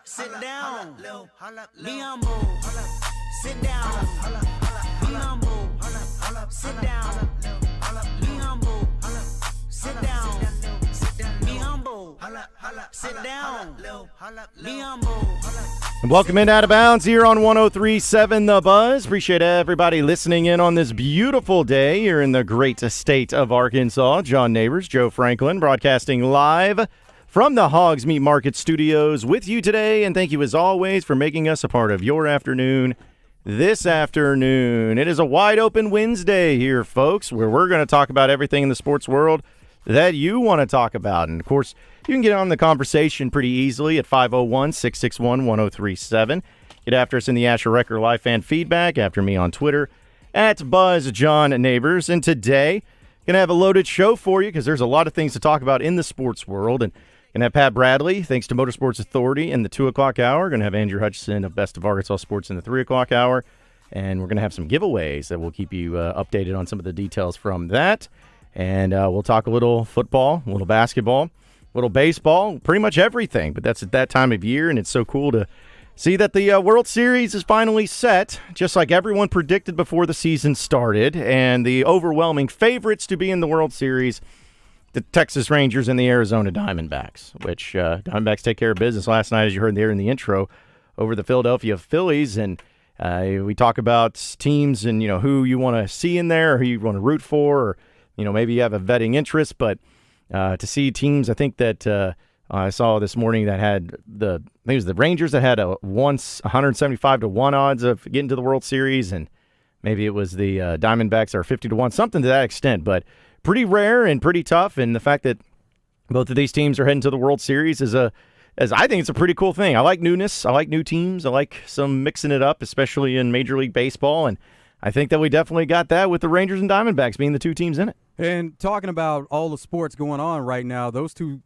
Sit down. Be humble. Sit down. Be humble. Sit down. Be humble. Sit down. Be humble. Sit down. Be humble. And welcome into Out of Bounds here on 103.7 The Buzz. Appreciate everybody listening in on this beautiful day here in the great state of Arkansas. John Nabors, Joe Franklin, broadcasting live from the Hoggs Meat Market Studios with you today. And thank you as always for making us a part of your afternoon this afternoon. It is a wide open Wednesday here, folks, where we're going to talk about everything in the sports world that you want to talk about. And, of course, you can get on the conversation pretty easily at 501-661-1037. Get after us in the Asher Record Live fan feedback, after me on Twitter, at BuzzJohnNabors. And today, going to have a loaded show for you because there's a lot of things to talk about in the sports world. And going to have Pat Bradley, thanks to Motorsports Authority, in the 2 o'clock hour. Going to have Andrew Hutchinson of Best of Arkansas Sports in the 3 o'clock hour. And we're going to have some giveaways that will keep you updated on some of the details from that. And we'll talk a little football, a little basketball, a little baseball, pretty much everything. But that's at that time of year, and it's so cool to see that the World Series is finally set, just like everyone predicted before the season started. And the overwhelming favorites to be in the World Series, the Texas Rangers and the Arizona Diamondbacks, which Diamondbacks take care of business last night, as you heard there in the intro, over the Philadelphia Phillies. And we talk about teams and, who you want to see in there or who you want to root for, or maybe you have a vetting interest, but to see teams, I think that I saw this morning that had I think it was the Rangers that had 175 to 1 odds of getting to the World Series, and maybe it was the Diamondbacks are 50 to 1, something to that extent, but pretty rare and pretty tough. And the fact that both of these teams are heading to the World Series as I think it's a pretty cool thing. I like newness. I like new teams. I like some mixing it up, especially in Major League Baseball, and I think that we definitely got that with the Rangers and Diamondbacks being the two teams in it. And talking about all the sports going on right now, those two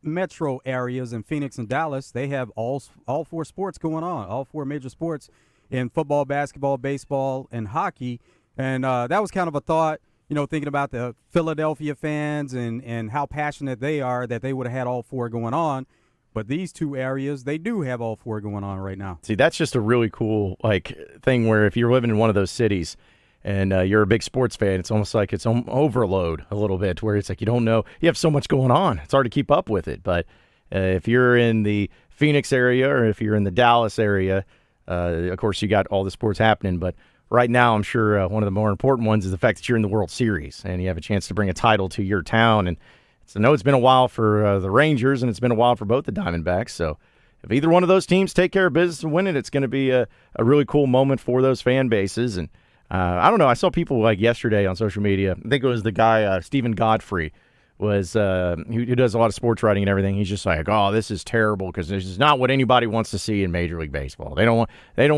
metro areas in Phoenix and Dallas, they have all 4 sports going on, all 4 major sports in football, basketball, baseball, and hockey. And that was kind of a thought, thinking about the Philadelphia fans and how passionate they are that they would have had all 4 going on. But these 2 areas, they do have all 4 going on right now. See, that's just a really cool thing where if you're living in one of those cities and you're a big sports fan, it's almost like it's overload a little bit, where it's like you don't know. You have so much going on. It's hard to keep up with it. But if you're in the Phoenix area or if you're in the Dallas area, of course, you got all the sports happening. But right now, I'm sure one of the more important ones is the fact that you're in the World Series and you have a chance to bring a title to your town. And I know it's been a while for the Rangers, and it's been a while for both the Diamondbacks. So if either one of those teams take care of business and win it, it's going to be a really cool moment for those fan bases. And I don't know. I saw people yesterday on social media. I think it was the guy, Stephen Godfrey, who does a lot of sports writing and everything. He's just like, oh, this is terrible because this is not what anybody wants to see in Major League Baseball. They don't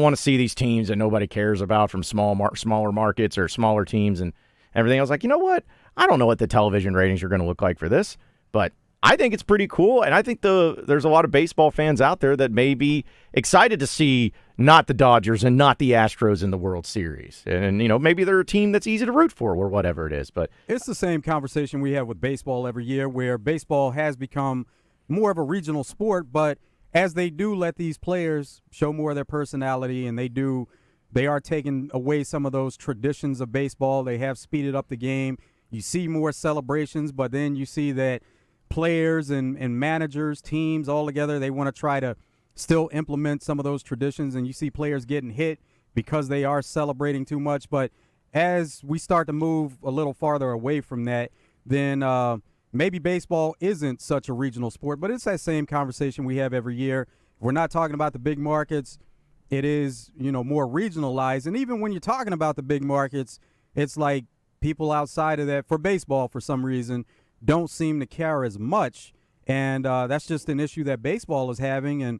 want to see these teams that nobody cares about from smaller markets or smaller teams and everything. I was like, you know what? I don't know what the television ratings are going to look like for this, but I think it's pretty cool, and I think there's a lot of baseball fans out there that may be excited to see not the Dodgers and not the Astros in the World Series. And, maybe they're a team that's easy to root for or whatever it is. But it's the same conversation we have with baseball every year, where baseball has become more of a regional sport, but as they do let these players show more of their personality, and they are taking away some of those traditions of baseball. They have speeded up the game. You see more celebrations, but then you see that players and managers, teams all together, they want to try to still implement some of those traditions, and you see players getting hit because they are celebrating too much. But as we start to move a little farther away from that, then maybe baseball isn't such a regional sport, but it's that same conversation we have every year. We're not talking about the big markets. It is, more regionalized. And even when you're talking about the big markets, it's like people outside of that, for baseball for some reason, don't seem to care as much. And that's just an issue that baseball is having. And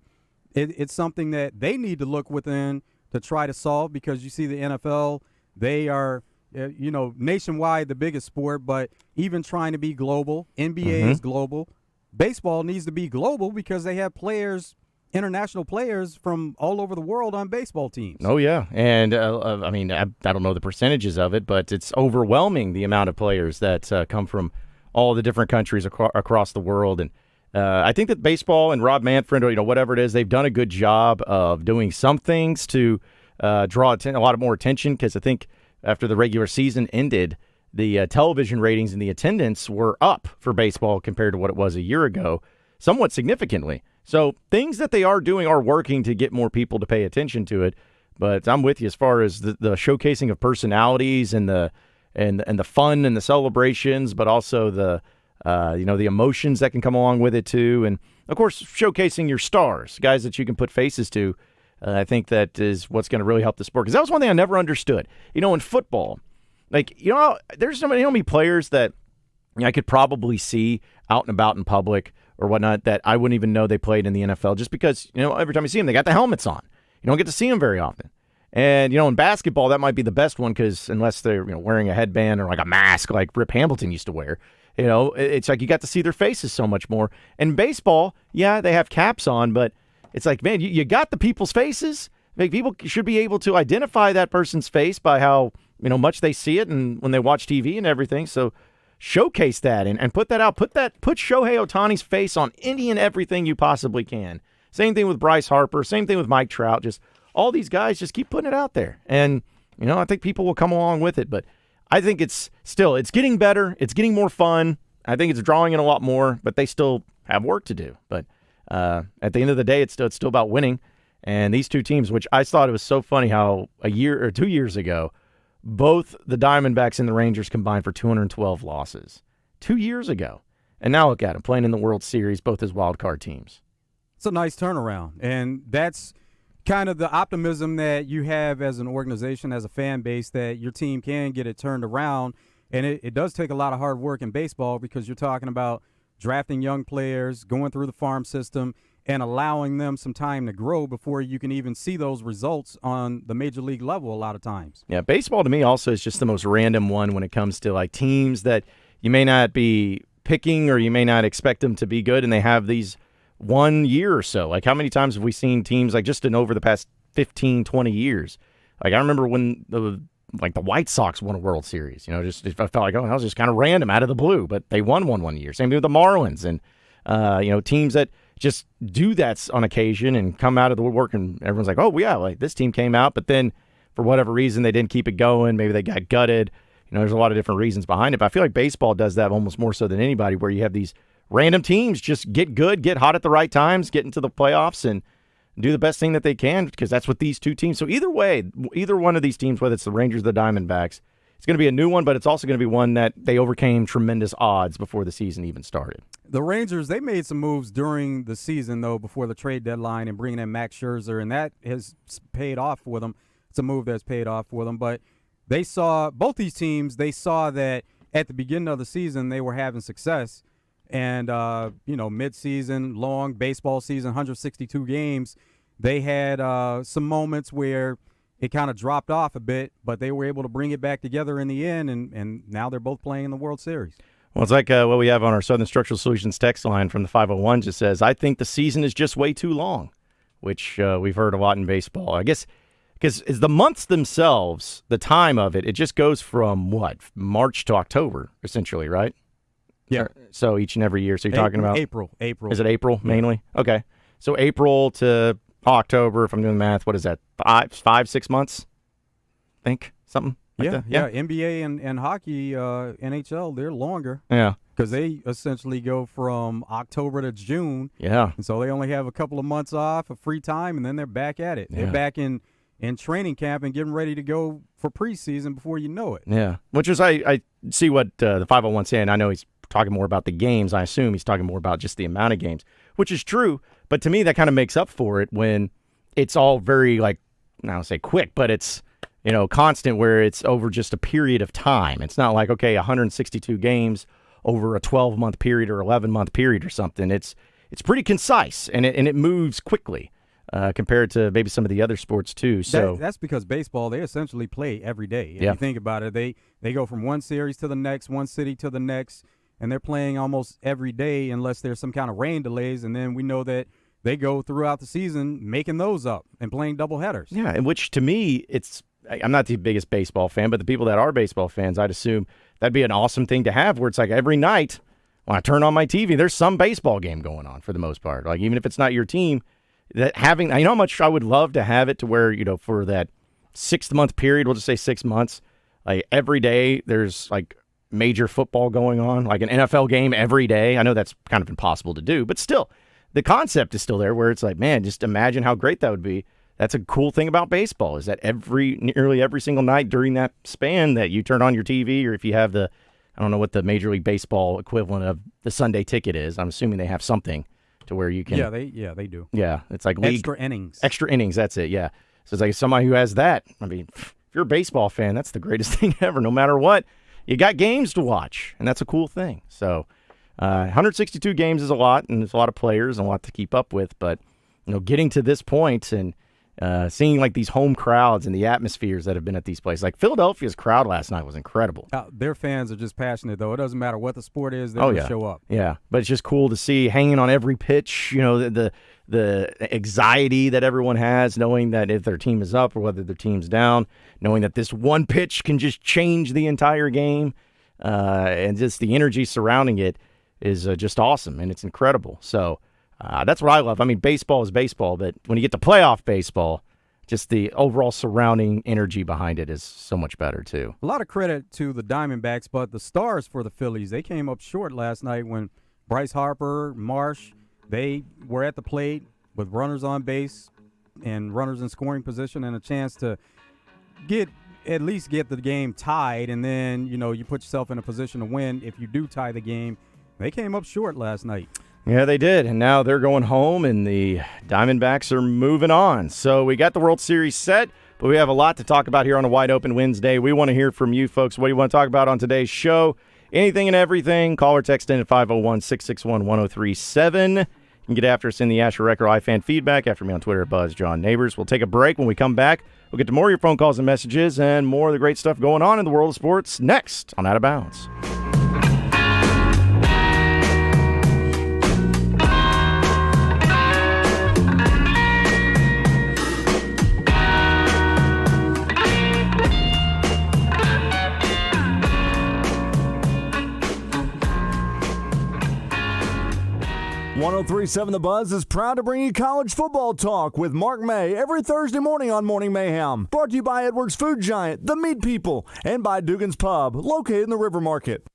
it's something that they need to look within to try to solve, because you see the NFL, they are, nationwide the biggest sport, but even trying to be global. NBA is global. Baseball needs to be global because they have international players from all over the world on baseball teams. Oh, yeah. And, I don't know the percentages of it, but it's overwhelming the amount of players that come from all the different countries across the world. And I think that baseball and Rob Manfred, or whatever it is, they've done a good job of doing some things to draw a lot more attention, because I think after the regular season ended, the television ratings and the attendance were up for baseball compared to what it was a year ago, somewhat significantly. So things that they are doing are working to get more people to pay attention to it. But I'm with you as far as the showcasing of personalities and the fun and the celebrations, but also the the emotions that can come along with it too, and of course showcasing your stars, guys that you can put faces to. I think that is what's going to really help the sport, because that was one thing I never understood. In football, there's so many players that I could probably see out and about in public or whatnot that I wouldn't even know they played in the NFL, just because every time you see them, they got the helmets on. You don't get to see them very often. And, in basketball, that might be the best one, because unless they're wearing a headband or like a mask like Rip Hamilton used to wear, it's like you got to see their faces so much more. And baseball, yeah, they have caps on, but it's like, man, you got the people's faces. Like, people should be able to identify that person's face by how much they see it and when they watch TV and everything. So showcase that and put that out. Put Shohei Ohtani's face on any and everything you possibly can. Same thing with Bryce Harper. Same thing with Mike Trout. Just all these guys, just keep putting it out there. And, I think people will come along with it. But I think it's getting better. It's getting more fun. I think it's drawing in a lot more, but they still have work to do. But at the end of the day, it's still about winning. And these two teams, which I thought it was so funny how a year or 2 years ago, both the Diamondbacks and the Rangers combined for 212 losses. 2 years ago. And now look at them playing in the World Series, both as wild card teams. It's a nice turnaround. And that's kind of the optimism that you have as an organization, as a fan base, that your team can get it turned around. And it does take a lot of hard work in baseball, because you're talking about drafting young players, going through the farm system, and allowing them some time to grow before you can even see those results on the major league level a lot of times. Yeah, baseball to me also is just the most random one when it comes to like teams that you may not be picking or you may not expect them to be good, and they have these 1 year or so. Like, how many times have we seen teams like just in over the past 15, 20 years? Like, I remember when the White Sox won a World Series. Just I felt like, that was just kind of random out of the blue, but they won one year. Same thing with the Marlins and teams that just do that on occasion and come out of the woodwork, and everyone's like, oh yeah, like this team came out, but then for whatever reason they didn't keep it going. Maybe they got gutted. There's a lot of different reasons behind it, but I feel like baseball does that almost more so than anybody, where you have these random teams just get good, get hot at the right times, get into the playoffs, and do the best thing that they can, because that's what these two teams. So either way, either one of these teams, whether it's the Rangers or the Diamondbacks, it's going to be a new one, but it's also going to be one that they overcame tremendous odds before the season even started. The Rangers, they made some moves during the season, though, before the trade deadline, and bringing in Max Scherzer, and that has paid off for them. It's a move that's paid off for them. But they saw, both these teams, they saw that at the beginning of the season they were having success. And, mid-season, long baseball season, 162 games, they had some moments where it kind of dropped off a bit, but they were able to bring it back together in the end, and now they're both playing in the World Series. Well, it's like what we have on our Southern Structural Solutions text line from the 501 just says, I think the season is just way too long, which we've heard a lot in baseball. I guess because it's the months themselves, the time of it just goes from, March to October, essentially, right? Yeah. So each and every year. So you're talking about April. Is it April mainly? Okay. So April to October, if I'm doing the math, what is that? 5-6 months? I think something like that. Yeah. NBA and hockey, NHL, they're longer. Yeah. Because they essentially go from October to June. Yeah. And so they only have a couple of months off of free time, and then they're back at it. Yeah. They're back in training camp and getting ready to go for preseason before you know it. Yeah. Which is, I see what the 501's saying. I know he's talking more about the games. I assume he's talking more about just the amount of games, which is true. But to me, that kind of makes up for it when it's all very, I don't say quick, but it's, constant, where it's over just a period of time. It's not like, okay, 162 games over a 12-month period or 11-month period or something. It's pretty concise, and it moves quickly compared to maybe some of the other sports too. So that's because baseball, they essentially play every day. If you think about it, they go from one series to the next, one city to the next, and they're playing almost every day unless there's some kind of rain delays, and then we know that they go throughout the season making those up and playing doubleheaders. Yeah, and which to me, I'm not the biggest baseball fan, but the people that are baseball fans, I'd assume that'd be an awesome thing to have, where it's like every night when I turn on my TV, there's some baseball game going on for the most part. Like, even if it's not your team, that having, you know how much I would love to have it to where, for that 6-month period, we'll just say 6 months, like every day there's like major football going on, like an NFL game every day. I know that's kind of impossible to do, but still, the concept is still there where it's like, man, just imagine how great that would be. That's a cool thing about baseball, is that nearly every single night during that span that you turn on your TV, or if you have I don't know what the Major League Baseball equivalent of the Sunday ticket is. I'm assuming they have something to where you can. Yeah, they do. Yeah, it's like extra innings. Extra innings, that's it, yeah. So it's like somebody who has that. I mean, if you're a baseball fan, that's the greatest thing ever. No matter what, you got games to watch, and that's a cool thing. So 162 games is a lot, and there's a lot of players and a lot to keep up with, but getting to this point and seeing like these home crowds and the atmospheres that have been at these places. Like Philadelphia's crowd last night was incredible. Their fans are just passionate, though. It doesn't matter what the sport is, they will show up. Yeah, but it's just cool to see hanging on every pitch, the anxiety that everyone has, knowing that if their team is up or whether their team's down, knowing that this one pitch can just change the entire game, and just the energy surrounding it is just awesome, and it's incredible. So that's what I love. I mean, baseball is baseball, but when you get to playoff baseball, just the overall surrounding energy behind it is so much better, too. A lot of credit to the Diamondbacks, but the stars for the Phillies, they came up short last night when Bryce Harper, Marsh, they were at the plate with runners on base and runners in scoring position and a chance to at least get the game tied, and then, you put yourself in a position to win if you do tie the game. They came up short last night. Yeah, they did, and now they're going home, and the Diamondbacks are moving on. So we got the World Series set, but we have a lot to talk about here on a Wide Open Wednesday. We want to hear from you folks. What do you want to talk about on today's show? Anything and everything. Call or text in at 501-661-1037. You can get after us in the Asher Record Live fan feedback. After me on Twitter at BuzzJohnNeighbors. We'll take a break. When we come back, we'll get to more of your phone calls and messages and more of the great stuff going on in the world of sports next on Out of Bounds. 103.7 The Buzz is proud to bring you college football talk with Mark May every Thursday morning on Morning Mayhem. Brought to you by Edwards Food Giant, The Meat People, and by Dugan's Pub, located in the River Market.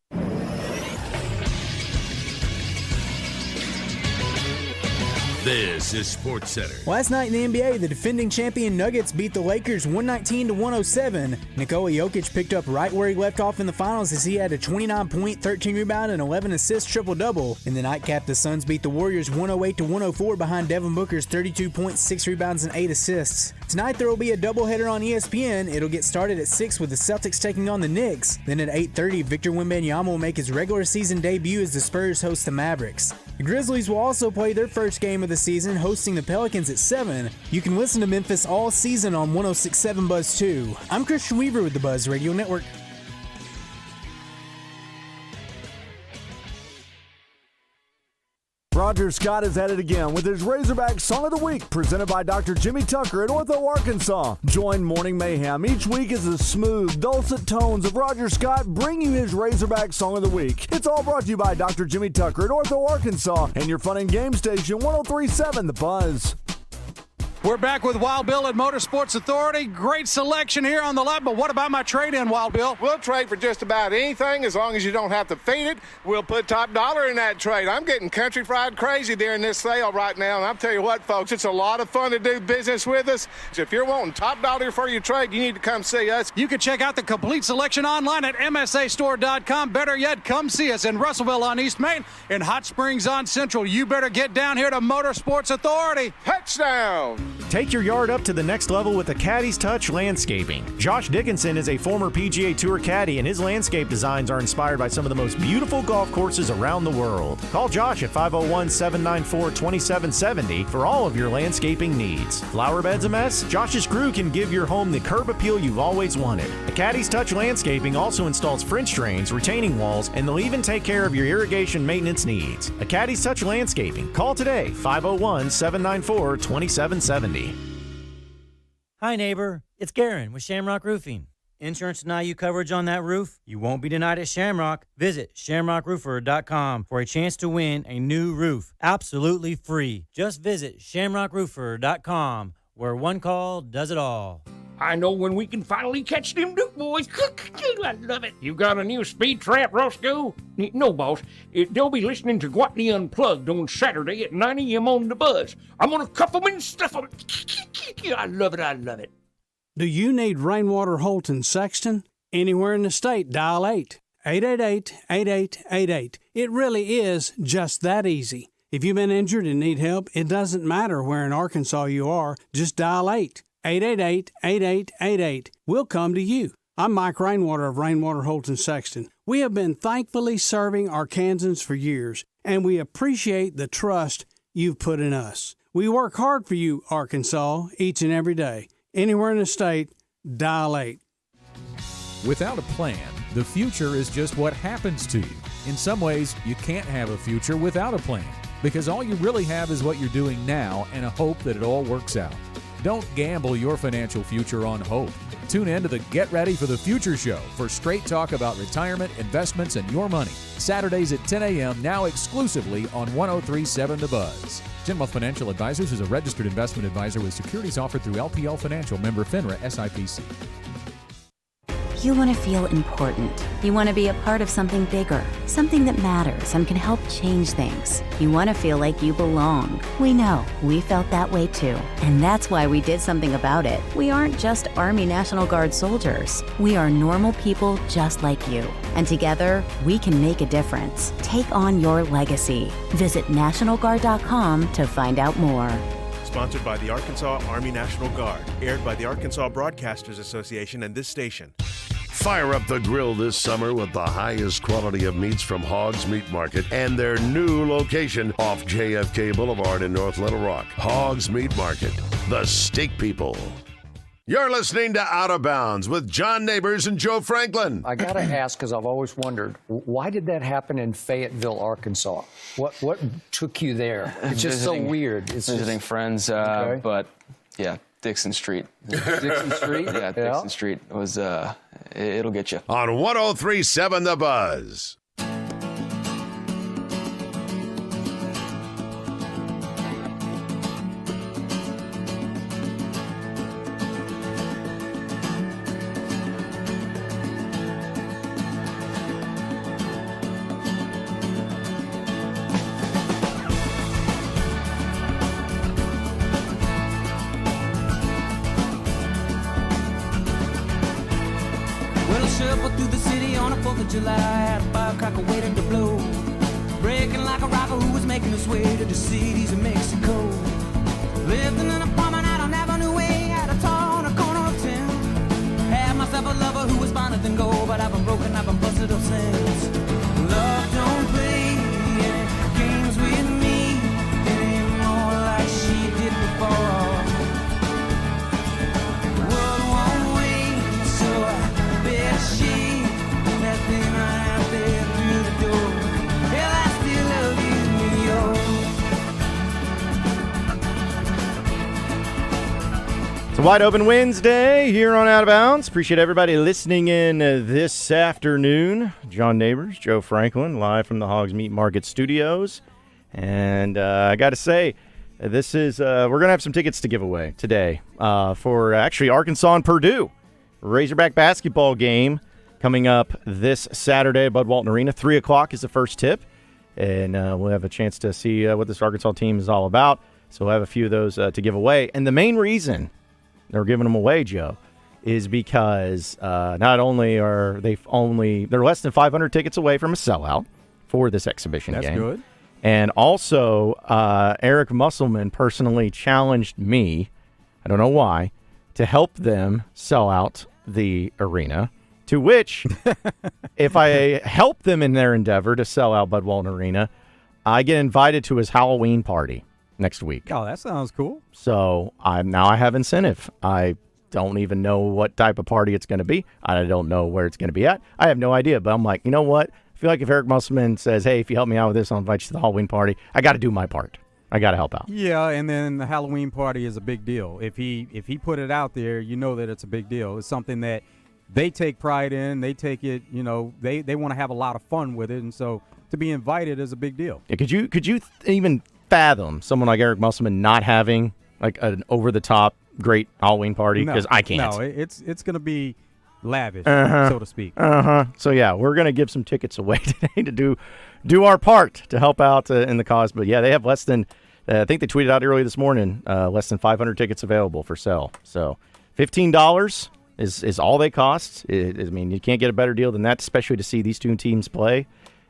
This is Sports Center. Last night in the NBA, the defending champion Nuggets beat the Lakers 119-107. Nikola Jokic picked up right where he left off in the finals as he had a 29-point, 13-rebound, and 11-assist triple-double. In the nightcap, the Suns beat the Warriors 108-104 behind Devin Booker's 32 points, 6 rebounds, and 8 assists. Tonight, there will be a doubleheader on ESPN. It'll get started at 6 with the Celtics taking on the Knicks. Then at 8:30, Victor Wembanyama will make his regular season debut as the Spurs host the Mavericks. The Grizzlies will also play their first game of the season, hosting the Pelicans at 7. You can listen to Memphis all season on 106.7 Buzz 2. I'm Christian Weaver with the Buzz Radio Network. Roger Scott is at it again with his Razorback Song of the Week, presented by Dr. Jimmy Tucker at Ortho, Arkansas. Join Morning Mayhem each week as the smooth, dulcet tones of Roger Scott bring you his Razorback Song of the Week. It's all brought to you by Dr. Jimmy Tucker at Ortho, Arkansas, and your fun and game station, 103.7 The Buzz. We're back with Wild Bill at Motorsports Authority. Great selection here on the lot, but what about my trade-in, Wild Bill? We'll trade for just about anything as long as you don't have to feed it. We'll put top dollar in that trade. I'm getting country fried crazy during this sale right now, and I'll tell you what, folks, it's a lot of fun to do business with us. If you're wanting top dollar for your trade, you need to come see us. You can check out the complete selection online at msastore.com. Better yet, come see us in Russellville on East Main, in Hot Springs on Central. You better get down here to Motorsports Authority. Touchdown! Take your yard up to the next level with a Caddy's Touch Landscaping. Josh Dickinson is a former PGA Tour caddy, and his landscape designs are inspired by some of the most beautiful golf courses around the world. Call Josh at 501-794-2770 for all of your landscaping needs. Flower beds a mess? Josh's crew can give your home the curb appeal you've always wanted. A Caddy's Touch Landscaping also installs French drains, retaining walls, and they'll even take care of your irrigation maintenance needs. A Caddy's Touch Landscaping. Call today, 501-794-2770. Hi, neighbor. It's Garen with Shamrock Roofing. Insurance deny you coverage on that roof? You won't be denied at Shamrock. Visit shamrockroofer.com for a chance to win a new roof. Absolutely free. Just visit shamrockroofer.com, where one call does it all. I know when we can finally catch them Duke boys. I love it. You got a new speed trap, Roscoe? No, boss. They'll be listening to Guatney Unplugged on Saturday at 9 a.m. on the Buzz. I'm going to cuff them and stuff them. I love it. I love it. Do you need rainwater Holton Sexton? Anywhere in the state, dial 888-8888. It really is just that easy. If you've been injured and need help, it doesn't matter where in Arkansas you are. Just dial 888-8888. We'll come to you. I'm Mike Rainwater of Rainwater Holton Sexton. We have been thankfully serving Arkansans for years, and we appreciate the trust you've put in us. We work hard for you, Arkansas, each and every day. Anywhere in the state, dial 8. Without a plan, the future is just what happens to you. In some ways, you can't have a future without a plan, because all you really have is what you're doing now and a hope that it all works out. Don't gamble your financial future on hope. Tune in to the Get Ready for the Future show for straight talk about retirement, investments, and your money. Saturdays at 10 a.m., now exclusively on 103.7 The Buzz. Genwealth Financial Advisors is a registered investment advisor with securities offered through LPL Financial, member FINRA SIPC. You want to feel important. You want to be a part of something bigger, something that matters and can help change things. You want to feel like you belong. We know. We felt that way too. And that's why we did something about it. We aren't just Army National Guard soldiers. We are normal people just like you. And together, we can make a difference. Take on your legacy. Visit NationalGuard.com to find out more. Sponsored by the Arkansas Army National Guard. Aired by the Arkansas Broadcasters Association and this station. Fire up the grill this summer with the highest quality of meats from Hoggs Meat Market and their new location off JFK Boulevard in North Little Rock. Hoggs Meat Market, the steak people. You're listening to Out of Bounds with John Nabors and Joe Franklin. I got to ask, because I've always wondered, why did that happen in Fayetteville, Arkansas? What took you there? It's just so weird. It's visiting friends, okay. But yeah, Dixon Street. Dixon Street? Yeah, Dixon Street was, it'll get you. On 103.7 The Buzz. Through the city on a 4th of July, had a firecracker waiting to blow, breaking like a rocker who was making his way to the cities of Mexico. Lived in an apartment out on Avenue A, at a tall on a corner of town. Had myself a lover who was finer than gold, but I've been broken, I've been busted up since. Love don't play any games with me anymore like she did before. The world won't wait, so I bet she It's a wide open Wednesday here on Out of Bounds. Appreciate everybody listening in this afternoon. John Nabors, Joe Franklin, live from the Hoggs Meat Market Studios. And I got to say, this is we're going to have some tickets to give away today for actually Arkansas and Purdue. Razorback basketball game coming up this Saturday at Bud Walton Arena. 3 o'clock is the first tip. And we'll have a chance to see what this Arkansas team is all about. So we'll have a few of those to give away. And the main reason they're giving them away, Joe, is because not only are they're less than 500 tickets away from a sellout for this exhibition game. That's good. And also, Eric Musselman personally challenged me, I don't know why, to help them sell out the arena. To which, if I help them in their endeavor to sell out Bud Walton Arena, I get invited to his Halloween party next week. Oh, that sounds cool. So now I have incentive. I don't even know what type of party it's going to be. I don't know where it's going to be at. I have no idea. But I'm like, you know what? I feel like if Eric Musselman says, hey, if you help me out with this, I'll invite you to the Halloween party, I got to do my part. I got to help out. Yeah, and then the Halloween party is a big deal. If he put it out there, you know that it's a big deal. It's something that they take pride in. They take it, they want to have a lot of fun with it. And so to be invited is a big deal. Yeah, could you even fathom someone like Eric Musselman not having like an over-the-top great Halloween party? Because I can't. No, it's going to be lavish, so to speak. So, yeah, we're going to give some tickets away today to do our part to help out in the cause. But, yeah, they have less than I think they tweeted out early this morning, less than 500 tickets available for sale. So $15 is all they cost. I mean, you can't get a better deal than that, especially to see these two teams play.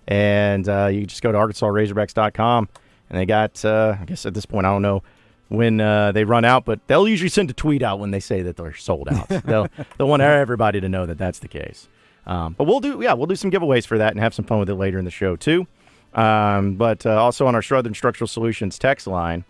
And you just go to ArkansasRazorbacks.com, and they got, I guess at this point, I don't know when they run out, but they'll usually send a tweet out when they say that they're sold out. They'll want everybody to know that that's the case. But we'll do some giveaways for that and have some fun with it later in the show too. But also on our Southern Structural Solutions text line,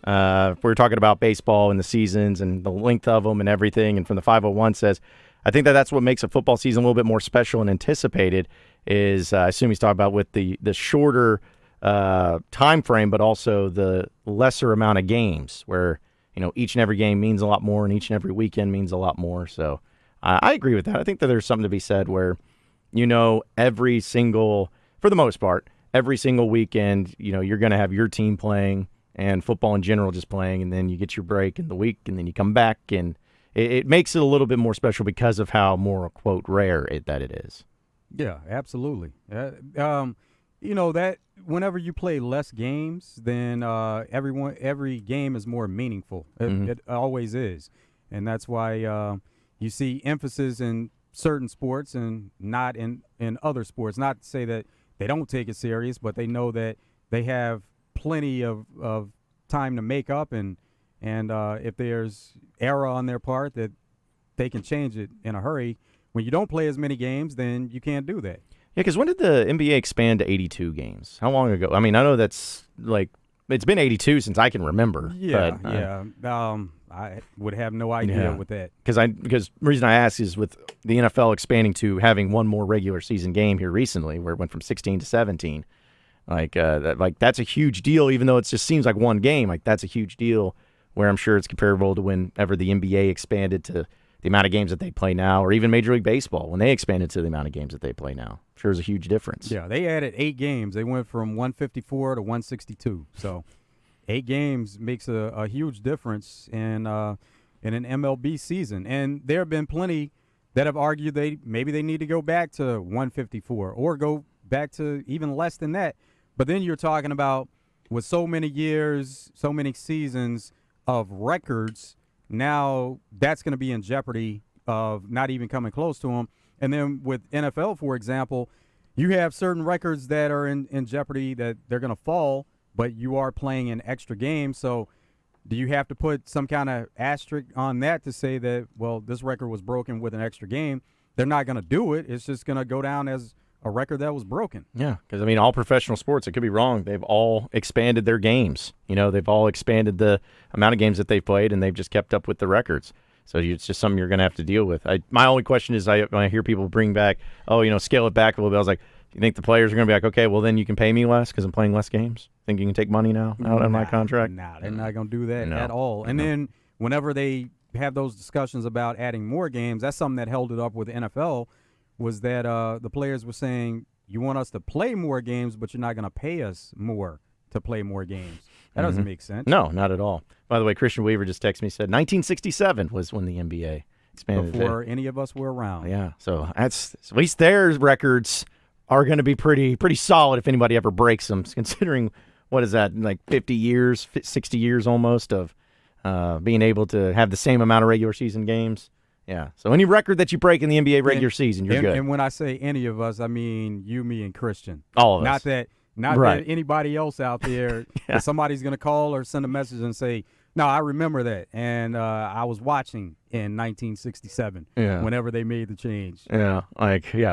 we're talking about baseball and the seasons and the length of them and everything. And from the 501 says, I think that's what makes a football season a little bit more special and anticipated is, I assume he's talking about with the shorter time frame, but also the lesser amount of games where, each and every game means a lot more and each and every weekend means a lot more. So I agree with that. I think that there's something to be said where, every single, for the most part, every single weekend, you're going to have your team playing and football in general just playing, and then you get your break in the week, and then you come back, and it makes it a little bit more special because of how more, quote, rare that it is. Yeah, absolutely. That whenever you play less games, then every game is more meaningful. It always is, and that's why you see emphasis in certain sports and not in other sports. Not to say that they don't take it serious, but they know that they have plenty of time to make up, and if there's error on their part, that they can change it in a hurry. When you don't play as many games, then you can't do that. Yeah, because when did the NBA expand to 82 games? How long ago? I mean, I know that's it's been 82 since I can remember. Yeah, I would have no idea with that. Because the reason I ask is with the NFL expanding to having one more regular season game here recently, where it went from 16 to 17. That's a huge deal, even though it just seems like one game. That's a huge deal, where I'm sure it's comparable to whenever the NBA expanded to the amount of games that they play now, or even Major League Baseball when they expanded to the amount of games that they play now. I'm sure there's a huge difference. Yeah, they added 8 games. They went from 154 to 162. So 8 games makes a huge difference in an MLB season. And there have been plenty that have argued maybe they need to go back to 154 or go back to even less than that. But then you're talking about with so many years, so many seasons of records, now that's going to be in jeopardy of not even coming close to them. And then with NFL, for example, you have certain records that are in jeopardy that they're going to fall, but you are playing an extra game. So do you have to put some kind of asterisk on that to say that, well, this record was broken with an extra game? They're not going to do it. It's just going to go down as a record that was broken. Yeah, because, all professional sports, it could be wrong. They've all expanded their games. They've all expanded the amount of games that they've played, and they've just kept up with the records. So it's just something you're going to have to deal with. My only question is when I hear people bring back, scale it back a little bit, I was like, you think the players are going to be like, okay, well, then you can pay me less because I'm playing less games? Think you can take money now out of my contract? Nah, they're not going to do that at all. And then whenever they have those discussions about adding more games, that's something that held it up with the NFL, was that the players were saying, you want us to play more games, but you're not going to pay us more to play more games. That doesn't make sense. No, not at all. By the way, Christian Weaver just texted me, said 1967 was when the NBA expanded. Before any of us were around. Yeah, so that's at least their records are going to be pretty solid if anybody ever breaks them, considering, what is that, 50 years, 60 years almost of being able to have the same amount of regular season games. Yeah, so any record that you break in the NBA regular season, you're good. And when I say any of us, I mean you, me, and Christian. All of us. Not that anybody else out there, that somebody's going to call or send a message and say, no, I remember that, and I was watching in 1967 whenever they made the change. Yeah,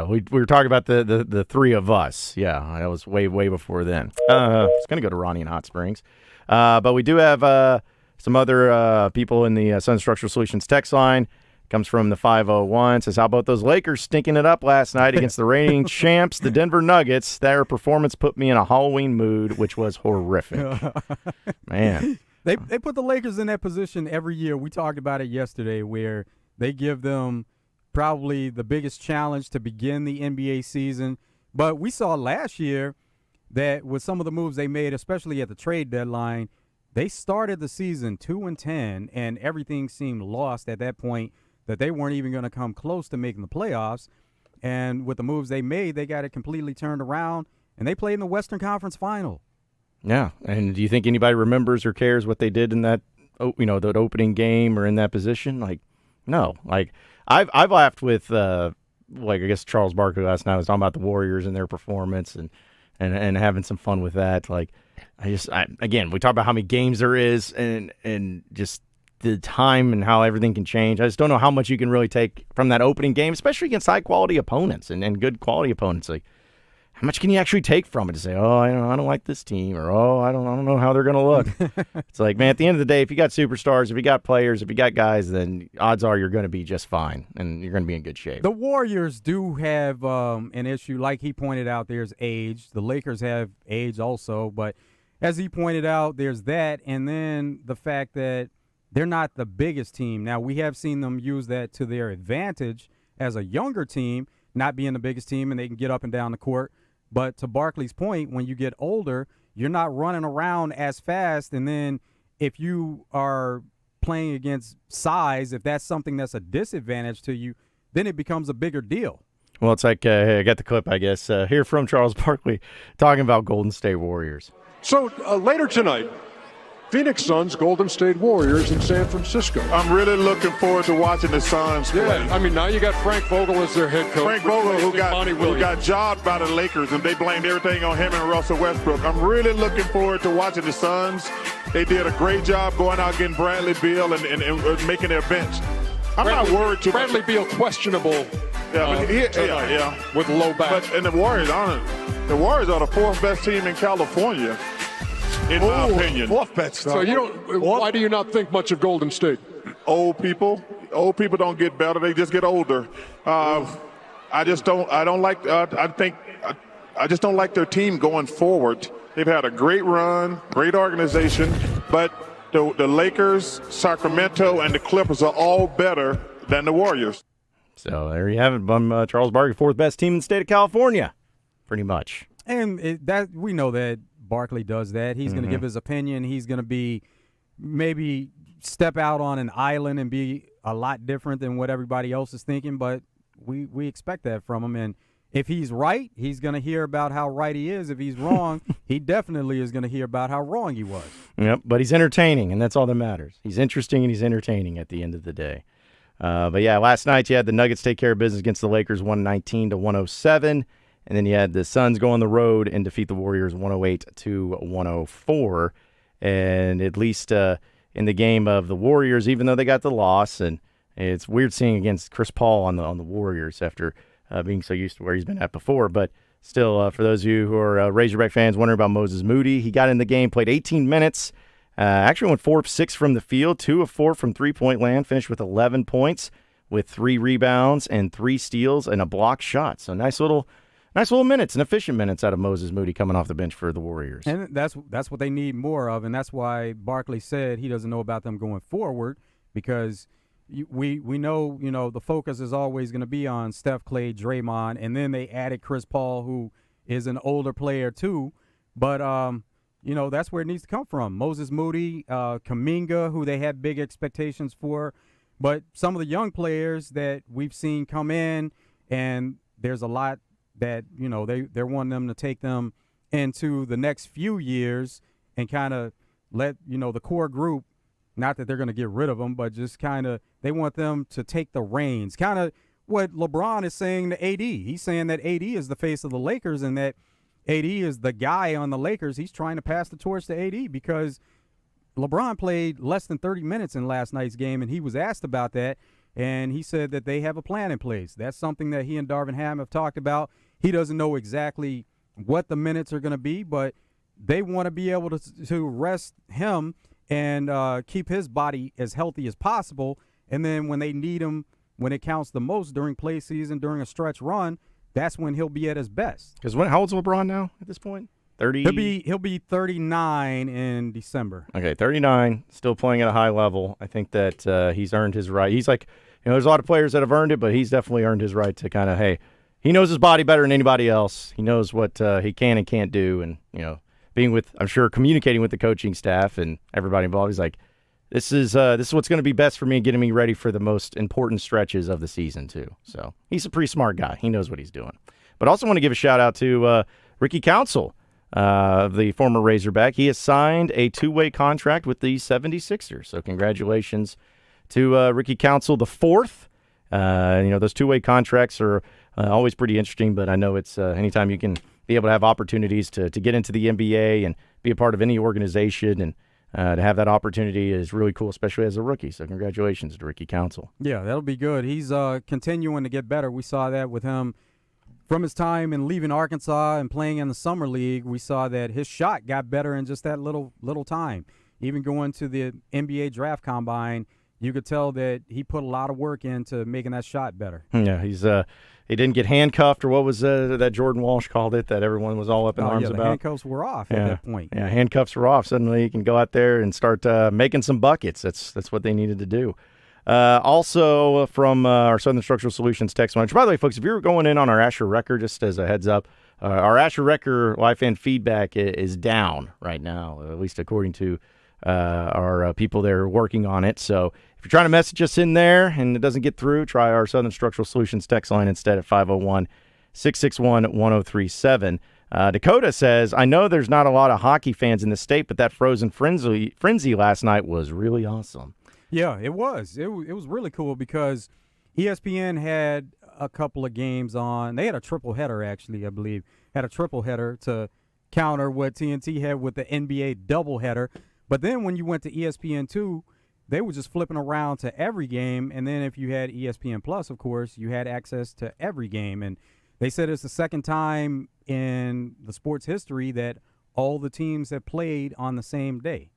we were talking about the three of us. Yeah, that was way before then. I was going to go to Ronnie in Hot Springs. But we do have some other people in the Sun Structural Solutions text line. Comes from the 501. Says, how about those Lakers stinking it up last night against the reigning champs, the Denver Nuggets? Their performance put me in a Halloween mood, which was horrific. Man. They put the Lakers in that position every year. We talked about it yesterday, where they give them probably the biggest challenge to begin the NBA season. But we saw last year that with some of the moves they made, especially at the trade deadline, they started the season 2-10, and everything seemed lost at that point, that they weren't even going to come close to making the playoffs. And with the moves they made, they got it completely turned around, and they played in the Western Conference Final. Yeah, and do you think anybody remembers or cares what they did in that, that opening game or in that position? Like, no. Like, I've laughed with, I guess Charles Barkley last night was talking about the Warriors and their performance and having some fun with that. Like, again, we talk about how many games there is and just the time and how everything can change. I just don't know how much you can really take from that opening game, especially against high-quality opponents and good quality opponents. Like, how much can you actually take from it to say, I don't like this team, or, I don't know how they're going to look. It's like, man, at the end of the day, if you got superstars, if you got players, if you got guys, then odds are you're going to be just fine, and you're going to be in good shape. The Warriors do have an issue, like he pointed out, there's age. The Lakers have age also, but as he pointed out, there's that, and then the fact that they're not the biggest team. Now, we have seen them use that to their advantage as a younger team, not being the biggest team, and they can get up and down the court. But to Barkley's point, when you get older, you're not running around as fast. And then if you are playing against size, if that's something that's a disadvantage to you, then it becomes a bigger deal. Well, it's like, I got the clip, I guess, here from Charles Barkley talking about Golden State Warriors. So later tonight, Phoenix Suns, Golden State Warriors in San Francisco. I'm really looking forward to watching the Suns play. Yeah, I mean, now you got Frank Vogel as their head coach. Frank Vogel, who got jobbed by the Lakers, and they blamed everything on him and Russell Westbrook. I'm really looking forward to watching the Suns. They did a great job going out getting Bradley Beal and making their bench. I'm not worried too much. Bradley Beal questionable. Yeah, with low back. And the Warriors are the fourth best team in California. In my opinion. Fourth best. So why do you not think much of Golden State? Old people don't get better, they just get older. I just don't like their team going forward. They've had a great run, great organization, but the Lakers, Sacramento, and the Clippers are all better than the Warriors. So there you have it, Charles Barkley, fourth best team in the state of California, pretty much. And we know that Barkley does that. He's going to give his opinion. He's going to be maybe step out on an island and be a lot different than what everybody else is thinking, but we expect that from him. And if he's right, he's going to hear about how right he is. If he's wrong, he definitely is going to hear about how wrong he was. Yep, but he's entertaining, and that's all that matters. He's interesting and he's entertaining at the end of the day. But yeah, last night you had the Nuggets take care of business against the Lakers 119-107. And then you had the Suns go on the road and defeat the Warriors 108-104. And at least in the game of the Warriors, even though they got the loss, and it's weird seeing against Chris Paul on the Warriors after being so used to where he's been at before. But still, for those of you who are Razorback fans wondering about Moses Moody, he got in the game, played 18 minutes, actually went 4 of 6 from the field, 2 of 4 from three-point land, finished with 11 points with 3 rebounds and 3 steals and a block shot. So nice little minutes and efficient minutes out of Moses Moody coming off the bench for the Warriors. And that's what they need more of, and that's why Barkley said he doesn't know about them going forward, because we know, the focus is always going to be on Steph, Clay, Draymond, and then they added Chris Paul, who is an older player too. But, that's where it needs to come from. Moses Moody, Kuminga, who they had big expectations for. But some of the young players that we've seen come in, and there's a lot that, they're wanting them to take them into the next few years and kind of let, the core group, not that they're going to get rid of them, but just kind of they want them to take the reins. Kind of what LeBron is saying to AD. He's saying that AD is the face of the Lakers and that AD is the guy on the Lakers. He's trying to pass the torch to AD because LeBron played less than 30 minutes in last night's game, and he was asked about that. And he said that they have a plan in place. That's something that he and Darvin Ham have talked about. He doesn't know exactly what the minutes are going to be, but they want to be able to rest him and keep his body as healthy as possible. And then when they need him, when it counts the most during play season, during a stretch run, that's when he'll be at his best. Because how old's LeBron now at this point? 30? He'll be 39 in December. Okay, 39, still playing at a high level. I think that he's earned his right. He's there's a lot of players that have earned it, but he's definitely earned his right to kind of, hey, he knows his body better than anybody else. He knows what he can and can't do, and I'm sure communicating with the coaching staff and everybody involved, he's like, this is what's going to be best for me, getting me ready for the most important stretches of the season too. So he's a pretty smart guy. He knows what he's doing. But also want to give a shout out to Ricky Council, the former Razorback. He has signed a 2-way contract with the 76ers. So congratulations to Ricky Council, the fourth. Those 2-way contracts are always pretty interesting, but I know it's anytime you can be able to have opportunities to get into the NBA and be a part of any organization, and to have that opportunity is really cool, especially as a rookie. So congratulations to Ricky Council. Yeah, that'll be good. He's continuing to get better. We saw that with him from his time in leaving Arkansas and playing in the summer league. We saw that his shot got better in just that little time. Even going to the NBA draft combine, you could tell that he put a lot of work into making that shot better. Yeah, he didn't get handcuffed, or what was that Jordan Walsh called it, that everyone was all up in arms the about. Handcuffs were off at that point. Yeah, handcuffs were off. Suddenly he can go out there and start making some buckets. That's what they needed to do. Also from our Southern Structural Solutions text line, which, by the way, folks, if you're going in on our Asher Wrecker, just as a heads up, our Asher Wrecker live fan feedback is down right now, at least according to our people there working on it. So if you're trying to message us in there and it doesn't get through, try our Southern Structural Solutions text line instead at 501-661-1037. Dakota says, I know there's not a lot of hockey fans in the state, but that Frozen Frenzy last night was really awesome. Yeah, it was. It was really cool because ESPN had a couple of games on. They had a triple header, actually, I believe. Had a triple header to counter what TNT had with the NBA doubleheader. But then when you went to ESPN2, they were just flipping around to every game. And then if you had ESPN Plus, of course, you had access to every game. And they said it's the second time in the sports history that all the teams have played on the same day.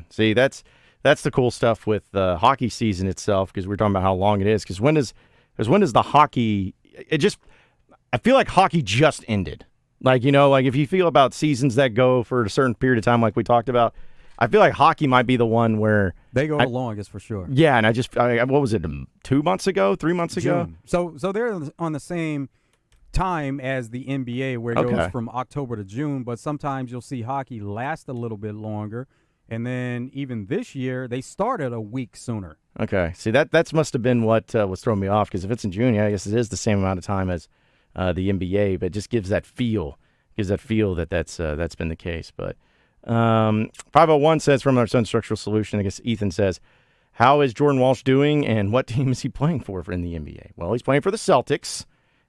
See, that's the cool stuff with the hockey season itself, because we're talking about how long it is. Because when does the hockey? I feel like hockey just ended. Like if you feel about seasons that go for a certain period of time, like we talked about, I feel like hockey might be the one where they go the longest for sure. Yeah, and what was it? 2 months ago, 3 months ago? June. So they're on the same time as the NBA, where it goes from October to June. But sometimes you'll see hockey last a little bit longer. And then even this year, they started a week sooner. Okay. See, that must have been what was throwing me off, because if it's in June, I guess it is the same amount of time as the NBA, but it just gives that feel. That's been the case. But 501 says from our Sun Structural Solution, I guess Ethan says, how is Jordan Walsh doing, and what team is he playing for in the NBA? Well, he's playing for the Celtics,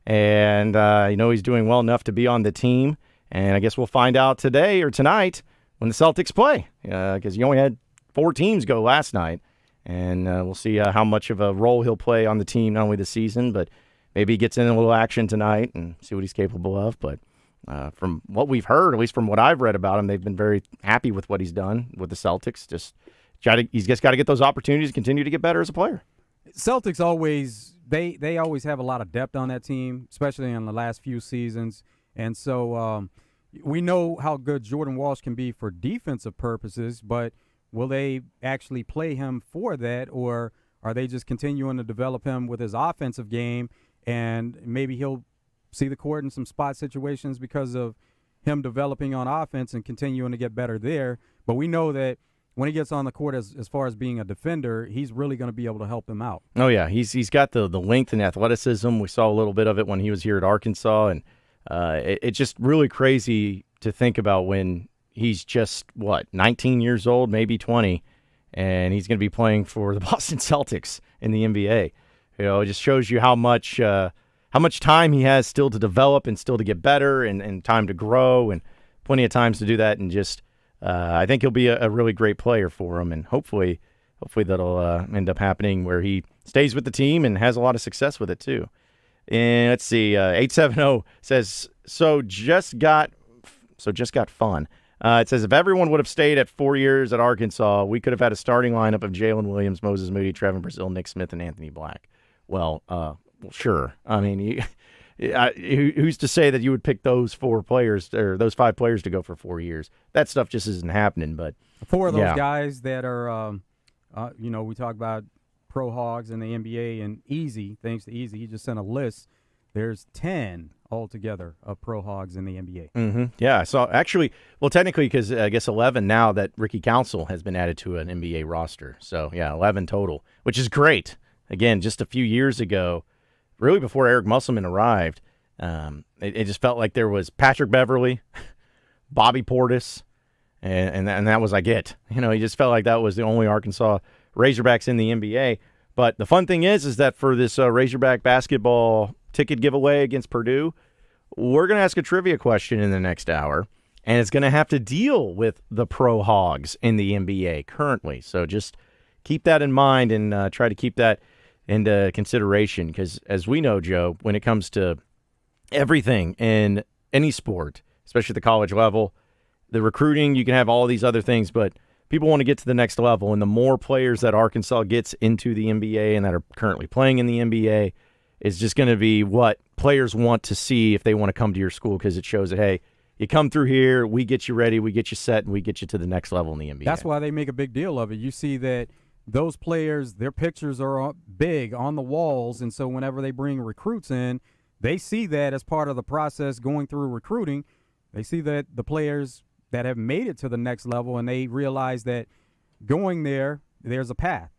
and he's doing well enough to be on the team. And I guess we'll find out today or tonight when the Celtics play, because you only had 4 teams go last night, and we'll see how much of a role he'll play on the team, not only this season, but maybe he gets in a little action tonight and see what he's capable of. But from what we've heard, at least from what I've read about him, they've been very happy with what he's done with the Celtics. He's just got to get those opportunities to continue to get better as a player. Celtics always have a lot of depth on that team, especially in the last few seasons, and so we know how good Jordan Walsh can be for defensive purposes, but will they actually play him for that, or are they just continuing to develop him with his offensive game, and maybe he'll see the court in some spot situations because of him developing on offense and continuing to get better there? But we know that when he gets on the court as far as being a defender, he's really going to be able to help him out. Oh, yeah. He's got the length and athleticism. We saw a little bit of it when he was here at Arkansas, and it's just really crazy to think about when he's just, 19 years old, maybe 20, and he's going to be playing for the Boston Celtics in the NBA. It just shows you how much time he has still to develop and still to get better, and time to grow, and plenty of times to do that. And just I think he'll be a really great player for him, and hopefully that'll end up happening where he stays with the team and has a lot of success with it too. And let's see, 870 says, so just got fun. It says, if everyone would have stayed at 4 years at Arkansas, we could have had a starting lineup of Jalen Williams, Moses Moody, Trevin Brazile, Nick Smith, and Anthony Black. Well, sure. I mean, who's to say that you would pick those 4 players or those 5 players to go for 4 years? That stuff just isn't happening. But 4 of those guys that are, we talk about pro hogs in the NBA, and thanks to Easy, he just sent a list. There's 10 altogether of pro hogs in the NBA. Mm-hmm. Yeah, so actually, well, technically, because I guess 11 now that Ricky Council has been added to an NBA roster. So, yeah, 11 total, which is great. Again, just a few years ago, really before Eric Musselman arrived, it just felt like there was Patrick Beverly, Bobby Portis, and that was like it. You know, he just felt like that was the only Arkansas Razorbacks in the NBA. But the fun thing is that for this Razorback basketball ticket giveaway against Purdue, we're going to ask a trivia question in the next hour, and it's going to have to deal with the pro hogs in the NBA currently. So just keep that in mind and try to keep that into consideration, because as we know, Joe, when it comes to everything in any sport, especially at the college level, the recruiting, you can have all these other things, but people want to get to the next level, and the more players that Arkansas gets into the NBA and that are currently playing in the NBA is just going to be what players want to see if they want to come to your school, because it shows that, hey, you come through here, we get you ready, we get you set, and we get you to the next level in the NBA. That's why they make a big deal of it. You see that those players, their pictures are big on the walls, and so whenever they bring recruits in, they see that as part of the process going through recruiting. They see that the players that have made it to the next level, and they realize that going there's a path.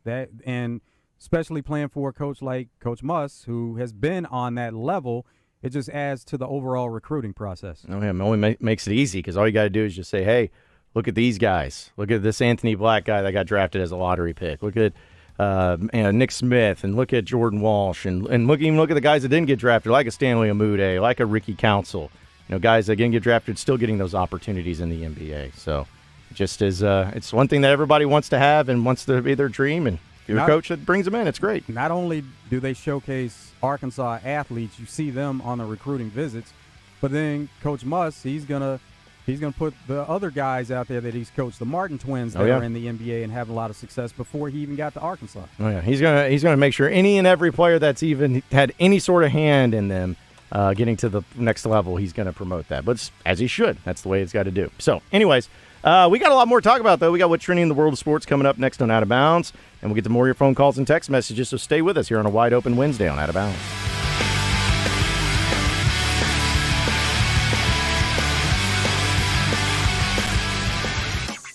And especially playing for a coach like Coach Muss, who has been on that level, it just adds to the overall recruiting process. Oh, yeah, it only makes it easy, because all you got to do is just say, hey, look at these guys. Look at this Anthony Black guy that got drafted as a lottery pick. Look at Nick Smith, and look at Jordan Walsh, and look at the guys that didn't get drafted, like a Stanley Amude, like a Ricky Council. You know, guys that didn't get drafted still getting those opportunities in the NBA. So it just is it's one thing that everybody wants to have and wants to be their dream, and if you're a coach that brings them in, it's great. Not only do they showcase Arkansas athletes, you see them on the recruiting visits, but then Coach Muss, he's gonna put the other guys out there that he's coached, the Martin twins that are in the NBA and have a lot of success before he even got to Arkansas. Oh yeah, he's gonna make sure any and every player that's even had any sort of hand in them getting to the next level, he's going to promote that. But as he should. That's the way it's got to do. So, anyways, we got a lot more to talk about, though. We got what's trending in the world of sports coming up next on Out of Bounds. And we'll get to more of your phone calls and text messages, so stay with us here on a wide open Wednesday on Out of Bounds.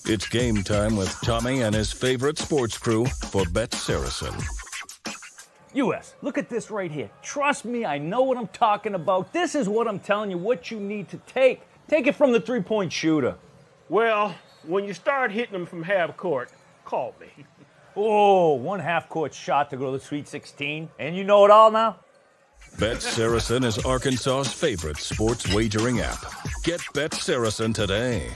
It's game time with Tommy and his favorite sports crew for Bet Saracen. U.S., look at this right here. Trust me, I know what I'm talking about. This is what I'm telling you, what you need to take. Take it from the three-point shooter. Well, when you start hitting them from half court, call me. Oh, one half-court shot to go to the Sweet 16. And you know it all now? Bet Saracen is Arkansas's favorite sports wagering app. Get Bet Saracen today.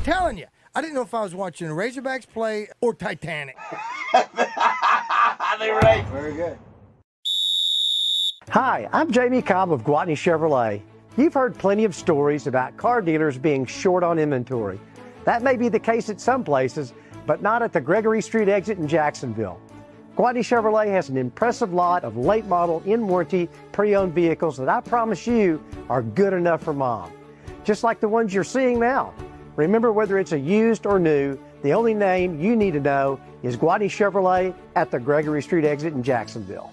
Telling you, I didn't know if I was watching Razorbacks play or Titanic. They're right. Very good. Hi, I'm Jamie Cobb of Gwatney Chevrolet. You've heard plenty of stories about car dealers being short on inventory. That may be the case at some places, but not at the Gregory Street exit in Jacksonville. Gwatney Chevrolet has an impressive lot of late model, in-warranty, pre-owned vehicles that I promise you are good enough for mom. Just like the ones you're seeing now. Remember, whether it's a used or new, the only name you need to know is Gwatney Chevrolet at the Gregory Street exit in Jacksonville.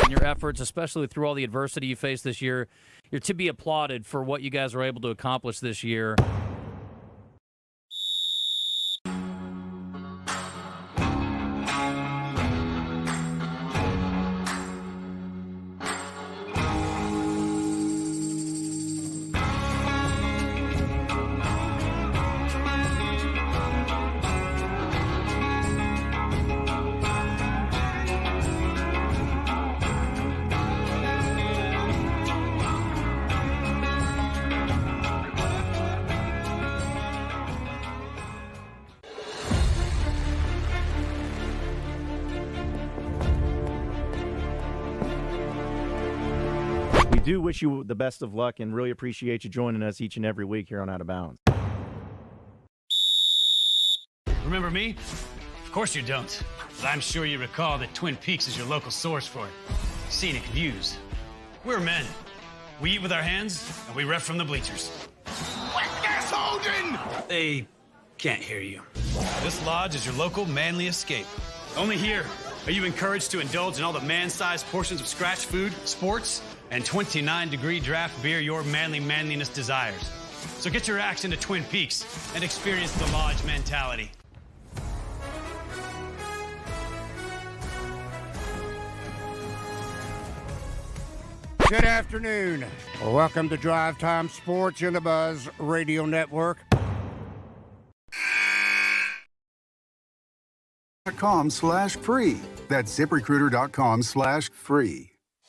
In your efforts, especially through all the adversity you faced this year, you're to be applauded for what you guys were able to accomplish this year. Do wish you the best of luck and really appreciate you joining us each and every week here on Out of Bounds. Remember me? Of course you don't. but I'm sure you recall that Twin Peaks is your local source for scenic views. We're men. We eat with our hands, and we ref from the bleachers. Gas Hogan! They can't hear you. This lodge is your local manly escape. Only here are you encouraged to indulge in all the man-sized portions of scratch food, sports, and 29-degree draft beer your manliness desires. So get your axe into Twin Peaks and experience the lodge mentality. Good afternoon. Welcome to Drive Time Sports in the Buzz Radio Network. .com/free. That's ZipRecruiter.com/free.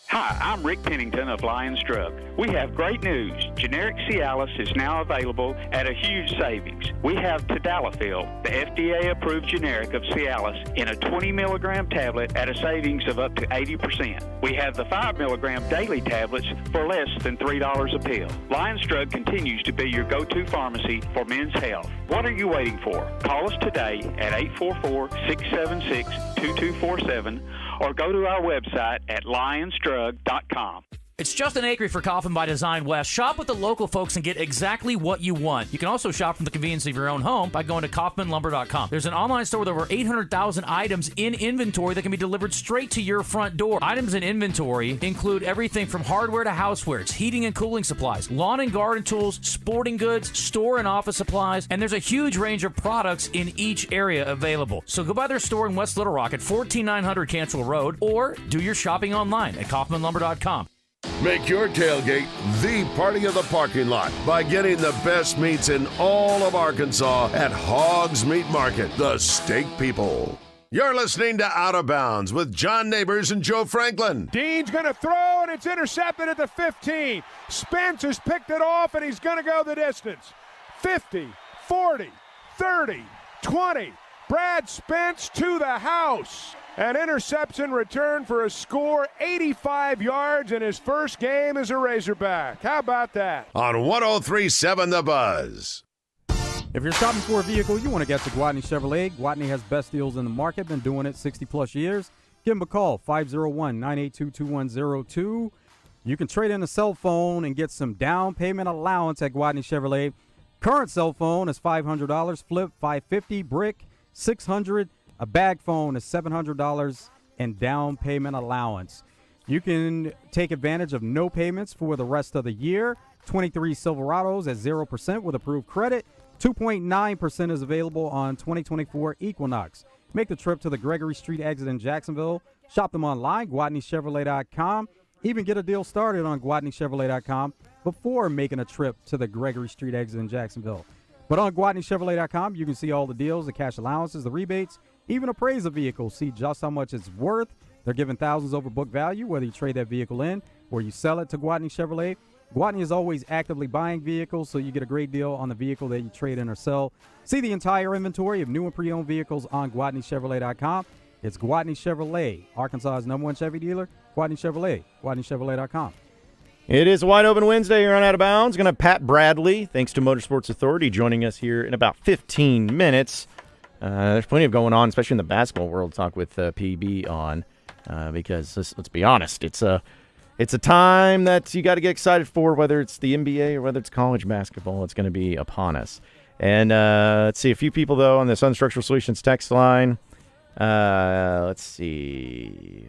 Hi, I'm Rick Pennington of Lions Drug. We have great news. Generic Cialis is now available at a huge savings. We have Tadalafil, the FDA-approved generic of Cialis, in a 20-milligram tablet at a savings of up to 80%. We have the 5-milligram daily tablets for less than $3 a pill. Lions Drug continues to be your go-to pharmacy for men's health. What are you waiting for? Call us today at 844-676-2247 or go to our website at lionsdrug.com. It's Justin Acree for Coffin by Design West. Shop with the local folks and get exactly what you want. You can also shop from the convenience of your own home by going to kaufmanlumber.com. There's an online store with over 800,000 items in inventory that can be delivered straight to your front door. Items in inventory include everything from hardware to housewares, heating and cooling supplies, lawn and garden tools, sporting goods, store and office supplies, and there's a huge range of products in each area available. So go by their store in West Little Rock at 14900 Cantrell Road or do your shopping online at kaufmanlumber.com. Make your tailgate the party of the parking lot by getting the best meats in all of Arkansas at Hoggs Meat Market, the steak people. You're listening to Out of Bounds with John Nabors and Joe Franklin. Dean's going to throw, and it's intercepted at the 15. Spence has picked it off, and he's going to go the distance. 50, 40, 30, 20. Brad Spence to the house. An interception return for a score, 85 yards in his first game as a Razorback. How about that? On 103.7 The Buzz. If you're shopping for a vehicle, you want to get to Gwatney Chevrolet. Gwatney has best deals in the market, been doing it 60-plus years. Give them a call, 501-982-2102. You can trade in a cell phone and get some down payment allowance at Gwatney Chevrolet. Current cell phone is $500, flip $550, brick $600. A bag phone is $700 and down payment allowance. You can take advantage of no payments for the rest of the year. 23 Silverados at 0% with approved credit. 2.9% is available on 2024 Equinox. Make the trip to the Gregory Street exit in Jacksonville. Shop them online, GwatneyChevrolet.com. Even get a deal started on GwatneyChevrolet.com before making a trip to the Gregory Street exit in Jacksonville. But on GwatneyChevrolet.com, you can see all the deals, the cash allowances, the rebates, even appraise a vehicle, see just how much it's worth. They're giving thousands over book value, whether you trade that vehicle in or you sell it to Gwatney Chevrolet. Gwatney is always actively buying vehicles, so you get a great deal on the vehicle that you trade in or sell. See the entire inventory of new and pre-owned vehicles on GwatneyChevrolet.com. It's Gwatney Chevrolet, Arkansas's #1 Chevy dealer. Gwatney Chevrolet, GwatneyChevrolet.com. It is Wide Open Wednesday here on Out of Bounds. Going to have Pat Bradley, thanks to Motorsports Authority, joining us here in about 15 minutes. There's plenty of going on, especially in the basketball world, to talk with PB on, because let's be honest, it's a time that you got to get excited for, whether it's the NBA or whether it's college basketball. It's going to be upon us. And let's see, a few people, though, on this Unstructural Solutions text line. Let's see.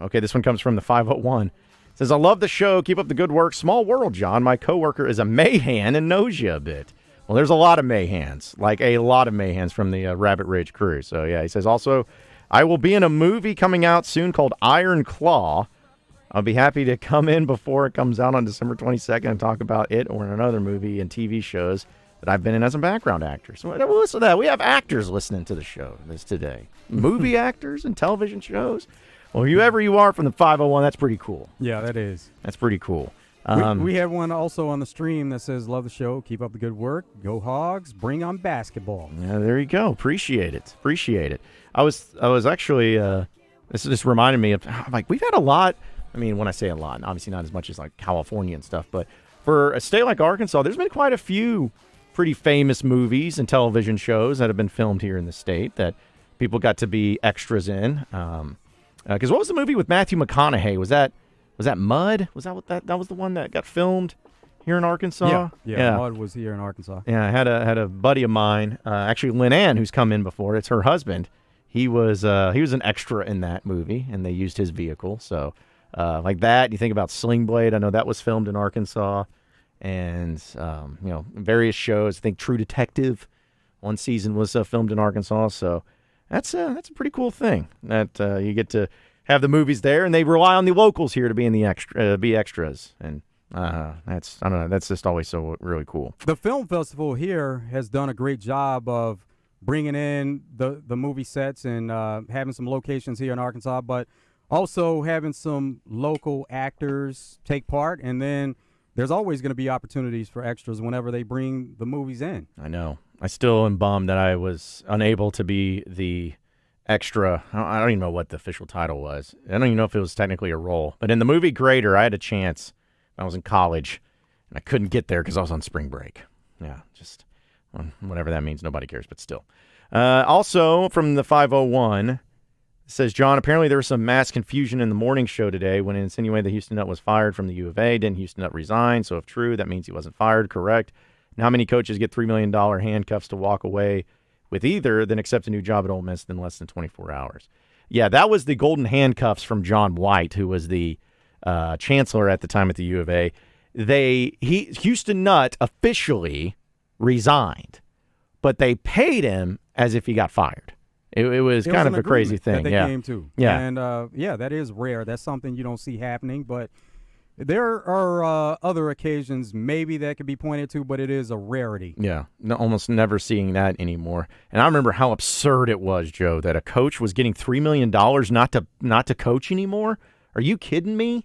Okay, this one comes from the 501. It says, I love the show. Keep up the good work. Small world, John. My coworker is a Mahan and knows you a bit. Well, there's a lot of Mahans, like a lot of Mahans from the Rabbit Ridge crew. So, yeah, he says, also, I will be in a movie coming out soon called Iron Claw. I'll be happy to come in before it comes out on December 22nd and talk about it or another movie and TV shows that I've been in as a background actor. So listen to that. We have actors listening to the show this today. Movie actors and television shows. Well, whoever you are from the 501, that's pretty cool. Yeah, that is. That's pretty cool. We have one also on the stream that says, love the show, keep up the good work, go Hogs, bring on basketball. Yeah, there you go. Appreciate it. I was actually, this reminded me of, like, we've had a lot, I mean, when I say a lot, obviously not as much as like California and stuff, but for a state like Arkansas, there's been quite a few pretty famous movies and television shows that have been filmed here in the state that people got to be extras in. Because what was the movie with Matthew McConaughey? Was that Mud? Was that what that was the one that got filmed here in Arkansas? Yeah. Mud was here in Arkansas. Yeah, I had a buddy of mine, actually Lynn Ann, who's come in before. It's her husband. He was an extra in that movie, and they used his vehicle. So like that, you think about Sling Blade. I know that was filmed in Arkansas, and various shows. I think True Detective, one season was filmed in Arkansas. So that's a pretty cool thing that you get to have the movies there, and they rely on the locals here to be in the be extras, and that's just always so really cool. The film festival here has done a great job of bringing in the movie sets and having some locations here in Arkansas, but also having some local actors take part, and then there's always going to be opportunities for extras whenever they bring the movies in. I know. I still am bummed that I was unable to be the extra. I don't even know what the official title was. I don't even know if it was technically a role. But in the movie Grader, I had a chance. I was in college, and I couldn't get there because I was on spring break. Yeah, just whatever that means. Nobody cares, but still. Also, from the 501, it says, John, apparently there was some mass confusion in the morning show today when it insinuated that Houston Nutt was fired from the U of A. Didn't Houston Nutt resign? So if true, that means he wasn't fired, correct? And how many coaches get $3 million handcuffs to walk away with either, then accept a new job at Ole Miss in less than 24 hours? Yeah, that was the golden handcuffs from John White, who was the chancellor at the time at the U of A. Houston Nutt officially resigned, but they paid him as if he got fired. It was kind of a crazy thing. That they came to. Yeah. And that is rare. That's something you don't see happening, but there are other occasions maybe that could be pointed to, but it is a rarity. Yeah, almost never seeing that anymore. And I remember how absurd it was, Joe, that a coach was getting $3 million not to coach anymore. Are you kidding me?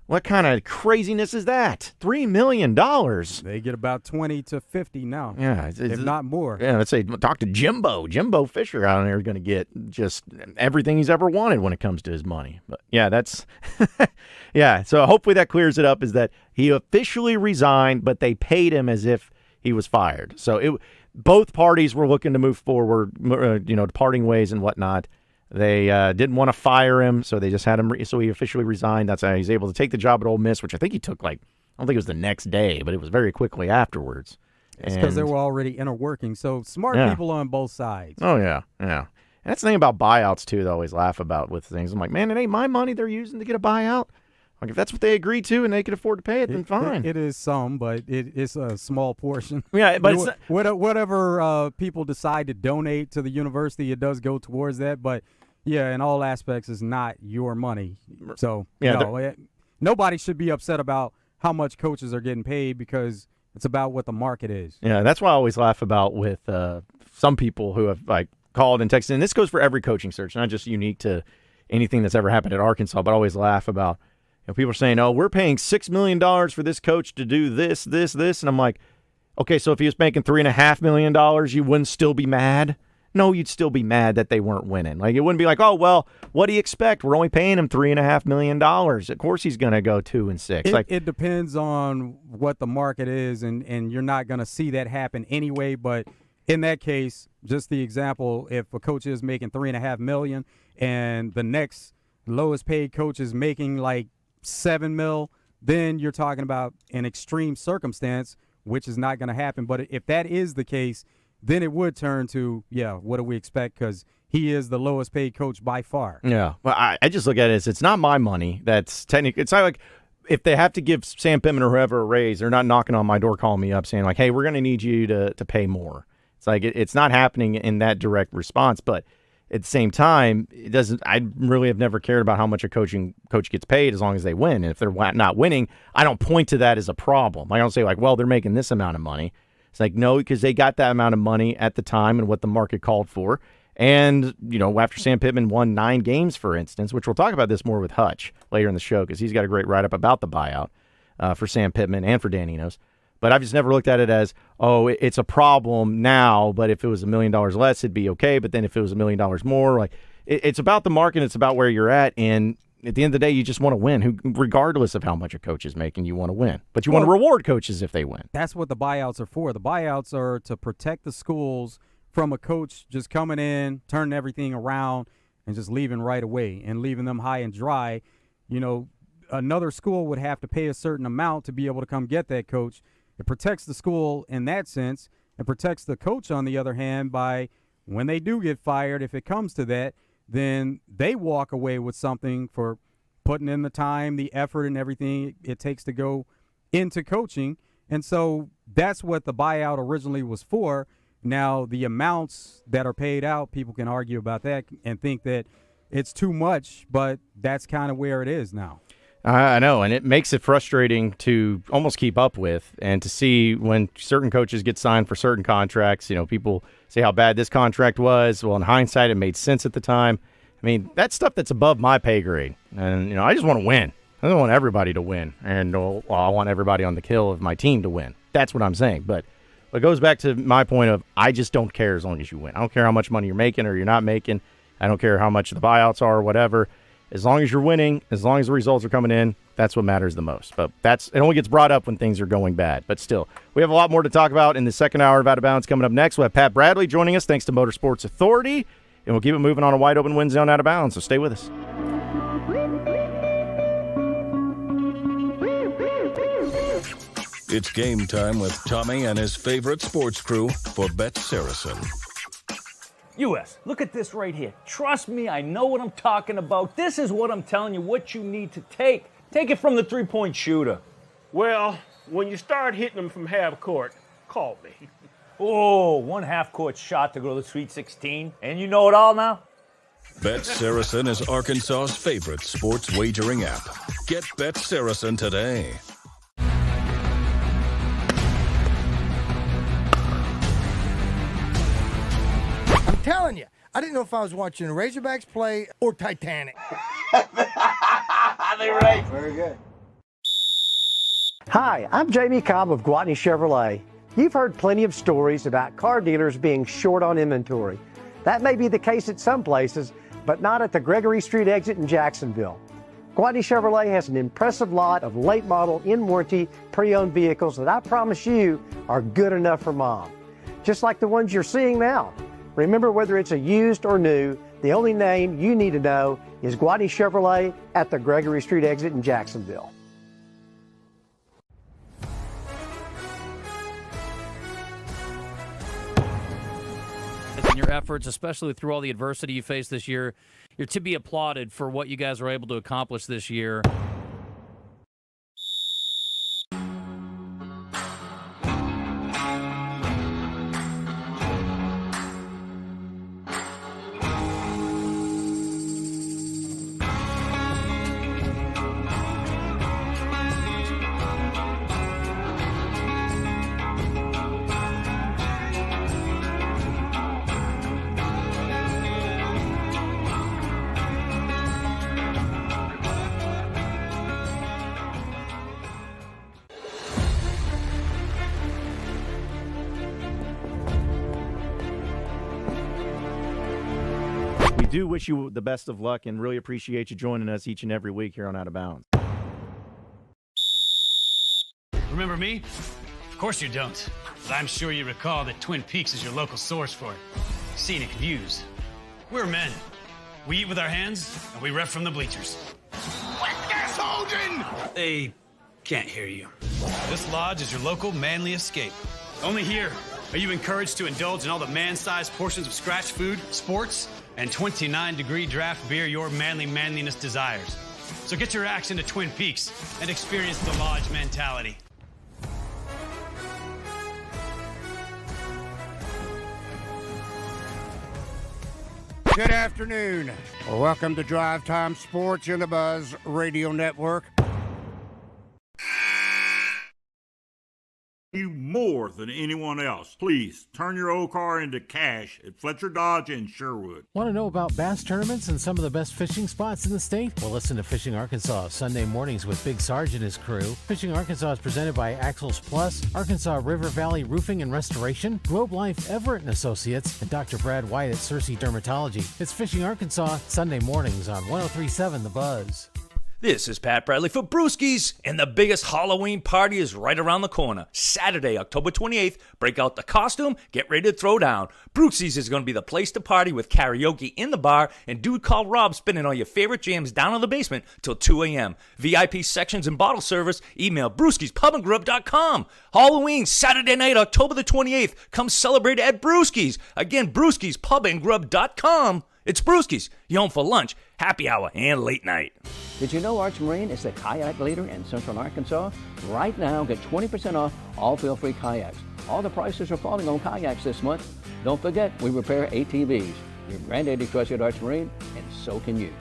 What kind of craziness is that? $3 million. They get about 20 to 50 now. Yeah, if not more. Yeah, let's say talk to Jimbo. Jimbo Fisher out there is going to get just everything he's ever wanted when it comes to his money. But yeah, that's yeah. So hopefully that clears it up. Is that he officially resigned, but they paid him as if he was fired. So both parties were looking to move forward, parting ways and whatnot. They didn't want to fire him, so they just had him. So he officially resigned. That's how he's able to take the job at Ole Miss, which I think he took I don't think it was the next day, but it was very quickly afterwards. It's because they were already inner working. So smart people on both sides. Oh yeah. And that's the thing about buyouts too. They always laugh about with things. I'm like, man, it ain't my money they're using to get a buyout. Like if that's what they agreed to and they can afford to pay it, then fine. It is some, but it's a small portion. Yeah, but whatever people decide to donate to the university, it does go towards that. But yeah, in all aspects, it's not your money. So nobody should be upset about how much coaches are getting paid because it's about what the market is. Yeah, that's why I always laugh about with some people who have called and texted. And this goes for every coaching search, not just unique to anything that's ever happened at Arkansas. But I always laugh about people are saying, "Oh, we're paying $6 million for this coach to do this," and I'm like, okay, so if he was making $3.5 million, you wouldn't still be mad? No, you'd still be mad that they weren't winning. Like it wouldn't be like, oh well, what do you expect? We're only paying him $3.5 million. Of course he's going to go 2-6. It depends on what the market is, and you're not going to see that happen anyway. But in that case, just the example, if a coach is making $3.5 million and the next lowest paid coach is making like $7 million, then you're talking about an extreme circumstance, which is not going to happen. But if that is the case, then it would turn to, what do we expect? Because he is the lowest paid coach by far. Yeah, well, I just look at it as it's not my money. That's technically, it's not like if they have to give Sam Pittman or whoever a raise, they're not knocking on my door calling me up saying like, hey, we're going to need you to pay more. It's like it's not happening in that direct response, but at the same time, it doesn't. I really have never cared about how much a coach gets paid as long as they win. And if they're not winning, I don't point to that as a problem. I don't say like, well, they're making this amount of money. It's like, no, because they got that amount of money at the time and what the market called for. And, after Sam Pittman won 9 games, for instance, which we'll talk about this more with Hutch later in the show because he's got a great write-up about the buyout for Sam Pittman and for Dan Enos. But I've just never looked at it as, it's a problem now, but if it was $1 million less, it'd be okay. But then if it was $1 million more, it's about the market, it's about where you're at. And at the end of the day, you just want to win, regardless of how much a coach is making. You want to win, but you want to reward coaches if they win. That's what the buyouts are for. The buyouts are to protect the schools from a coach just coming in, turning everything around, and just leaving right away and leaving them high and dry. You know, another school would have to pay a certain amount to be able to come get that coach. It protects the school in that sense. It protects the coach, on the other hand, by when they do get fired, if it comes to that, then they walk away with something for putting in the time, the effort, and everything it takes to go into coaching. And so that's what the buyout originally was for. Now, the amounts that are paid out, people can argue about that and think that it's too much, but that's kind of where it is now. I know, and it makes it frustrating to almost keep up with and to see when certain coaches get signed for certain contracts. You know, people say how bad this contract was. Well, in hindsight, it made sense at the time. I mean, that's stuff that's above my pay grade. And, you know, I just want to win. I don't want everybody to win. And I want everybody on the kill of my team to win. That's what I'm saying. But it goes back to my point of I just don't care as long as you win. I don't care how much money you're making or you're not making. I don't care how much the buyouts are or whatever. As long as you're winning, as long as the results are coming in, that's what matters the most. But it only gets brought up when things are going bad. But still, we have a lot more to talk about in the second hour of Out of Bounds coming up next. We'll have Pat Bradley joining us, thanks to Motorsports Authority. And we'll keep it moving on a wide-open Wednesday on Out of Bounds, so stay with us. It's game time with Tommy and his favorite sports crew for Bet Saracen. U.S., look at this right here. Trust me, I know what I'm talking about. This is what I'm telling you, what you need to take. Take it from the three-point shooter. Well, when you start hitting them from half court, call me. Oh, one half-court shot to go to the Sweet 16. And you know it all now? Bet Saracen is Arkansas's favorite sports wagering app. Get Bet Saracen today. I'm telling you, I didn't know if I was watching Razorbacks play or Titanic. They right. Very good. Hi, I'm Jamie Cobb of Gwatney Chevrolet. You've heard plenty of stories about car dealers being short on inventory. That may be the case at some places, but not at the Gregory Street exit in Jacksonville. Gwatney Chevrolet has an impressive lot of late model, in-warranty, pre-owned vehicles that I promise you are good enough for mom. Just like the ones you're seeing now. Remember, whether it's a used or new, the only name you need to know is Gwatney Chevrolet at the Gregory Street exit in Jacksonville. In your efforts, especially through all the adversity you faced this year, you're to be applauded for what you guys were able to accomplish this year. We do wish you the best of luck and really appreciate you joining us each and every week here on Out of Bounds. Remember me? Of course you don't. But I'm sure you recall that Twin Peaks is your local source for scenic views. We're men. We eat with our hands, and we ref from the bleachers. Wet gas holding! They can't hear you. This lodge is your local manly escape. Only here are you encouraged to indulge in all the man-sized portions of scratch food, sports, and 29-degree draft beer your manliness desires. So get your axe into Twin Peaks and experience the lodge mentality. Good afternoon. Welcome to Drive Time Sports in the Buzz Radio Network. You more than anyone else. Please turn your old car into cash at Fletcher Dodge in Sherwood. Want to know about bass tournaments and some of the best fishing spots in the state? Well, listen to Fishing Arkansas Sunday mornings with Big Sarge and his crew. Fishing Arkansas is presented by Axles Plus, Arkansas River Valley Roofing and Restoration, Globe Life Everett and Associates, and Dr. Brad White at Cersei Dermatology. It's Fishing Arkansas Sunday mornings on 103.7 The Buzz. This is Pat Bradley for Brewskis, and the biggest Halloween party is right around the corner. Saturday, October 28th, break out the costume, get ready to throw down. Brewskis is going to be the place to party with karaoke in the bar and dude called Rob spinning all your favorite jams down in the basement till 2 a.m. VIP sections and bottle service, email brewskispubandgrub.com. Halloween, Saturday night, October the 28th. Come celebrate at Brewskis. Again, brewskispubandgrub.com. It's Brewskis, you home for lunch, happy hour, and late night. Did you know Arch Marine is the kayak leader in Central Arkansas? Right now, get 20% off all feel-free kayaks. All the prices are falling on kayaks this month. Don't forget, we repair ATVs. Your granddaddy trusted Arch Marine, and so can you.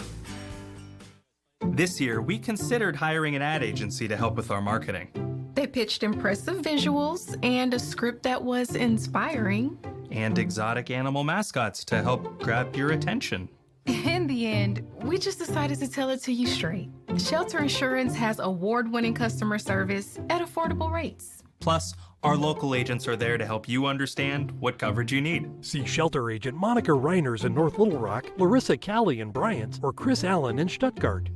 This year, we considered hiring an ad agency to help with our marketing. They pitched impressive visuals and a script that was inspiring. And exotic animal mascots to help grab your attention. In the end, we just decided to tell it to you straight. Shelter Insurance has award-winning customer service at affordable rates. Plus, our local agents are there to help you understand what coverage you need. See Shelter Agent Monica Reiners in North Little Rock, Larissa Callie in Bryant, or Chris Allen in Stuttgart.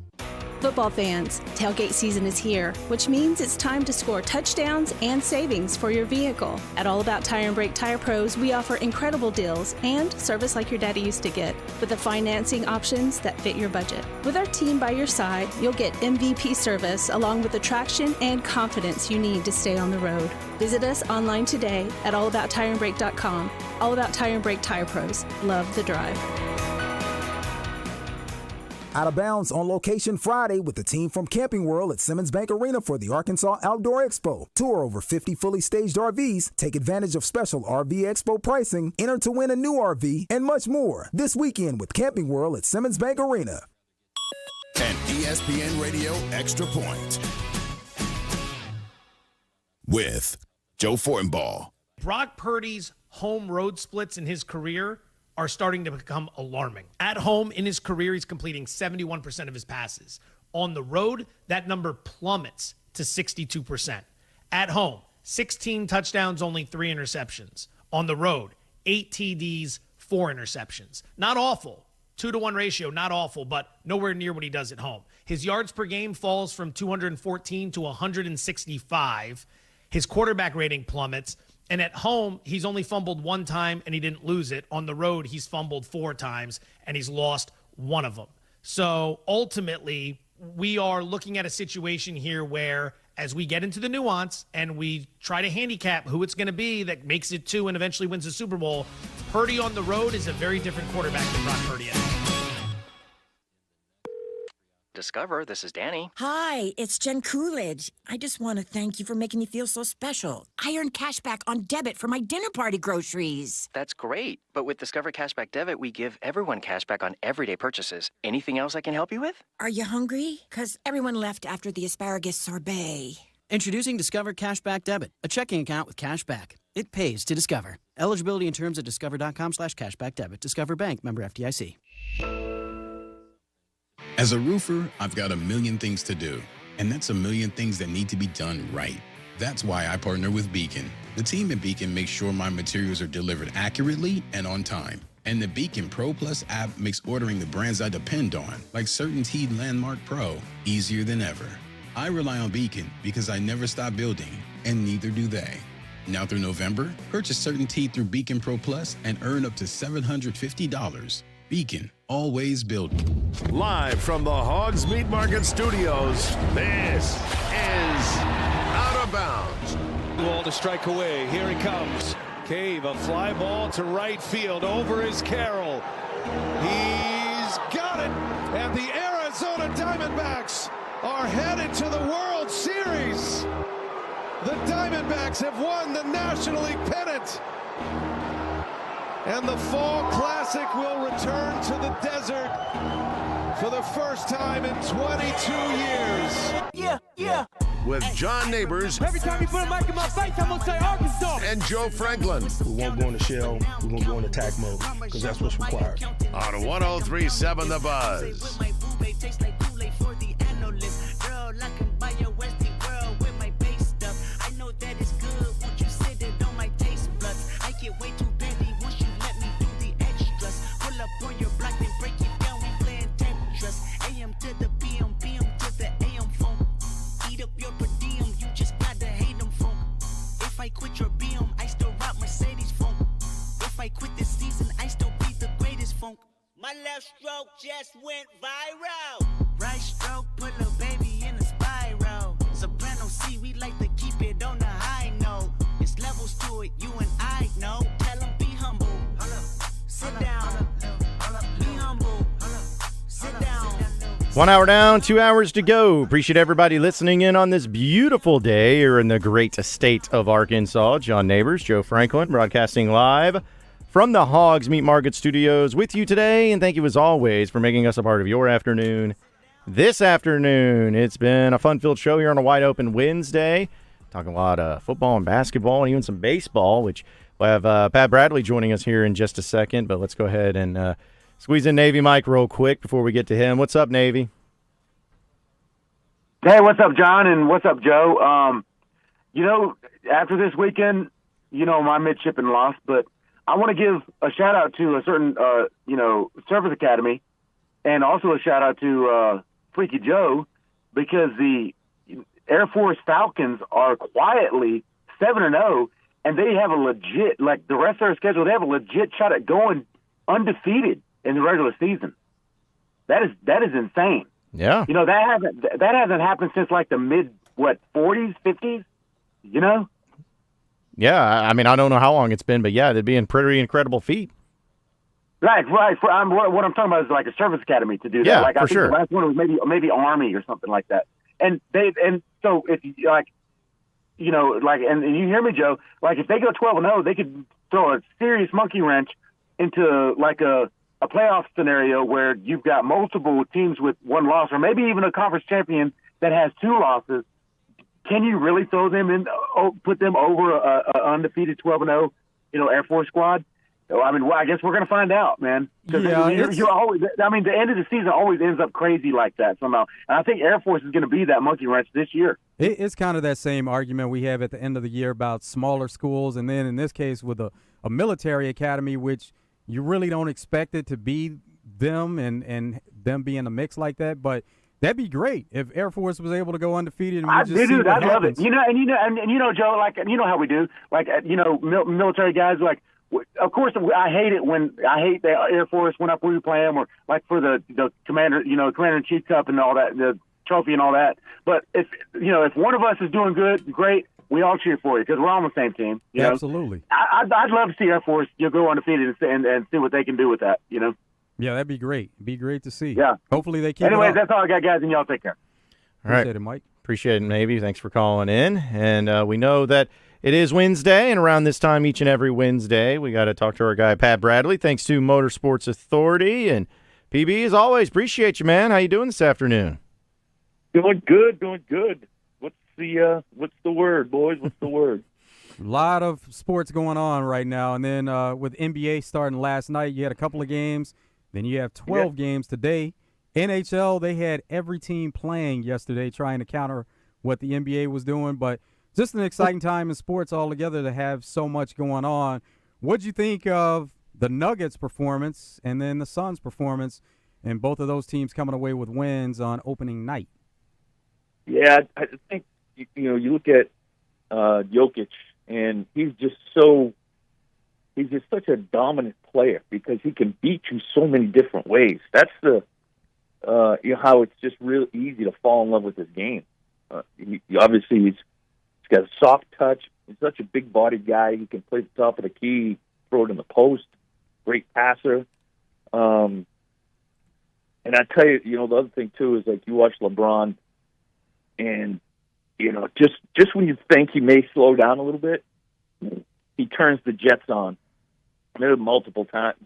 Football fans, tailgate season is here, which means it's time to score touchdowns and savings for your vehicle. At All About Tire and Brake Tire Pros, we offer incredible deals and service like your daddy used to get, with the financing options that fit your budget. With our team by your side, you'll get MVP service along with the traction and confidence you need to stay on the road. Visit us online today at allabouttireandbrake.com. All About Tire and Brake Tire Pros. Love the drive. Out of Bounds on location Friday with the team from Camping World at Simmons Bank Arena for the Arkansas Outdoor Expo. Tour over 50 fully staged RVs, take advantage of special RV Expo pricing, enter to win a new RV, and much more this weekend with Camping World at Simmons Bank Arena. An ESPN Radio Extra Point with Joe Fortenbaugh. Brock Purdy's home road splits in his career are starting to become alarming. At home in his career, he's completing 71% of his passes. On the road, that number plummets to 62%. At home, 16 touchdowns, only 3 interceptions. On the road, 8 TDs, 4 interceptions. Not awful. 2-to-1 ratio, not awful, but nowhere near what he does at home. His yards per game falls from 214 to 165. His quarterback rating plummets. And at home, he's only fumbled 1 time and he didn't lose it. On the road, he's fumbled 4 times and he's lost 1 of them. So ultimately, we are looking at a situation here where as we get into the nuance and we try to handicap who it's going to be that makes it to and eventually wins the Super Bowl, Purdy on the road is a very different quarterback than Brock Purdy at home. Discover, this is Danny. Hi, it's Jen Coolidge. I just want to thank you for making me feel so special. I earned cash back on debit for my dinner party groceries. That's great. But with Discover Cashback Debit, we give everyone cash back on everyday purchases. Anything else I can help you with? Are you hungry? Because everyone left after the asparagus sorbet. Introducing Discover Cashback Debit, a checking account with cash back. It pays to Discover. Eligibility and terms at discover.com/cashback debit. Discover Bank, member FDIC. As a roofer, I've got a million things to do, and that's a million things that need to be done right. That's why I partner with Beacon. The team at Beacon makes sure my materials are delivered accurately and on time. And the Beacon Pro Plus app makes ordering the brands I depend on, like CertainTeed Landmark Pro, easier than ever. I rely on Beacon because I never stop building, and neither do they. Now through November, purchase CertainTeed through Beacon Pro Plus and earn up to $750. Beacon, always building. Live from the Hoggs Meat Market Studios, this is Out of Bounds. Ball to strike away. Here he comes. Cave, a fly ball to right field. Over is Carroll. He's got it. And the Arizona Diamondbacks are headed to the World Series. The Diamondbacks have won the National League pennant. And the Fall Classic will return to the desert for the first time in 22 years. Yeah. With John Nabors. Every time you put a mic in my face, I'm going to say Arkansas. And Joe Franklin. We won't go into shell. We're going to go into attack mode because that's what's required. On 103.7 The Buzz. left stroke just went viral. Right stroke put little baby in a spiral. Soprano C, we like to keep it on the high note. It's levels to it, you and I know. Tell them be humble. Sit down. Be humble. Sit down. 1 hour down, 2 hours to go. Appreciate everybody listening in on this beautiful day here in the great state of Arkansas. John Nabors, Joe Franklin, broadcasting live from the Hoggs Meat Market Studios with you today. And thank you, as always, for making us a part of your afternoon. This afternoon, it's been a fun-filled show here on a wide-open Wednesday. Talking a lot of football and basketball and even some baseball, which we'll have Pat Bradley joining us here in just a second. But let's go ahead and squeeze in Navy Mike real quick before we get to him. What's up, Navy? Hey, what's up, John, and what's up, Joe? After this weekend, my midshipman lost, but I want to give a shout-out to a certain, service academy, and also a shout-out to Freaky Joe, because the Air Force Falcons are quietly 7-0, and they have a legit, like the rest of their schedule, they have a legit shot at going undefeated in the regular season. That is insane. Yeah. That hasn't happened since like the mid 40s, 50s, Yeah, I mean, I don't know how long it's been, but yeah, that'd be a pretty incredible feat. Right. What I'm talking about is like a service academy to do that. Yeah, like I for think sure. the last one was maybe Army or something like that. And so if you and you hear me, Joe, like if they go 12-0, they could throw a serious monkey wrench into like a playoff scenario where you've got multiple teams with one loss, or maybe even a conference champion that has 2 losses. Can you really throw them in, put them over a undefeated 12-0, Air Force squad? I mean, I guess we're going to find out, man. Yeah, you're always. I mean, the end of the season always ends up crazy like that somehow, and I think Air Force is going to be that monkey wrench this year. It's kind of that same argument we have at the end of the year about smaller schools, and then in this case with a military academy, which you really don't expect it to be them and them being a mix like that, but that'd be great if Air Force was able to go undefeated. And I love it. Joe, like how we do, like military guys like. Of course, I hate the Air Force when we play them, or like for the Commander in Chief Cup and all that, the trophy and all that. But if one of us is doing good, great, we all cheer for you because we're all on the same team. Absolutely. I'd love to see Air Force go undefeated and see what they can do with that. Yeah, that'd be great. It'd be great to see. Yeah. Hopefully they keep. Anyways, it that's all I got, guys, and y'all take care. All right. Appreciate it, Mike. Appreciate it, Navy. Thanks for calling in. And we know that it is Wednesday, and around this time each and every Wednesday, we got to talk to our guy, Pat Bradley, thanks to Motorsports Authority. And PB, as always, appreciate you, man. How you doing this afternoon? Doing good. What's the word, boys? What's the word? A lot of sports going on right now. And then with NBA starting last night, you had a couple of games. Then you have 12 games today. NHL, they had every team playing yesterday trying to counter what the NBA was doing. But just an exciting time in sports altogether to have so much going on. What'd you think of the Nuggets' performance and then the Suns' performance, and both of those teams coming away with wins on opening night? Yeah, I think, you look at Jokic, and he's just such a dominant player because he can beat you so many different ways. That's how it's just real easy to fall in love with his game. Obviously, he's got a soft touch. He's such a big-bodied guy. He can play the top of the key, throw it in the post. Great passer. And I tell you, the other thing too is like you watch LeBron, and just when you think he may slow down a little bit, he turns the Jets on. There were multiple times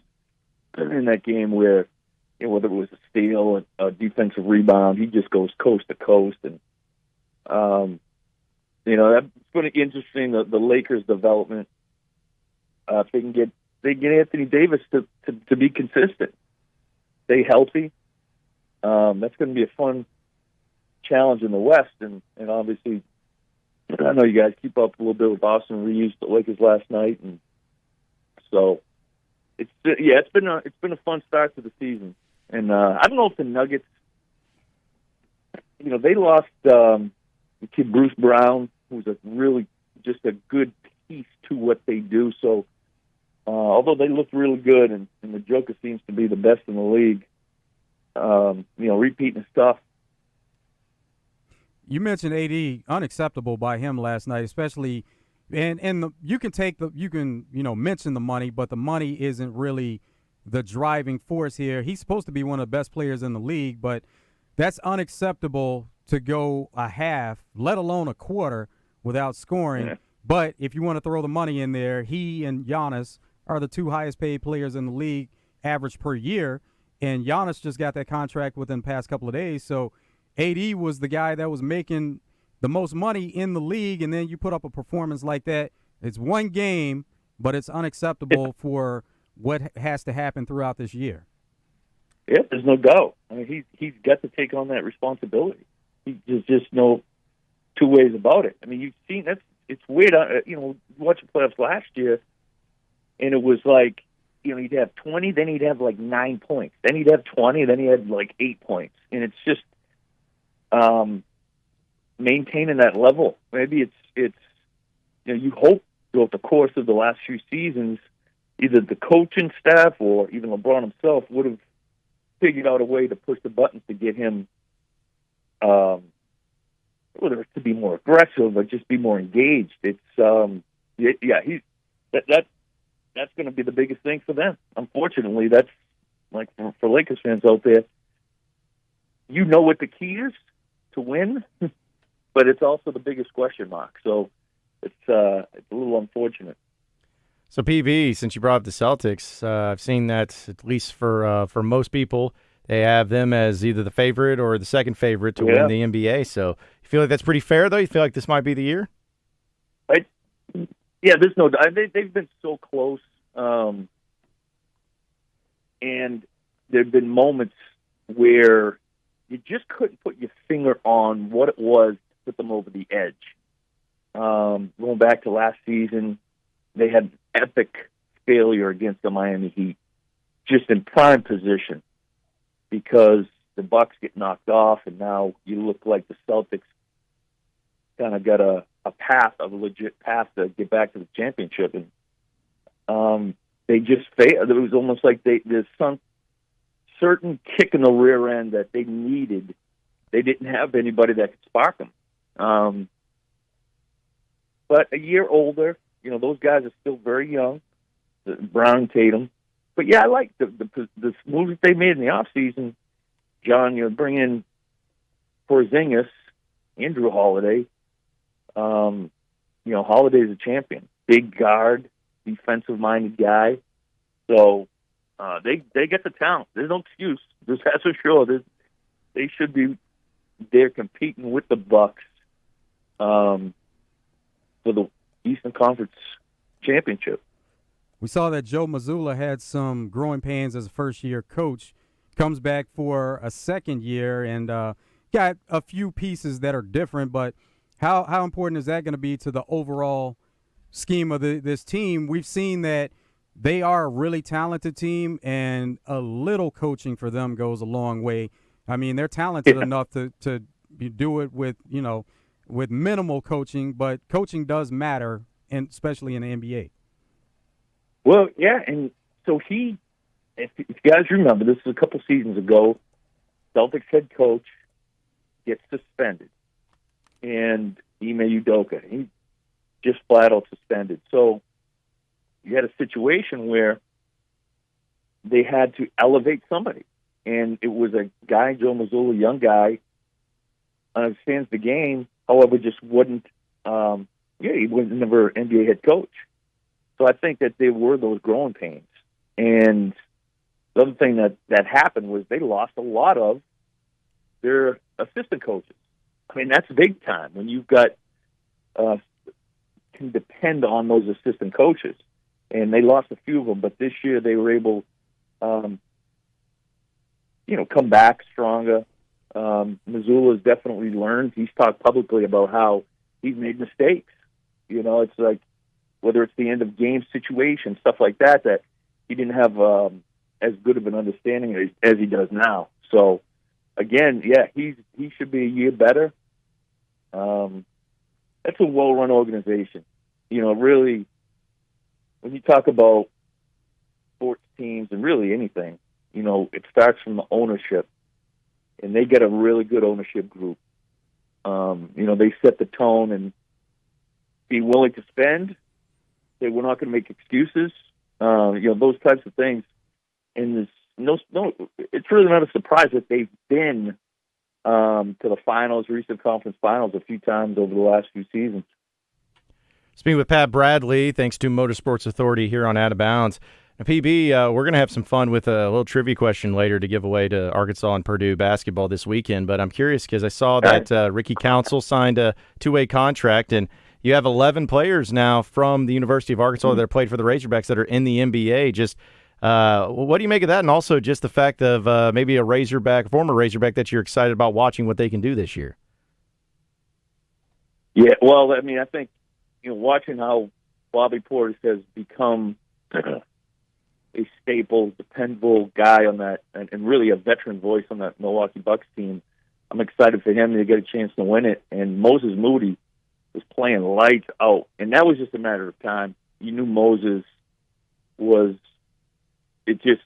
in that game where, whether it was a steal, a defensive rebound, he just goes coast to coast, and that's going to be interesting. The Lakers' development. If they can get Anthony Davis to be consistent, stay healthy. That's going to be a fun challenge in the West, and obviously, I know you guys keep up a little bit with Boston. We used the Lakers last night, and so it's been a fun start to the season. And I don't know if the Nuggets, they lost the kid Bruce Brown, who's just a good piece to what they do. So although they look really good, and the Joker seems to be the best in the league, repeating is tough. You mentioned AD, unacceptable by him last night, especially, and you can mention the money, but the money isn't really the driving force here. He's supposed to be one of the best players in the league, but that's unacceptable to go a half, let alone a quarter, without scoring. Yeah. But if you want to throw the money in there, he and Giannis are the two highest paid players in the league, average per year, and Giannis just got that contract within the past couple of days. So AD was the guy that was making the most money in the league, and then you put up a performance like that. It's one game, but it's unacceptable for what has to happen throughout this year. Yeah, there's no doubt. I mean, he's got to take on that responsibility. There's just no two ways about it. I mean, you've seen it's weird. Watching playoffs last year, and it was like, he'd have 20, then he'd have like 9 points. Then he'd have 20, then he had like 8 points. And it's just maintaining that level. Maybe it's you hope throughout the course of the last few seasons, either the coaching staff or even LeBron himself would have figured out a way to push the buttons to get him, whether it's to be more aggressive or just be more engaged. It's that's going to be the biggest thing for them. Unfortunately, that's like for Lakers fans out there. You know what the key is to win, but it's also the biggest question mark. So it's a little unfortunate. So, PV, since you brought up the Celtics, I've seen that at least for most people, they have them as either the favorite or the second favorite to win the NBA. So, you feel like that's pretty fair, though? You feel like this might be the year? Yeah, there's no doubt. They've been so close, and there have been moments where you just couldn't put your finger on what it was to put them over the edge. Going back to last season, they had epic failure against the Miami Heat, just in prime position, because the Bucks get knocked off, and now you look like the Celtics kind of got a legit path to get back to the championship, and they just failed. It was almost like there's some certain kick in the rear end that they needed. They didn't have anybody that could spark them. But a year older, those guys are still very young, Brown and Tatum. But yeah, I like the moves that they made in the offseason. John, bring in Porzingis, Andrew Holiday. Holiday's a champion, big guard, defensive-minded guy. So they get the talent. There's no excuse. That's for sure. They should be there competing with the Bucks for the Eastern Conference championship. We saw that Joe Mazzulla had some growing pains as a first-year coach, comes back for a second year, and got a few pieces that are different, but how important is that going to be to the overall scheme of this team? We've seen that they are a really talented team, and a little coaching for them goes a long way. I mean, they're talented enough to do it with minimal coaching, but coaching does matter, and especially in the NBA. Well, yeah, and so if you guys remember, this was a couple seasons ago, Celtics head coach gets suspended, and Ime Udoka, he just flat out suspended. So you had a situation where they had to elevate somebody, and it was a guy, Joe Mazzulla, young guy, understands the game, however, just wouldn't, he was never NBA head coach. So I think that there were those growing pains. And the other thing that happened was they lost a lot of their assistant coaches. I mean, that's big time when you've got can depend on those assistant coaches. And they lost a few of them, but this year they were able, come back stronger. Mazzulla's definitely learned. He's talked publicly about how he's made mistakes. It's like, whether it's the end of game situation, stuff like that he didn't have as good of an understanding as he does now. So, again, yeah, he should be a year better. That's a well-run organization. Really, when you talk about sports teams and really anything, it starts from the ownership, and they get a really good ownership group. They set the tone and be willing to spend. Say we're not going to make excuses. Those types of things. And it's really not a surprise that they've been to the finals, recent conference finals, a few times over the last few seasons. Speaking with Pat Bradley, thanks to Motorsports Authority here on Out of Bounds. Now, PB, we're going to have some fun with a little trivia question later to give away to Arkansas and Purdue basketball this weekend. But I'm curious because I saw that Ricky Council signed a two-way contract, and you have 11 players now from the University of Arkansas that played for the Razorbacks that are in the NBA. Just what do you make of that? And also just the fact of maybe a former Razorback that you're excited about watching what they can do this year. Yeah, well, I mean, I think, watching how Bobby Portis has become a staple, dependable guy on that, and really a veteran voice on that Milwaukee Bucks team, I'm excited for him to get a chance to win it. And Moses Moody was playing lights out, and that was just a matter of time. You knew Moses was just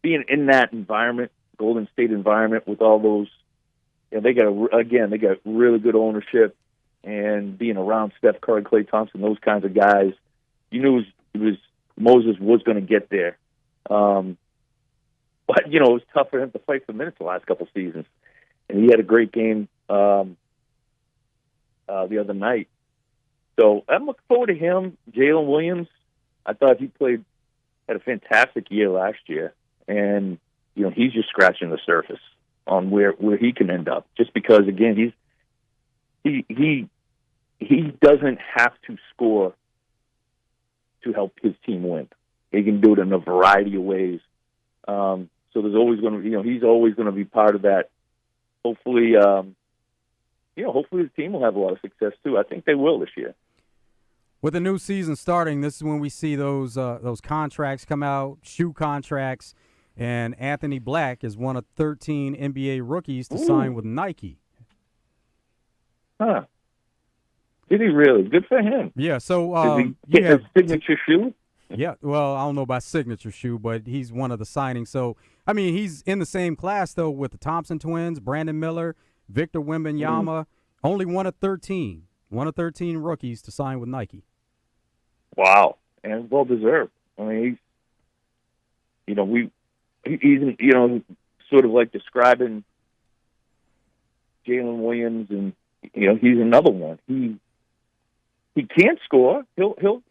being in that environment, Golden State environment, with all those. They got really good ownership, and being around Steph Curry, Klay Thompson, those kinds of guys, you knew Moses was going to get there. But it was tough for him to fight for minutes the last couple seasons, and he had a great game the other night. So I'm looking forward to him. Jalen Williams, I thought he had a fantastic year last year, and he's just scratching the surface on where he can end up. Just because, again, he doesn't have to score to help his team win. He can do it in a variety of ways. So there's always going to, he's always going to be part of that. Hopefully, hopefully the team will have a lot of success too. I think they will this year. With the new season starting, this is when we see those contracts come out, shoe contracts, and Anthony Black is one of 13 NBA rookies to sign with Nike. Huh. Did he really? Good for him. Yeah, so did he get his signature shoe? Yeah, well, I don't know about signature shoe, but he's one of the signings. So, I mean, he's in the same class, though, with the Thompson twins, Brandon Miller, Victor Wembanyama, only one of 13 rookies to sign with Nike. Wow, and well deserved. I mean, he's sort of like describing Jalen Williams, and he's another one. He can't score. He'll,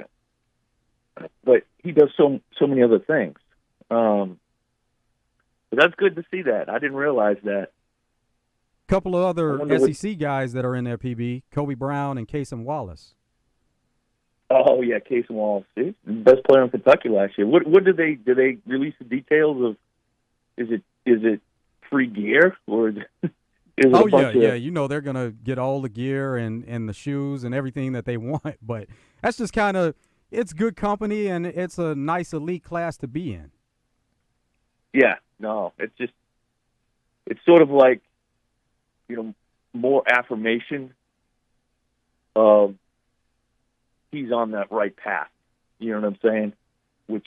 but he does so many other things. But that's good to see that. I didn't realize that. Couple of other SEC guys that are in there, PB, Kobe Brown and Cason Wallace. Oh yeah, Cason Wallace, the best player in Kentucky last year. What did they release the details of? Is it free gear or? They're gonna get all the gear and the shoes and everything that they want. But that's just kind of, it's good company and it's a nice elite class to be in. Yeah, no, it's sort of like, more affirmation of he's on that right path. You know what I'm saying? Which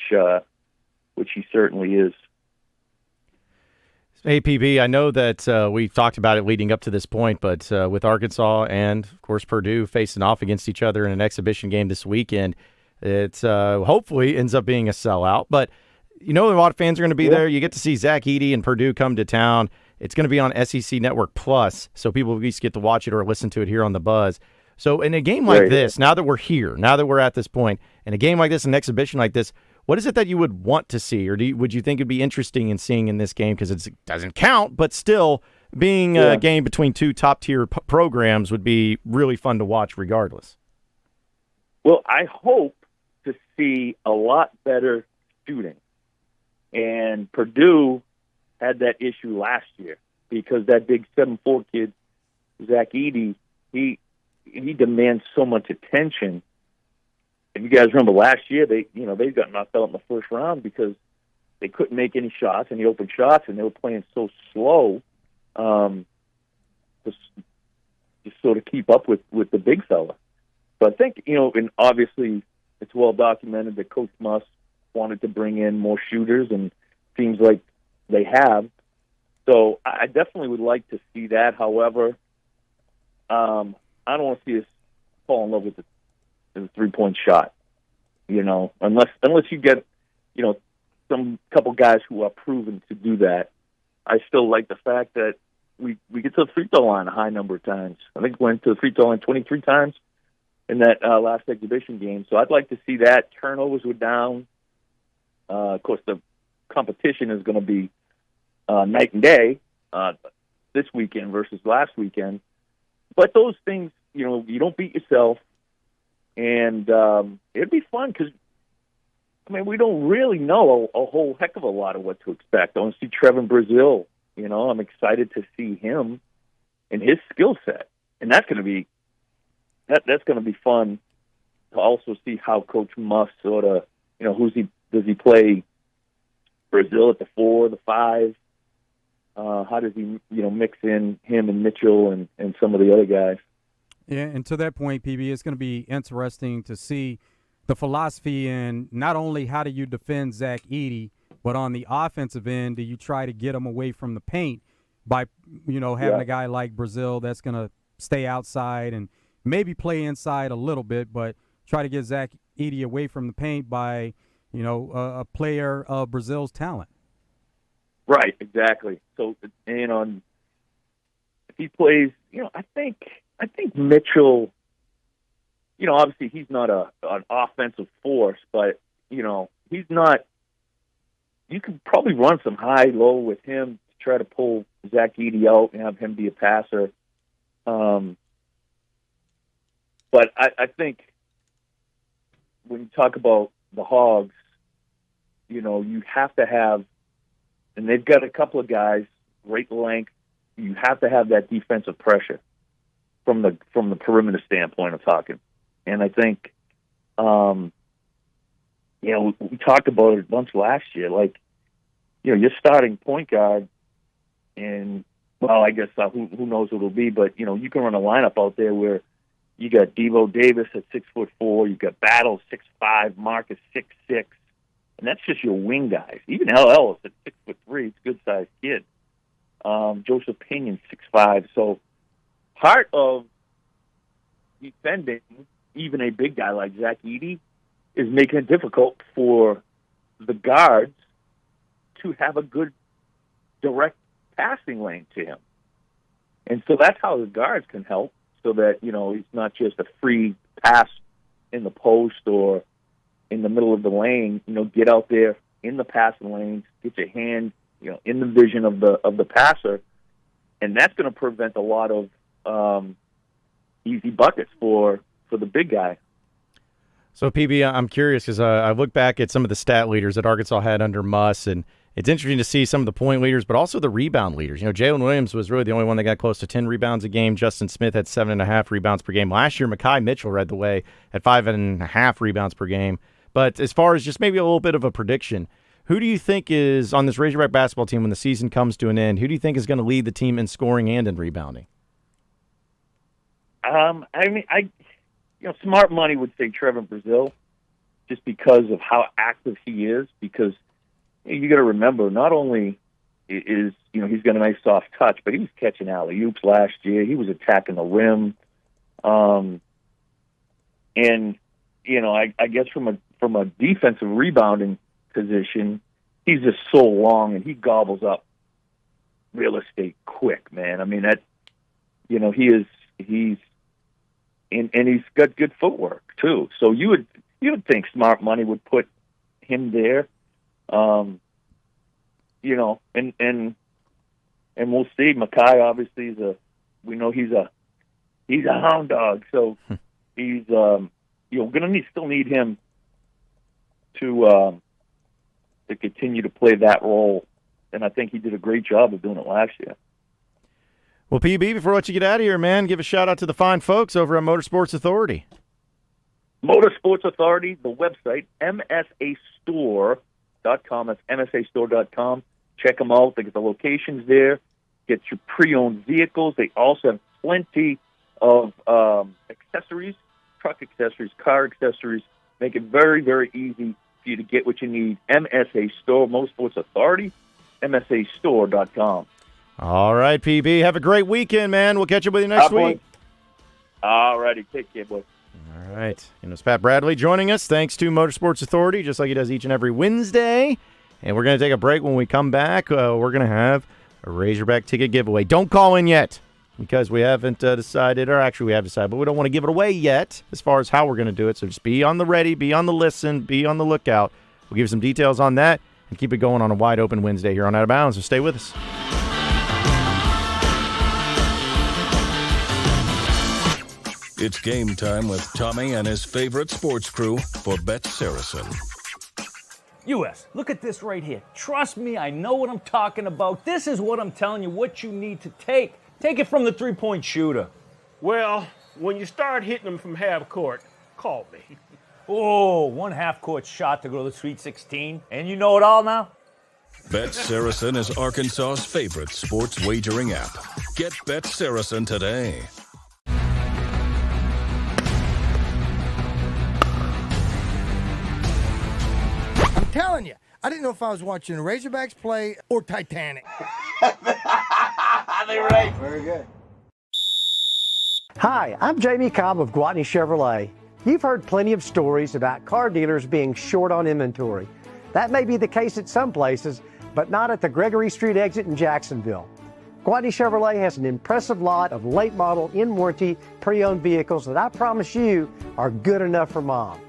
he certainly is. APB, I know that we've talked about it leading up to this point, but with Arkansas and, of course, Purdue facing off against each other in an exhibition game this weekend, it hopefully ends up being a sellout. But, a lot of fans are going to be there. You get to see Zach Edey and Purdue come to town. It's going to be on SEC Network Plus, so people at least get to watch it or listen to it here on The Buzz. So in a game like this, now that we're here, now that we're at this point, in a game like this, an exhibition like this, what is it that you would want to see, or would you think it'd be interesting in seeing in this game? Because it doesn't count, but still being a game between two top-tier programs would be really fun to watch regardless. Well, I hope to see a lot better shooting. And Purdue had that issue last year because that big 7'4" kid, Zach Edey, he demands so much attention. If you guys remember last year, they got knocked out in the first round because they couldn't make any shots, any open shots, and they were playing so slow to sort of keep up with the big fella. So I think, and obviously it's well documented that Coach Muss wanted to bring in more shooters, and seems like they have. So I definitely would like to see that. However, I don't want to see us fall in love with the three-point shot. Unless you get, some couple guys who are proven to do that. I still like the fact that we get to the free throw line a high number of times. I think we went to the free throw line 23 times in that last exhibition game. So I'd like to see that. Turnovers were down. Of course, the competition is going to be night and day this weekend versus last weekend. But those things, you don't beat yourself. And it'd be fun because, we don't really know a whole heck of a lot of what to expect. I want to see Trevor Brazil. I'm excited to see him and his skill set. And that's going to be that's going to be fun to also see how Coach Muss sort of, does he play Brazil at the 4, the 5? How does he, mix in him and Mitchell and some of the other guys? Yeah, and to that point, PB, it's going to be interesting to see the philosophy in not only how do you defend Zach Edey, but on the offensive end, do you try to get him away from the paint by, having a guy like Brazil that's going to stay outside and maybe play inside a little bit, but try to get Zach Edey away from the paint by, a player of Brazil's talent. Right, exactly. So, if he plays, I think Mitchell, obviously he's not an offensive force, but, he's not, you could probably run some high-low with him to try to pull Zach Edey out and have him be a passer. But I think when you talk about the Hogs, you have to have, and they've got a couple of guys, great length, you have to have that defensive pressure from the perimeter standpoint of talking. And I think, we talked about it a bunch last year. Like, your starting point guard, and I guess who knows what it'll be, but you can run a lineup out there where you got Devo Davis at 6'4", you got Battle 6'5", Marcus 6'6", and that's just your wing guys. Even L. Ellis at 6'3", he's a good sized kid. Joseph Pinion 6'5". So part of defending even a big guy like Zach Edey is making it difficult for the guards to have a good direct passing lane to him. And so that's how the guards can help, so that, he's not just a free pass in the post or in the middle of the lane. Get out there in the passing lanes, get your hand, in the vision of the passer, and that's going to prevent a lot of easy buckets for the big guy. So, PB, I'm curious because I look back at some of the stat leaders that Arkansas had under Muss, and it's interesting to see some of the point leaders, but also the rebound leaders. Jalen Williams was really the only one that got close to 10 rebounds a game. Justin Smith had 7.5 rebounds per game. Last year, Mekhi Mitchell led the way at 5.5 rebounds per game. But as far as just maybe a little bit of a prediction, who do you think is on this Razorback basketball team when the season comes to an end? Who do you think is going to lead the team in scoring and in rebounding? Smart money would say Trevor Brazil, just because of how active he is. Because you got to remember, not only is he's got a nice soft touch, but he was catching alley-oops last year. He was attacking the rim, and I guess from a defensive rebounding position, he's just so long and he gobbles up real estate quick, man. He's got good footwork too. So you would think smart money would put him there. And we'll see. Mekhi obviously he's a hound dog. So he's still need him to continue to play that role. And I think he did a great job of doing it last year. Well, PB, before I let you get out of here, man, give a shout-out to the fine folks over at Motorsports Authority. Motorsports Authority, the website, msastore.com. That's msastore.com. Check them out. They get the locations there. Get your pre-owned vehicles. They also have plenty of accessories, truck accessories, car accessories. Make it very, very easy for you to get what you need. MSA Store, Motorsports Authority, MSAstore.com. All right, PB. Have a great weekend, man. We'll catch up with you next week. All righty. Take care, boys. All right. And it's Pat Bradley joining us. Thanks to Motorsports Authority, just like he does each and every Wednesday. And we're going to take a break. When we come back, we're going to have a Razorback ticket giveaway. Don't call in yet because we haven't decided, or actually we have decided, but we don't want to give it away yet as far as how we're going to do it. So just be on the ready, be on the listen, be on the lookout. We'll give you some details on that and keep it going on a wide open Wednesday here on Out of Bounds. So stay with us. It's game time with Tommy and his favorite sports crew for Bet Saracen. U.S., look at this right here. Trust me, I know what I'm talking about. This is what I'm telling you, what you need to take. Take it from the three-point shooter. Well, when you start hitting them from half court, call me. Oh, one half-court shot to go to the Sweet 16. And you know it all now? Bet Saracen is Arkansas's favorite sports wagering app. Get Bet Saracen today. Telling you, I didn't know if I was watching Razorbacks play or Titanic. They right. Very good. Hi, I'm Jamie Cobb of Gwatney Chevrolet. You've heard plenty of stories about car dealers being short on inventory. That may be the case at some places, but not at the Gregory Street exit in Jacksonville. Gwatney Chevrolet has an impressive lot of late model, in-warranty, pre-owned vehicles that I promise you are good enough for mom.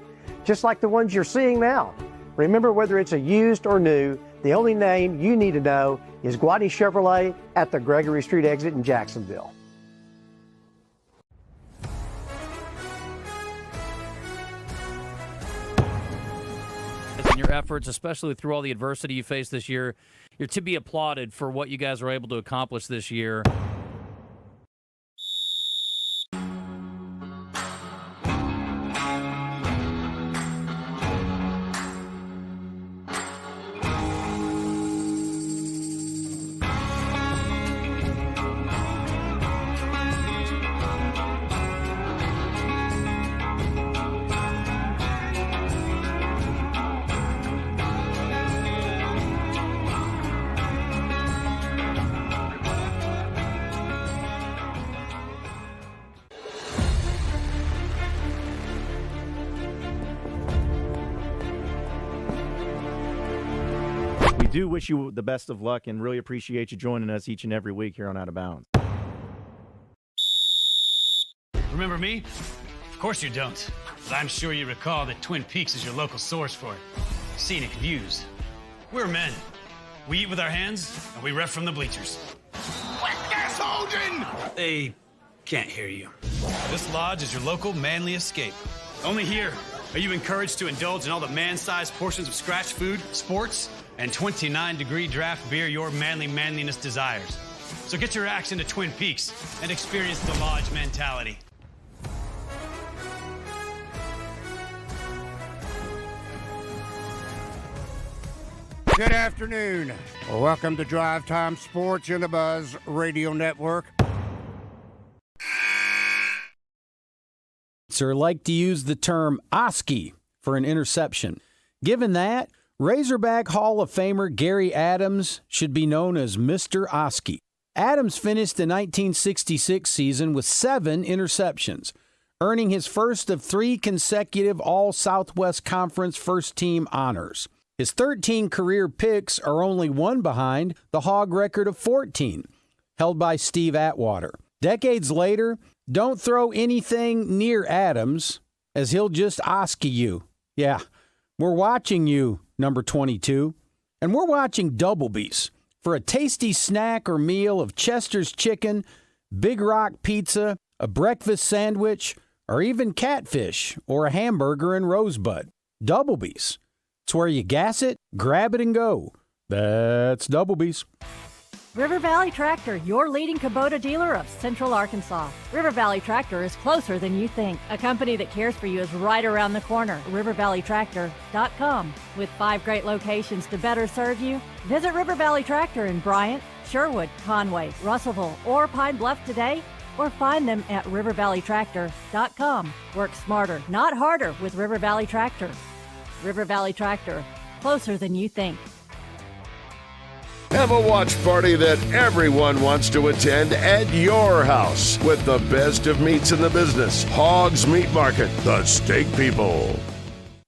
Just like the ones you're seeing now. Remember, whether it's a used or new, the only name you need to know is Gwatney Chevrolet at the Gregory Street exit in Jacksonville. In your efforts, especially through all the adversity you faced this year, you're to be applauded for what you guys were able to accomplish this year. Do wish you the best of luck and really appreciate you joining us each and every week here on Out of Bounds. Remember me? Of course you don't. But I'm sure you recall that Twin Peaks is your local source for scenic views. We're men. We eat with our hands, and we ref from the bleachers. Gas Hogan! They can't hear you. This lodge is your local manly escape. Only here are you encouraged to indulge in all the man-sized portions of scratch food, sports, and 29-degree draft beer your manly manliness desires. So get your axe into Twin Peaks and experience the lodge mentality. Good afternoon. Welcome to Drive Time Sports in the Buzz Radio Network. Sir, like to use the term Oski for an interception. Given that, Razorback Hall of Famer Gary Adams should be known as Mr. Oski. Adams finished the 1966 season with 7 interceptions, earning his first of 3 consecutive All-Southwest Conference first-team honors. His 13 career picks are only one behind the Hog record of 14, held by Steve Atwater. Decades later, don't throw anything near Adams, as he'll just Oski you. Yeah, we're watching you, number 22, and we're watching Doublebees for a tasty snack or meal of Chester's chicken, Big Rock pizza, a breakfast sandwich, or even catfish or a hamburger in Rosebud. Doublebees. It's where you gas it, grab it, and go. That's Doublebees. River Valley Tractor, your leading Kubota dealer of Central Arkansas. River Valley Tractor is closer than you think. A company that cares for you is right around the corner. RiverValleyTractor.com. With 5 great locations to better serve you, visit River Valley Tractor in Bryant, Sherwood, Conway, Russellville, or Pine Bluff today, or find them at RiverValleyTractor.com. Work smarter, not harder with River Valley Tractor. River Valley Tractor, closer than you think. Have a watch party that everyone wants to attend at your house with the best of meats in the business. Hoggs Meat Market, the steak people.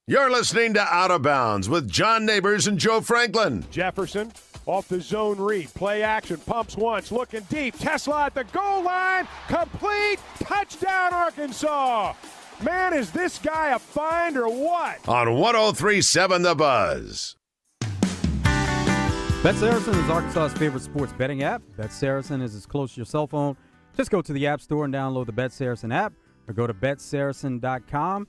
You're listening to Out of Bounds with John Nabors and Joe Franklin. Jefferson off the zone read. Play action. Pumps once. Looking deep. Tesla at the goal line. Complete. Touchdown, Arkansas. Man, is this guy a find or what? On 103.7 The Buzz. Bet Saracen is Arkansas's favorite sports betting app. Bet Saracen is as close to your cell phone. Just go to the App Store and download the Bet Saracen app or go to betsaracen.com.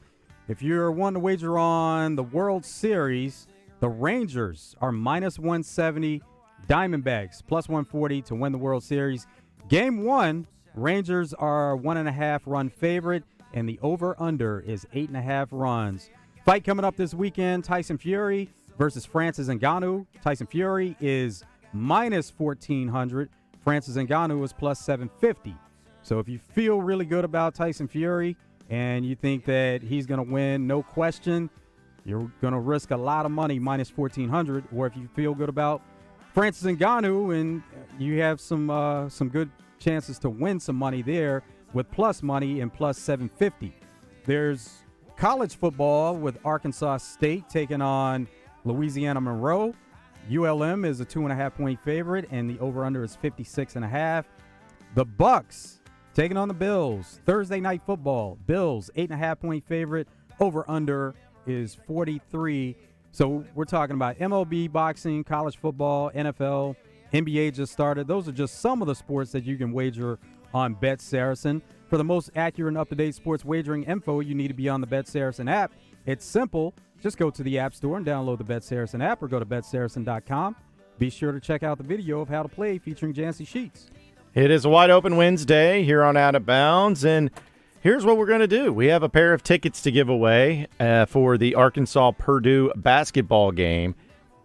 If you're wanting to wager on the World Series, the Rangers are minus 170, Diamondbacks plus 140 to win the World Series. Game 1, Rangers are 1.5 run favorite, and the over-under is 8.5 runs. Fight coming up this weekend, Tyson Fury versus Francis Ngannou. Tyson Fury is minus 1,400. Francis Ngannou is plus 750. So if you feel really good about Tyson Fury and you think that he's going to win, no question, you're going to risk a lot of money, minus 1,400. Or if you feel good about Francis Ngannou and you have some good chances to win some money there with plus money and plus 750. There's college football with Arkansas State taking on Louisiana Monroe. ULM is a 2.5-point favorite, and the over-under is 56.5. The Bucks taking on the Bills. Thursday night football. Bills, 8.5-point favorite. Over-under is 43. So we're talking about MLB, boxing, college football, NFL, NBA just started. Those are just some of the sports that you can wager on Bet Saracen. For the most accurate and up-to-date sports wagering info, you need to be on the Bet Saracen app. It's simple. Just go to the App Store and download the Bet Saracen app or go to betsaracen.com. Be sure to check out the video of how to play featuring Jancy Sheets. It is a wide open Wednesday here on Out of Bounds, and here's what we're going to do. We have a pair of tickets to give away for the Arkansas-Purdue basketball game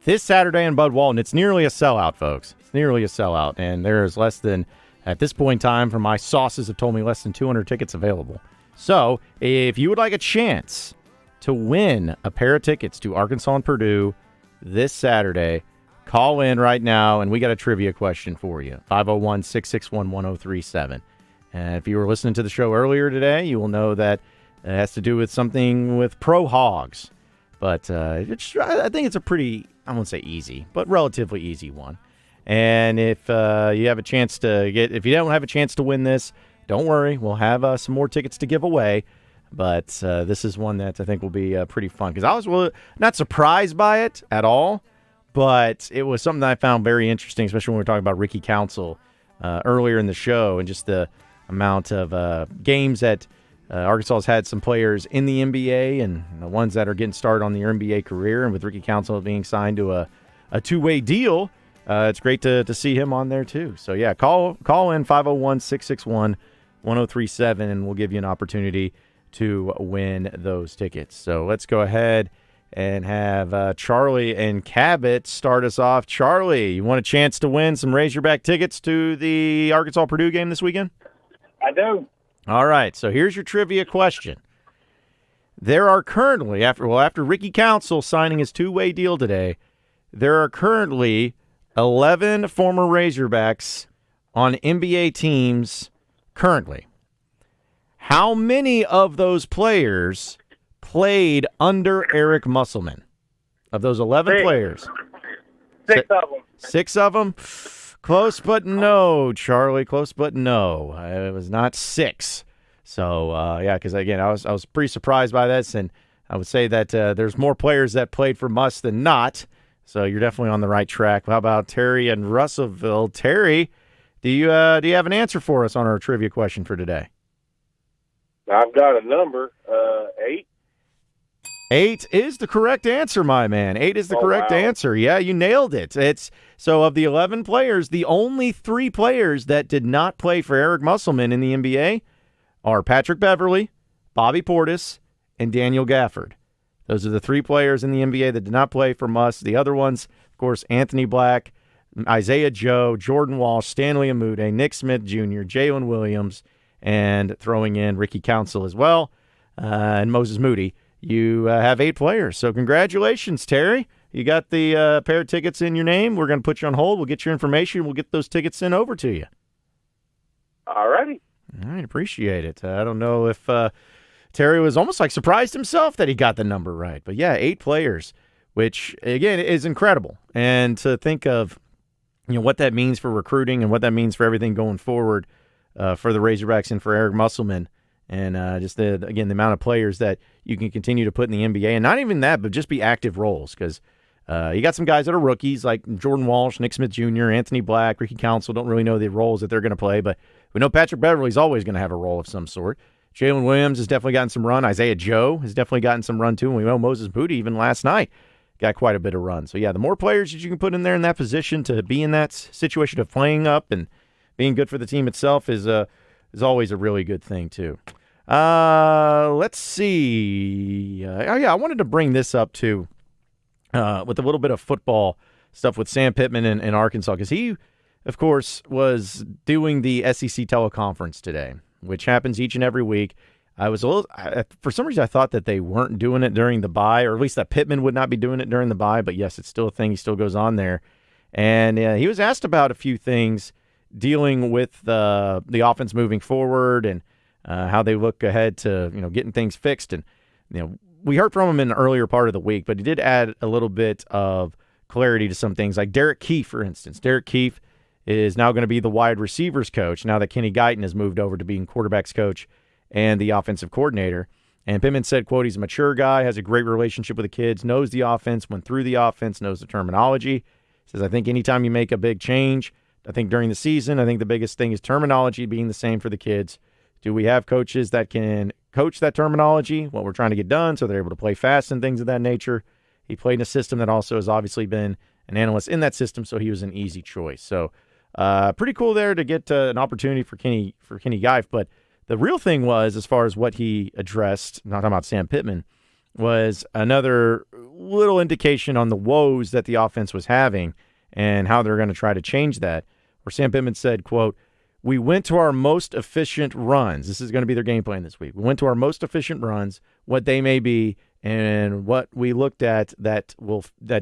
this Saturday in Bud Walton. It's nearly a sellout, folks. It's nearly a sellout, and there's less than, at this point in time, from my sources have told me, less than 200 tickets available. So if you would like a chance to win a pair of tickets to Arkansas and Purdue this Saturday, call in right now, and we got a trivia question for you, 501-661-1037. And if you were listening to the show earlier today, you will know that it has to do with something with Pro Hogs. But I think it's a pretty, I won't say easy, but relatively easy one. And if you have a chance to if you don't have a chance to win this, don't worry. We'll have some more tickets to give away. But this is one that I think will be pretty fun because I was not surprised by it at all, but it was something that I found very interesting, especially when we were talking about Ricky Council earlier in the show and just the amount of games that Arkansas has had some players in the NBA and the ones that are getting started on their NBA career. And with Ricky Council being signed to a two-way deal, it's great to see him on there too. So, yeah, call in 501-661-1037, and we'll give you an opportunity to win those tickets. So let's go ahead and have Charlie and Cabot start us off. Charlie, you want a chance to win some Razorback tickets to the Arkansas-Purdue game this weekend? I do. All right, so here's your trivia question. There are currently, after Ricky Council signing his two-way deal today, there are currently 11 former Razorbacks on NBA teams currently. How many of those players played under Eric Musselman? Of those 11 players? 6 of them. 6 of them? Close but no, Charlie. Close but no. It was not 6. So, yeah, because, again, I was pretty surprised by this, and I would say that there's more players that played for Muss than not. So you're definitely on the right track. How about Terry and Russellville? Terry, do you have an answer for us on our trivia question for today? I've got a number, 8. 8 is the correct answer, my man. 8 is the correct answer. Yeah, you nailed it. So of the 11 players, the only 3 players that did not play for Eric Musselman in the NBA are Patrick Beverly, Bobby Portis, and Daniel Gafford. Those are the 3 players in the NBA that did not play for Muss. The other ones, of course, Anthony Black, Isaiah Joe, Jordan Walsh, Stanley Amude, Nick Smith Jr., Jalen Williams, and throwing in Ricky Council as well, and Moses Moody. you have 8 players. So congratulations, Terry. You got the pair of tickets in your name. We're going to put you on hold. We'll get your information. We'll get those tickets sent over to you. All righty. All right, appreciate it. I don't know if Terry was almost like surprised himself that he got the number right. But, yeah, 8 players, which, again, is incredible. And to think of what that means for recruiting and what that means for everything going forward for the Razorbacks and for Eric Musselman. And just, the amount of players that you can continue to put in the NBA. And not even that, but just be active roles. Because you got some guys that are rookies like Jordan Walsh, Nick Smith Jr., Anthony Black, Ricky Council. Don't really know the roles that they're going to play. But we know Patrick Beverly's always going to have a role of some sort. Jalen Williams has definitely gotten some run. Isaiah Joe has definitely gotten some run, too. And we know Moses Moody, even last night, got quite a bit of run. So, yeah, the more players that you can put in there in that position to be in that situation of playing up and being good for the team itself is always a really good thing, too. Let's see. I wanted to bring this up, too, with a little bit of football stuff with Sam Pittman in Arkansas, because he, of course, was doing the SEC teleconference today, which happens each and every week. For some reason, I thought that they weren't doing it during the bye, or at least that Pittman would not be doing it during the bye. But yes, it's still a thing. He still goes on there. And he was asked about a few things dealing with the offense moving forward and how they look ahead to getting things fixed. And we heard from him in the earlier part of the week, but he did add a little bit of clarity to some things, like Derek Keefe, for instance. Derek Keefe is now going to be the wide receivers coach now that Kenny Guyton has moved over to being quarterbacks coach and the offensive coordinator. And Pittman said, quote, he's a mature guy, has a great relationship with the kids, knows the offense, went through the offense, knows the terminology. He says, I think anytime you make a big change, I think during the season, I think the biggest thing is terminology being the same for the kids. Do we have coaches that can coach that terminology, what we're trying to get done, so they're able to play fast and things of that nature? He played in a system that also has obviously been an analyst in that system, so he was an easy choice. So pretty cool there to get an opportunity for Kenny Guyfe. But the real thing was, as far as what he addressed, not talking about Sam Pittman, was another little indication on the woes that the offense was having and how they're going to try to change that. Where Sam Pittman said, quote, we went to our most efficient runs. This is going to be their game plan this week. We went to our most efficient runs, what they may be, and what we looked at that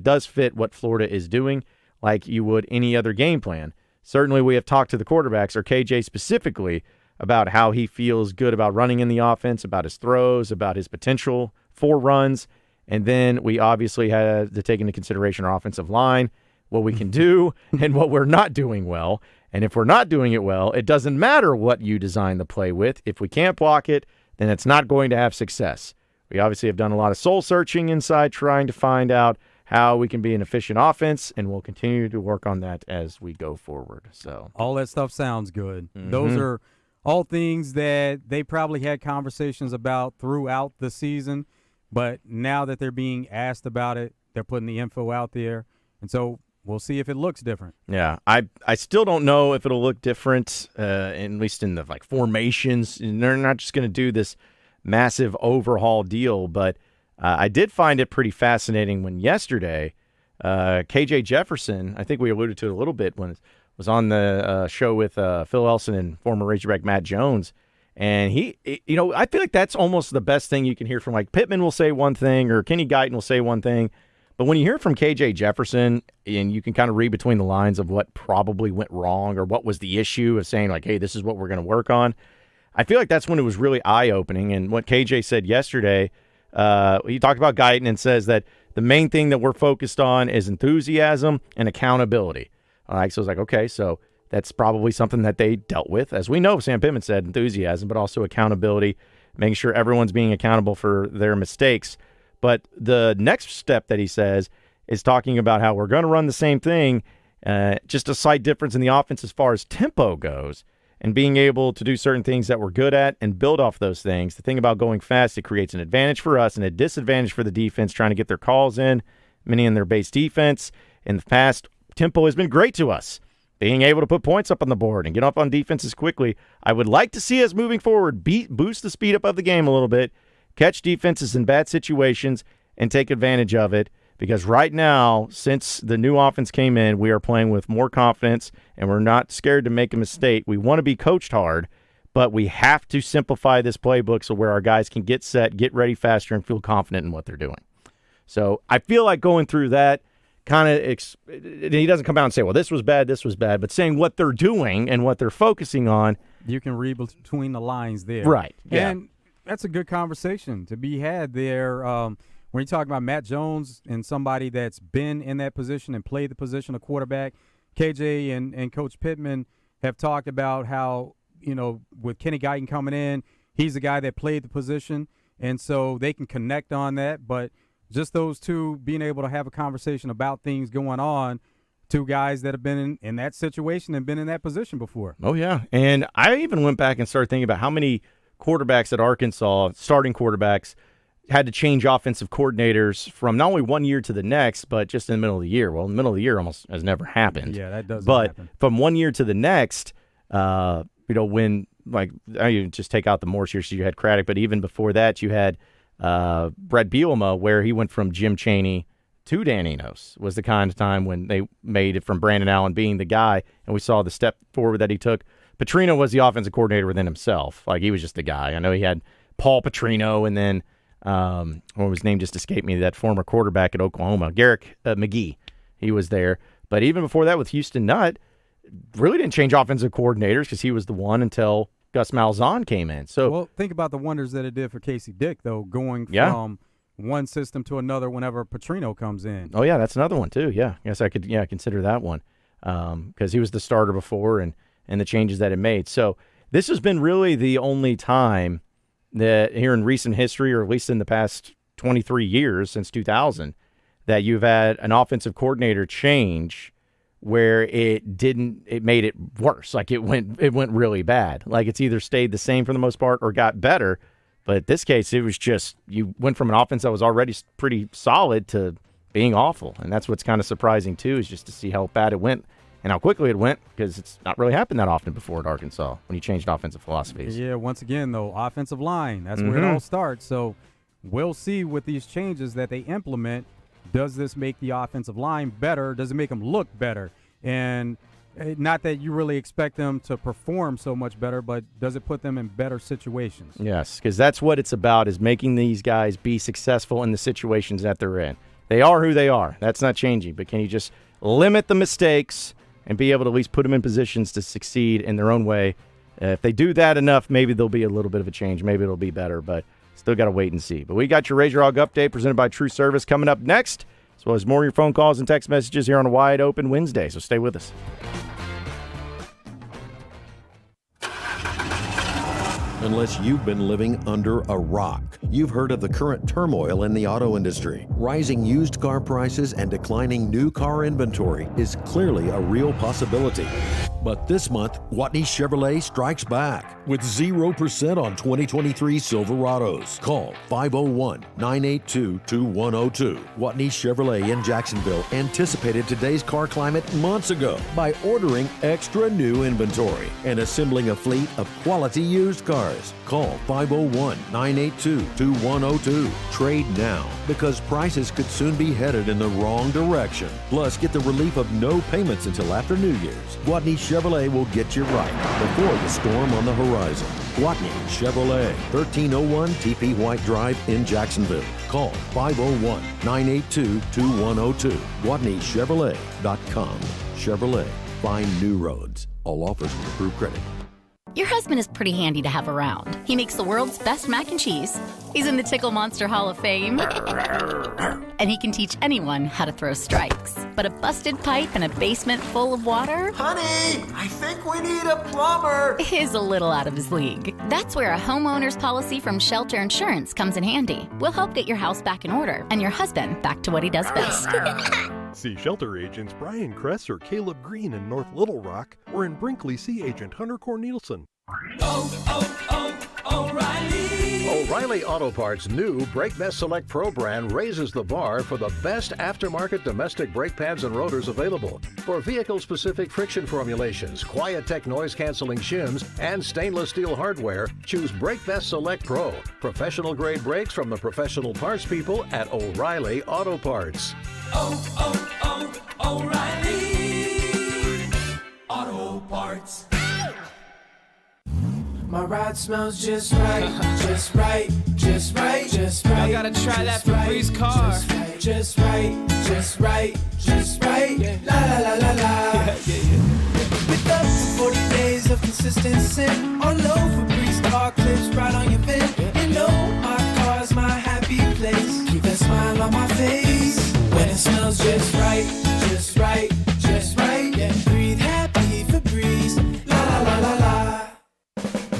does fit what Florida is doing, like you would any other game plan. Certainly we have talked to the quarterbacks, or KJ specifically, about how he feels good about running in the offense, about his throws, about his potential for runs. And then we obviously had to take into consideration our offensive line, what we can do and what we're not doing well. And if we're not doing it well, it doesn't matter what you design the play with. If we can't block it, then it's not going to have success. We obviously have done a lot of soul searching inside trying to find out how we can be an efficient offense, and we'll continue to work on that as we go forward. So all that stuff sounds good. Mm-hmm. Those are all things that they probably had conversations about throughout the season, but now that they're being asked about it, they're putting the info out there, and so we'll see if it looks different. Yeah, I still don't know if it'll look different, at least in the formations. And they're not just going to do this massive overhaul deal, but I did find it pretty fascinating when yesterday KJ Jefferson, I think we alluded to it a little bit when it was on the show with Phil Elson and former Razorback Matt Jones, and he, I feel like that's almost the best thing you can hear from. Like Pittman will say one thing or Kenny Guyton will say one thing, but when you hear from KJ Jefferson and you can kind of read between the lines of what probably went wrong or what was the issue of saying like, hey, this is what we're going to work on, I feel like that's when it was really eye-opening. And what KJ said yesterday, he talked about Guyton and says that the main thing that we're focused on is enthusiasm and accountability. All right, so it's like, okay, so that's probably something that they dealt with. As we know, Sam Pittman said enthusiasm, but also accountability, making sure everyone's being accountable for their mistakes. But the next step that he says is talking about how we're going to run the same thing, just a slight difference in the offense as far as tempo goes, and being able to do certain things that we're good at and build off those things. The thing about going fast, it creates an advantage for us and a disadvantage for the defense trying to get their calls in, many in their base defense. In the past, tempo has been great to us, being able to put points up on the board and get up on defenses quickly. I would like to see us moving forward boost the speed up of the game a little bit, catch defenses in bad situations, and take advantage of it. Because right now, since the new offense came in, we are playing with more confidence, and we're not scared to make a mistake. We want to be coached hard, but we have to simplify this playbook so where our guys can get set, get ready faster, and feel confident in what they're doing. So I feel like going through that he doesn't come out and say, well, this was bad, but saying what they're doing and what they're focusing on. You can read between the lines there. Right. Yeah. And that's a good conversation to be had there. When you talk about Matt Jones and somebody that's been in that position and played the position of quarterback, KJ and Coach Pittman have talked about how, with Kenny Guyton coming in, he's the guy that played the position, and so they can connect on that. But just those two being able to have a conversation about things going on, two guys that have been in that situation and been in that position before. Oh, yeah. And I even went back and started thinking about how many quarterbacks at Arkansas, starting quarterbacks, had to change offensive coordinators from not only one year to the next, but just in the middle of the year. Well, in the middle of the year almost has never happened. Yeah, that doesn't happen. But from one year to the next, when, I just take out the Morse years, so you had Craddock, but even before that, you had Brett Bielema, where he went from Jim Chaney to Dan Enos, was the kind of time when they made it from Brandon Allen being the guy, and we saw the step forward that he took. Petrino was the offensive coordinator within himself. Like, he was just the guy. I know he had Paul Petrino, and then his name just escaped me, that former quarterback at Oklahoma, Garrick McGee. He was there. But even before that with Houston Nutt, really didn't change offensive coordinators because he was the one until Gus Malzahn came in. So, well, think about the wonders that it did for Casey Dick, though, going from one system to another whenever Petrino comes in. Oh, yeah, that's another one, too. Yeah, I guess I could consider that one because he was the starter before and the changes that it made. So this has been really the only time that here in recent history, or at least in the past 23 years since 2000, that you've had an offensive coordinator change where it made it worse. Like, it went really bad. Like, it's either stayed the same for the most part or got better. But in this case, it was just, you went from an offense that was already pretty solid to being awful. And that's what's kind of surprising, too, is just to see how bad it went and how quickly it went, because it's not really happened that often before at Arkansas when you changed offensive philosophies. Yeah, once again, though, offensive line, that's where it all starts. So we'll see with these changes that they implement, does this make the offensive line better? Does it make them look better? And not that you really expect them to perform so much better, but does it put them in better situations? Yes, because that's what it's about, is making these guys be successful in the situations that they're in. They are who they are. That's not changing. But can you just limit the mistakes and be able to at least put them in positions to succeed in their own way? If they do that enough, maybe there'll be a little bit of a change. Maybe it'll be better, but still got to wait and see. But we got your Razor Hog Update presented by True Service coming up next, as well as more of your phone calls and text messages here on a Wide Open Wednesday. So stay with us. Unless you've been living under a rock, you've heard of the current turmoil in the auto industry. Rising used car prices and declining new car inventory is clearly a real possibility. But this month, Watney Chevrolet strikes back with 0% on 2023 Silverados. Call 501-982-2102. Watney Chevrolet in Jacksonville anticipated today's car climate months ago by ordering extra new inventory and assembling a fleet of quality used cars. Call 501-982-2102. Trade now, because prices could soon be headed in the wrong direction. Plus, get the relief of no payments until after New Year's. Watney Chevrolet will get you right before the storm on the horizon. Watney Chevrolet, 1301 TP White Drive in Jacksonville. Call 501-982-2102. WatneyChevrolet.com. Chevrolet. Find new roads. All offers with approved credit. Your husband is pretty handy to have around. He makes the world's best mac and cheese. He's in the Tickle Monster Hall of Fame. And he can teach anyone how to throw strikes. But a busted pipe and a basement full of water? Honey, I think we need a plumber. Is a little out of his league. That's where a homeowner's policy from Shelter Insurance comes in handy. We'll help get your house back in order and your husband back to what he does best. See Shelter agents Brian Kress or Caleb Green in North Little Rock, or in Brinkley, see agent Hunter Cornelison. O'Reilly Auto Parts' new Brake Best Select Pro brand raises the bar for the best aftermarket domestic brake pads and rotors available. For vehicle-specific friction formulations, Quiet-Tech noise-canceling shims, and stainless steel hardware, choose Brake Best Select Pro. Professional-grade brakes from the professional parts people at O'Reilly Auto Parts. O'Reilly Auto Parts. My ride smells just right, just right, just right, just right. I gotta try that Febreze car. Just right, just right, just right. La la la la la. With up for 40 days of consistency. All over Febreze car clips right on your bed. You know my car's my happy place. Keep that smile on my face. When it smells just right, just right, just right. Yeah, breathe happy Febreze. La la la la la.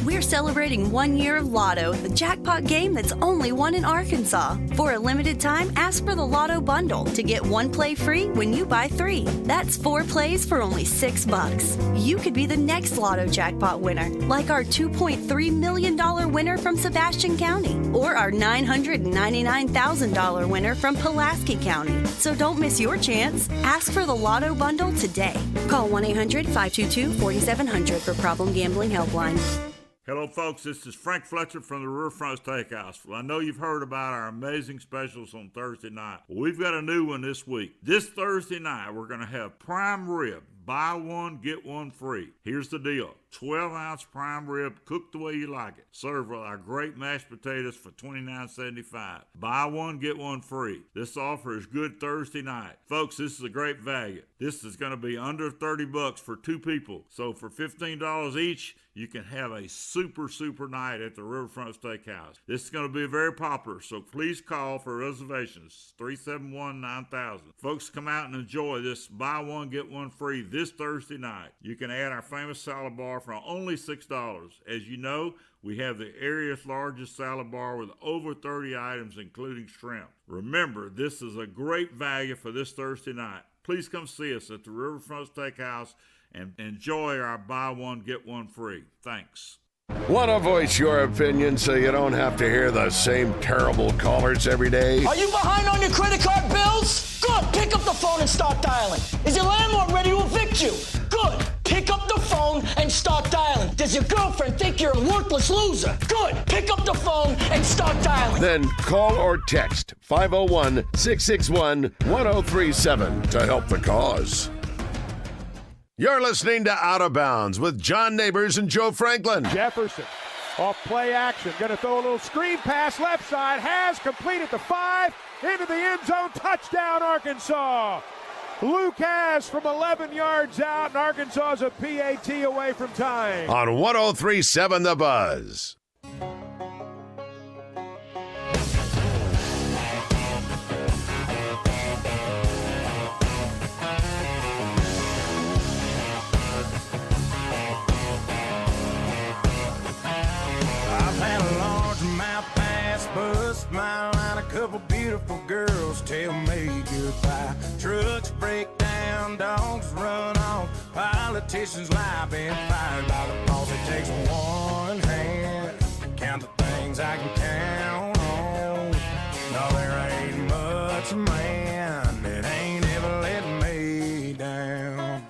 We're celebrating 1 year of Lotto, the jackpot game that's only won in Arkansas. For a limited time, ask for the Lotto Bundle to get 1 play free when you buy 3. That's 4 plays for only $6. You could be the next Lotto jackpot winner, like our $2.3 million winner from Sebastian County, or our $999,000 winner from Pulaski County. So don't miss your chance. Ask for the Lotto Bundle today. Call 1-800-522-4700 for Problem Gambling Helpline. Hello, folks. This is Frank Fletcher from the Riverfront Steakhouse. Well, I know you've heard about our amazing specials on Thursday night. Well, we've got a new one this week. This Thursday night, we're going to have prime rib. Buy one, get one free. Here's the deal. 12-ounce prime rib cooked the way you like it. Served with our great mashed potatoes for $29.75. Buy one, get one free. This offer is good Thursday night. Folks, this is a great value. This is going to be under $30 for 2 people. So for $15 each, you can have a super night at the Riverfront Steakhouse. This is going to be very popular, so please call for reservations, 371-9000. Folks, come out and enjoy this buy one, get one free this Thursday night. You can add our famous salad bar for only $6. As you know, we have the area's largest salad bar with over 30 items, including shrimp. Remember, this is a great value for this Thursday night. Please come see us at the Riverfront Steakhouse and enjoy our buy one, get one free. Thanks. Want to voice your opinion so you don't have to hear the same terrible callers every day? Are you behind on your credit card bills? Good. Pick up the phone and start dialing. Is your landlord ready to evict you? Good. Pick up the phone and start dialing. Does your girlfriend think you're a worthless loser? Good. Pick up the phone and start dialing. Then call or text 501-661-1037 to help the cause. You're listening to Out of Bounds with John Nabors and Joe Franklin. Jefferson off play action. Going to throw a little screen pass left side. Has completed the 5 into the end zone. Touchdown, Arkansas. Luke has from 11 yards out, and Arkansas is a PAT away from tying. On 103.7 The Buzz. Smile and a couple beautiful girls tell me goodbye. Trucks break down, dogs run off, politicians lie, been fired by the boss. It takes one hand to count the things I can count on. No, there ain't much man that ain't ever let me down.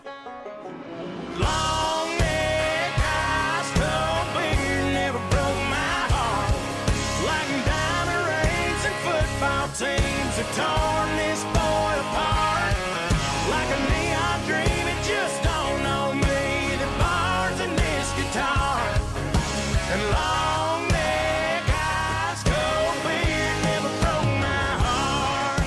Long neck, eyes, tall beard, never broke my heart. Like diamond rings and football teams have torn this boy apart. Like a neon dream, it just don't know me. The bars in this guitar. And long neck, eyes, cold beard, never broke my heart.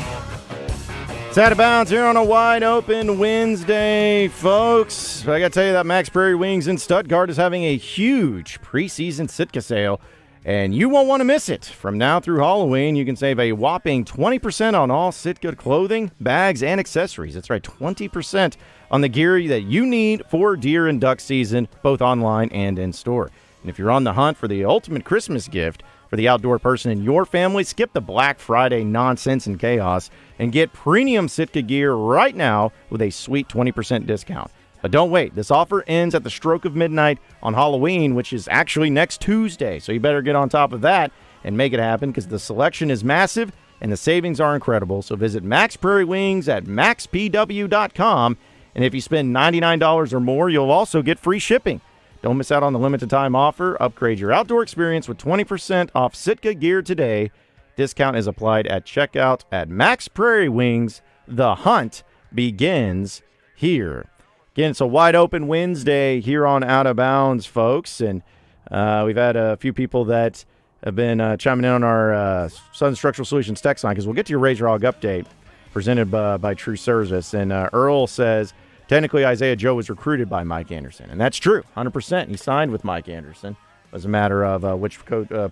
It's Out of Bounds here on a wide open Wednesday, folks. I got to tell you that Max Prairie Wings in Stuttgart is having a huge preseason Sitka sale, and you won't want to miss it. From now through Halloween, you can save a whopping 20% on all Sitka clothing, bags, and accessories. That's right, 20% on the gear that you need for deer and duck season, both online and in store. And if you're on the hunt for the ultimate Christmas gift for the outdoor person in your family, skip the Black Friday nonsense and chaos and get premium Sitka gear right now with a sweet 20% discount. But don't wait. This offer ends at the stroke of midnight on Halloween, which is actually next Tuesday. So you better get on top of that and make it happen, because the selection is massive and the savings are incredible. So visit Max Prairie Wings at maxpw.com. And if you spend $99 or more, you'll also get free shipping. Don't miss out on the limited time offer. Upgrade your outdoor experience with 20% off Sitka gear today. Discount is applied at checkout at Max Prairie Wings. The hunt begins here. Again, it's a wide open Wednesday here on Out of Bounds, folks. And We've had a few people that have been chiming in on our Southern Structural Solutions text line because we'll get to your Razor Hog update presented by True Service. And Earl says, technically Isaiah Joe was recruited by Mike Anderson. And that's true, 100%. He signed with Mike Anderson. It was a matter of which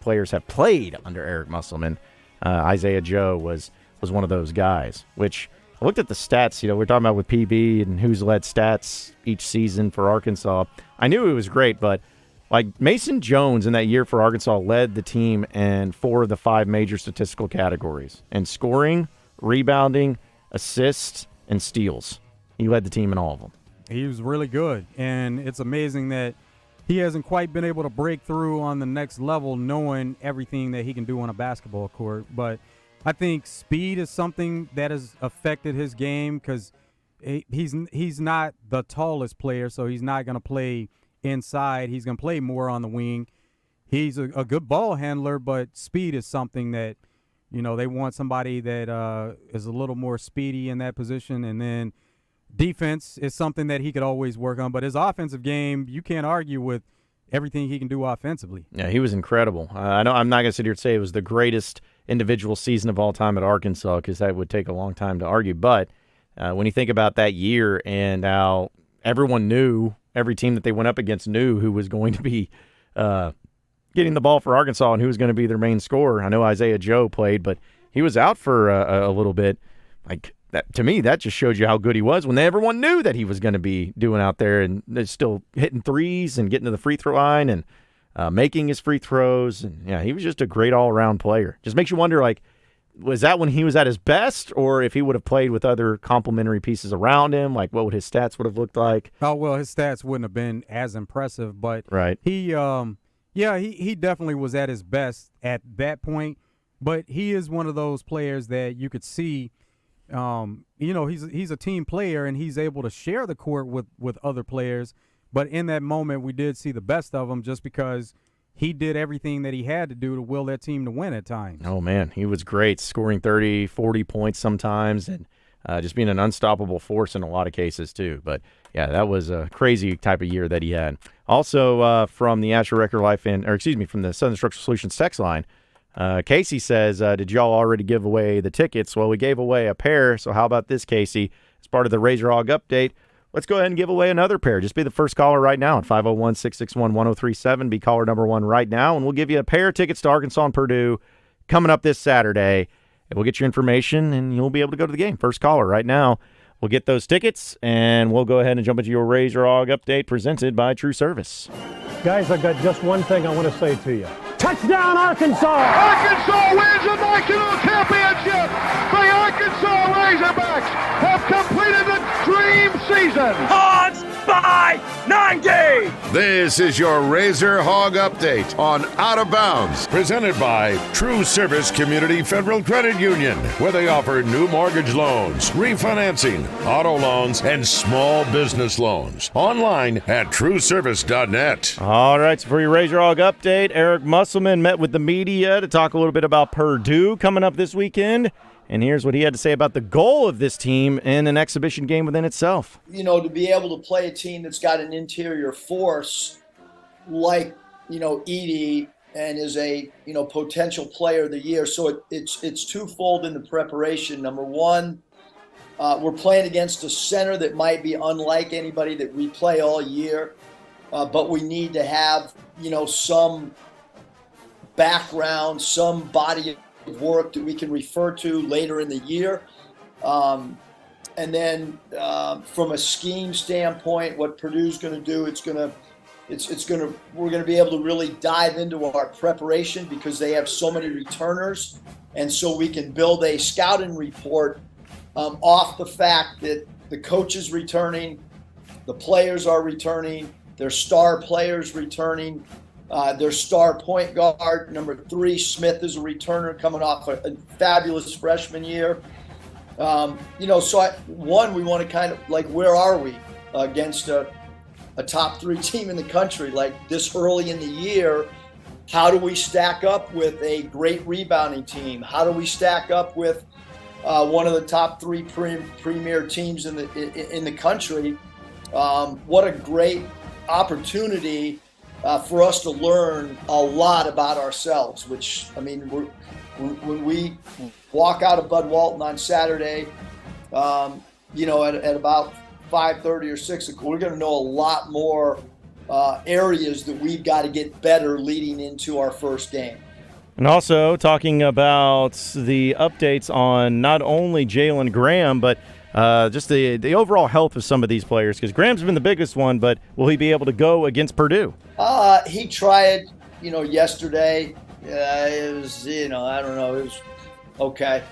players have played under Eric Musselman. Isaiah Joe was one of those guys, which I looked at the stats. We're talking about with PB and who's led stats each season for Arkansas. I knew it was great, but like Mason Jones in that year for Arkansas led the team in 4 of the 5 major statistical categories: in scoring, rebounding, assists, and steals. He led the team in all of them. He was really good, and it's amazing that he hasn't quite been able to break through on the next level, knowing everything that he can do on a basketball court. But I think speed is something that has affected his game because he's not the tallest player, so he's not going to play inside. He's going to play more on the wing. He's a good ball handler, but speed is something that, they want somebody that is a little more speedy in that position. And then defense is something that he could always work on. But his offensive game, you can't argue with everything he can do offensively. Yeah, he was incredible. I know I'm not going to sit here and say it was the greatest individual season of all time at Arkansas because that would take a long time to argue. But when you think about that year and how everyone knew, every team that they went up against knew who was going to be getting the ball for Arkansas and who was going to be their main scorer. I know Isaiah Joe played, but he was out for a little bit. Like that, to me, that just showed you how good he was when everyone knew that he was going to be doing out there and still hitting threes and getting to the free throw line and making his free throws. And yeah, he was just a great all-around player. Just makes you wonder, like, was that when he was at his best, or if he would have played with other complementary pieces around him, like what would his stats would have looked like? Oh, well, his stats wouldn't have been as impressive, but right. He definitely was at his best at that point. But he is one of those players that you could see, he's a team player and he's able to share the court with other players. But in that moment, we did see the best of him just because he did everything that he had to do to will that team to win at times. Oh, man, he was great, scoring 30, 40 points sometimes, and just being an unstoppable force in a lot of cases too. But, yeah, that was a crazy type of year that he had. Also, from the Asher Record Life from the Southern Structural Solutions text line, Casey says, did y'all already give away the tickets? Well, we gave away a pair, so how about this, Casey? As part of the Razor Hog update, let's go ahead and give away another pair. Just be the first caller right now at 501-661-1037. Be caller number 1 right now, and we'll give you a pair of tickets to Arkansas and Purdue coming up this Saturday. And we'll get your information, and you'll be able to go to the game. First caller right now. We'll get those tickets, and we'll go ahead and jump into your Razor Hog update presented by True Service. Guys, I've got just one thing I want to say to you. Touchdown, Arkansas! Arkansas wins the national championship! The Arkansas Razorbacks have completed the dream season! Hogs by 90! This is your Razor Hog update on Out of Bounds, presented by True Service Community Federal Credit Union, where they offer new mortgage loans, refinancing, auto loans, and small business loans. Online at trueservice.net. All right, so for your Razor Hog update, Eric Musselman met with the media to talk a little bit about Purdue coming up this weekend. And here's what he had to say about the goal of this team in an exhibition game within itself. To be able to play a team that's got an interior force like, Edie and is a, potential player of the year. So it's twofold in the preparation. Number one, we're playing against a center that might be unlike anybody that we play all year. But we need to have, some background, some body of work that we can refer to later in the year. And then from a scheme standpoint, what Purdue's going to do, we're going to be able to really dive into our preparation because they have so many returners. And so we can build a scouting report off the fact that the coach is returning, the players are returning, their star players returning, their star point guard, number 3, Smith, is a returner coming off a fabulous freshman year. So we want to kind of, like, where are we against a top 3 team in the country, like this early in the year? How do we stack up with a great rebounding team? How do we stack up with one of the top 3 premier teams in the country? What a great opportunity for us to learn a lot about ourselves, which, I mean, when we walk out of Bud Walton on Saturday, at about 5:30 or 6 o'clock, we're going to know a lot more areas that we've got to get better leading into our first game. And also talking about the updates on not only Jalen Graham, but just the overall health of some of these players, because Graham's been the biggest one, but will he be able to go against Purdue? He tried, yesterday. It was, I don't know. It was okay.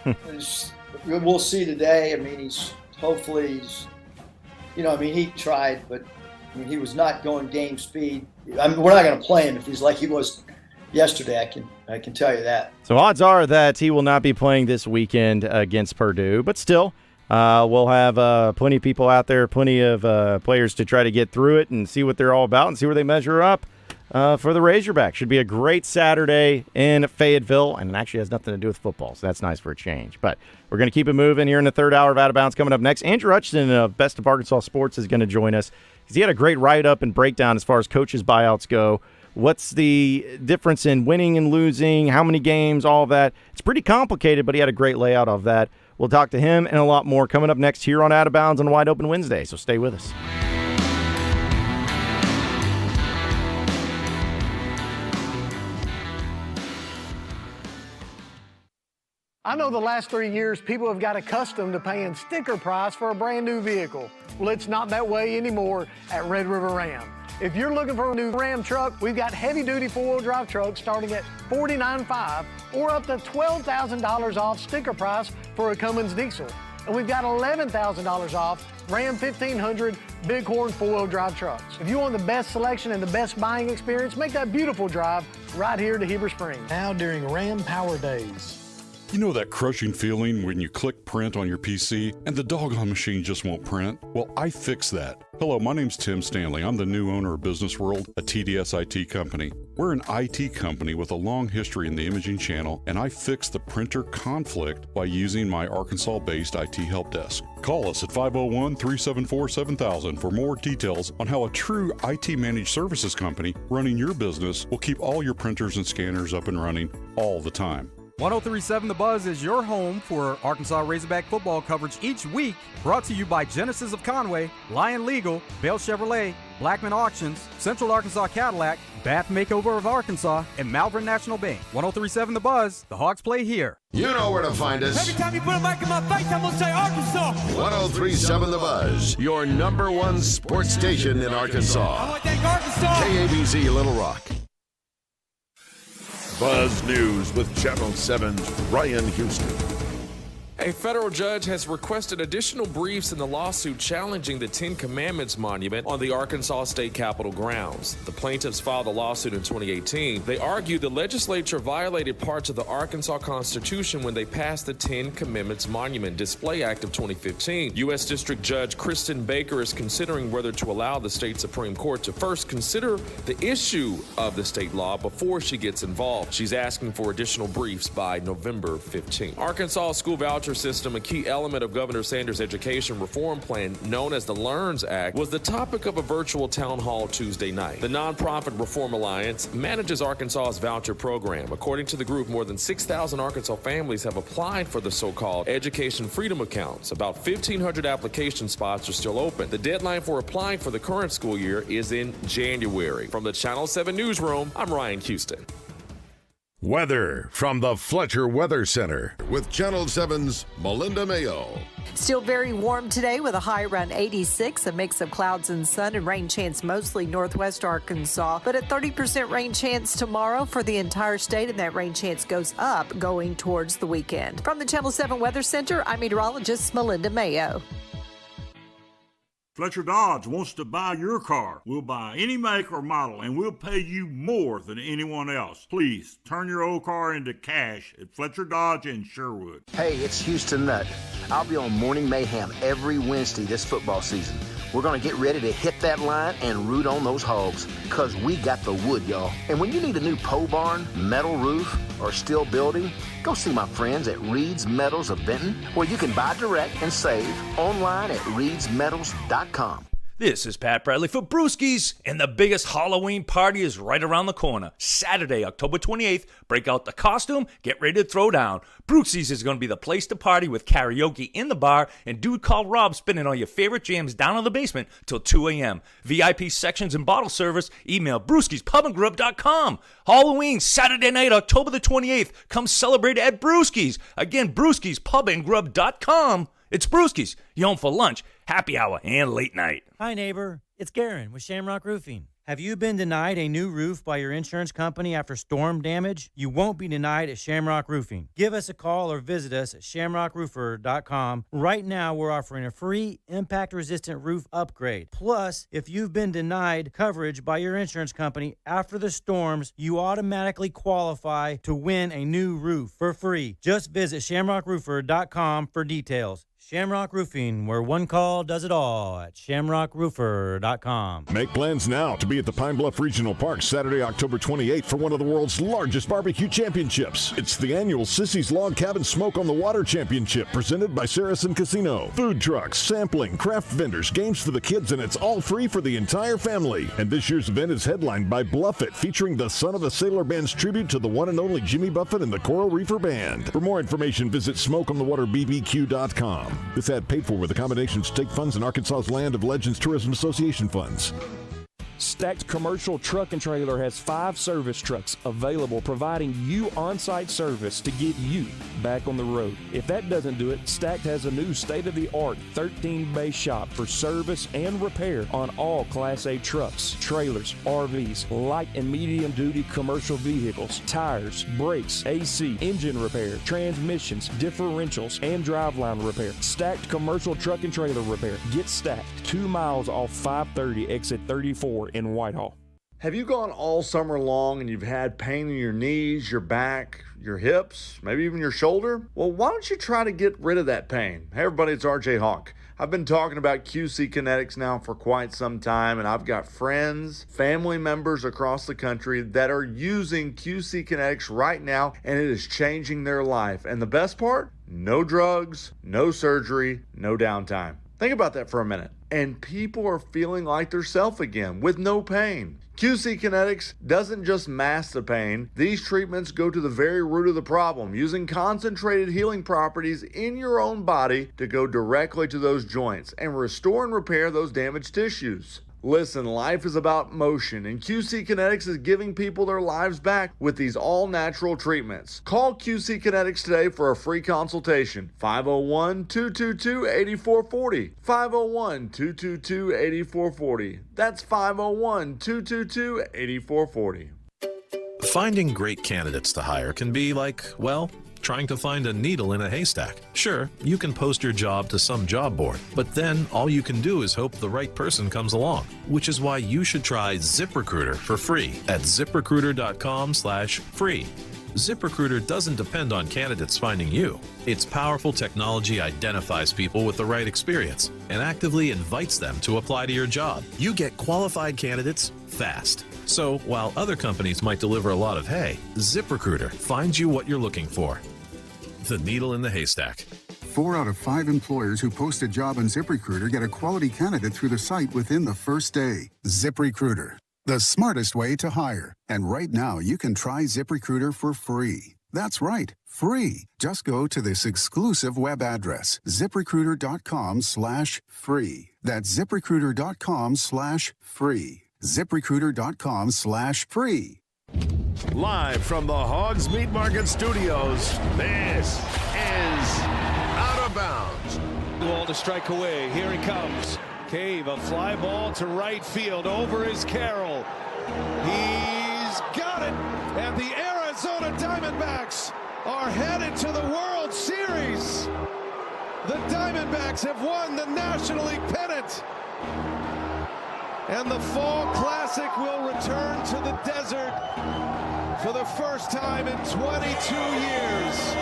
We'll see today. I mean, he tried, but he was not going game speed. I mean, we're not going to play him if he's like he was yesterday. I can tell you that. So odds are that he will not be playing this weekend against Purdue, but still, we'll have plenty of people out there, plenty of players to try to get through it and see what they're all about and see where they measure up for the Razorbacks. Should be a great Saturday in Fayetteville, and it actually has nothing to do with football, so that's nice for a change. But we're going to keep it moving here in the third hour of Out of Bounds. Coming up next, Andrew Hutchinson of Best of Arkansas Sports is going to join us, because he had a great write-up and breakdown as far as coaches' buyouts go. What's the difference in winning and losing, how many games, all of that. It's pretty complicated, but he had a great layout of that. We'll talk to him and a lot more coming up next here on Out of Bounds on Wide Open Wednesday, so stay with us. I know the last 3 years, people have got accustomed to paying sticker price for a brand new vehicle. Well, it's not that way anymore at Red River Ram. If you're looking for a new Ram truck, we've got heavy-duty four-wheel drive trucks starting at $49,500 or up to $12,000 off sticker price for a Cummins diesel. And we've got $11,000 off Ram 1500 Bighorn four-wheel drive trucks. If you want the best selection and the best buying experience, make that beautiful drive right here to Heber Springs. Now during Ram Power Days. You know that crushing feeling when you click print on your PC and the doggone machine just won't print? Well, I fix that. Hello, my name's Tim Stanley. I'm the new owner of Business World, a TDS IT company. We're an IT company with a long history in the imaging channel, and I fix the printer conflict by using my Arkansas-based IT help desk. Call us at 501-374-7000 for more details on how a true IT managed services company running your business will keep all your printers and scanners up and running all the time. 103.7 The Buzz is your home for Arkansas Razorback football coverage each week. Brought to you by Genesis of Conway, Lion Legal, Bell Chevrolet, Blackman Auctions, Central Arkansas Cadillac, Bath Makeover of Arkansas, and Malvern National Bank. 103.7 The Buzz. The Hogs play here. You know where to find us. Every time you put a mic in my face, I'm going to say Arkansas. 103.7 The Buzz, your number one sports station in Arkansas. I want to thank Arkansas. KABZ Little Rock. Buzz News with Channel 7's Ryan Houston. A federal judge has requested additional briefs in the lawsuit challenging the Ten Commandments monument on the Arkansas State Capitol grounds. The plaintiffs filed a lawsuit in 2018. They argued the legislature violated parts of the Arkansas Constitution when they passed the Ten Commandments Monument Display Act of 2015. U.S. District Judge Kristen Baker is considering whether to allow the state Supreme Court to first consider the issue of the state law before she gets involved. She's asking for additional briefs by November 15. Arkansas school voucher system, a key element of Governor Sanders' education reform plan known as the LEARNS Act, was the topic of a virtual town hall Tuesday night. The nonprofit Reform Alliance manages Arkansas's voucher program. According to the group, more than 6,000 Arkansas families have applied for the so-called Education Freedom Accounts. About 1,500 application spots are still open. The deadline for applying for the current school year is in January. From the Channel 7 Newsroom, I'm Ryan Houston. Weather from the Fletcher Weather Center with Channel 7's Melinda Mayo. Still very warm today with a high around 86, a mix of clouds and sun and rain chance mostly northwest Arkansas, but a 30% rain chance tomorrow for the entire state, and that rain chance goes up going towards the weekend. From the Channel 7 Weather Center, I'm meteorologist Melinda Mayo. Fletcher Dodge wants to buy your car. We'll buy any make or model, and we'll pay you more than anyone else. Please, turn your old car into cash at Fletcher Dodge in Sherwood. Hey, it's Houston Nutt. I'll be on Morning Mayhem every Wednesday this football season. We're going to get ready to hit that line and root on those Hogs, because we got the wood, y'all. And when you need a new pole barn, metal roof, or steel building, go see my friends at Reed's Metals of Benton, where you can buy direct and save online at reedsmetals.com. This is Pat Bradley for Brewskis, and the biggest Halloween party is right around the corner. Saturday, October 28th, break out the costume, get ready to throw down. Brewskis is going to be the place to party with karaoke in the bar and dude called Rob spinning all your favorite jams down in the basement till 2 a.m. VIP sections and bottle service, email brewskispubandgrub.com. Halloween, Saturday night, October the 28th. Come celebrate at Brewskis. Again, brewskispubandgrub.com. It's Brewskis, you home for lunch, happy hour, and late night. Hi, neighbor. It's Garen with Shamrock Roofing. Have you been denied a new roof by your insurance company after storm damage? You won't be denied at Shamrock Roofing. Give us a call or visit us at shamrockroofer.com. Right now, we're offering a free impact-resistant roof upgrade. Plus, if you've been denied coverage by your insurance company after the storms, you automatically qualify to win a new roof for free. Just visit shamrockroofer.com for details. Shamrock Roofing, where one call does it all at shamrockroofer.com. Make plans now to be at the Pine Bluff Regional Park Saturday, October 28th for one of the world's largest barbecue championships. It's the annual Sissy's Log Cabin Smoke on the Water Championship presented by Saracen Casino. Food trucks, sampling, craft vendors, games for the kids, and it's all free for the entire family. And this year's event is headlined by Bluff It, featuring the Son of a Sailor Band's tribute to the one and only Jimmy Buffett and the Coral Reefer Band. For more information, visit smokeonthewaterbbq.com. This ad paid for with a combination of state funds and Arkansas's Land of Legends Tourism Association funds. Stacked Commercial Truck and Trailer has 5 service trucks available, providing you on-site service to get you back on the road. If that doesn't do it, Stacked has a new state-of-the-art 13-bay shop for service and repair on all Class A trucks, trailers, RVs, light and medium-duty commercial vehicles, tires, brakes, AC, engine repair, transmissions, differentials, and driveline repair. Stacked Commercial Truck and Trailer Repair. Get Stacked 2 miles off 530 exit 34 in Whitehall. Have you gone all summer long and you've had pain in your knees, your back, your hips, maybe even your shoulder? Well, why don't you try to get rid of that pain? Hey everybody, it's RJ Hawk. I've been talking about QC Kinetics now for quite some time, and I've got friends, family members across the country that are using QC Kinetics right now, and it is changing their life. And the best part? No drugs, no surgery, no downtime. Think about that for a minute. And people are feeling like they're self again with no pain. QC Kinetics doesn't just mask the pain. These treatments go to the very root of the problem, using concentrated healing properties in your own body to go directly to those joints and restore and repair those damaged tissues. Listen, life is about motion, and QC Kinetics is giving people their lives back with these all-natural treatments. Call QC Kinetics today for a free consultation. 501-222-8440. 501-222-8440. That's 501-222-8440. Finding great candidates to hire can be like, well, trying to find a needle in a haystack. Sure, you can post your job to some job board, but then all you can do is hope the right person comes along, which is why you should try ZipRecruiter for free at ZipRecruiter.com/free. ZipRecruiter doesn't depend on candidates finding you. Its powerful technology identifies people with the right experience and actively invites them to apply to your job. You get qualified candidates fast. So while other companies might deliver a lot of hay, ZipRecruiter finds you what you're looking for. The needle in the haystack. 4 out of 5 employers who post a job on ZipRecruiter get a quality candidate through the site within the first day. ZipRecruiter, the smartest way to hire. And right now, you can try ZipRecruiter for free. That's right, free. Just go to this exclusive web address, ZipRecruiter.com/free. That's ZipRecruiter.com/free. ZipRecruiter.com/free. Live from the Hoggs Meat Market Studios, this is Out of Bounds. Ball to strike away. Here he comes. Cave, a fly ball to right field. Over is Carroll. He's got it. And the Arizona Diamondbacks are headed to the World Series. The Diamondbacks have won the National League pennant. And the Fall Classic will return to the desert for the first time in 22 years.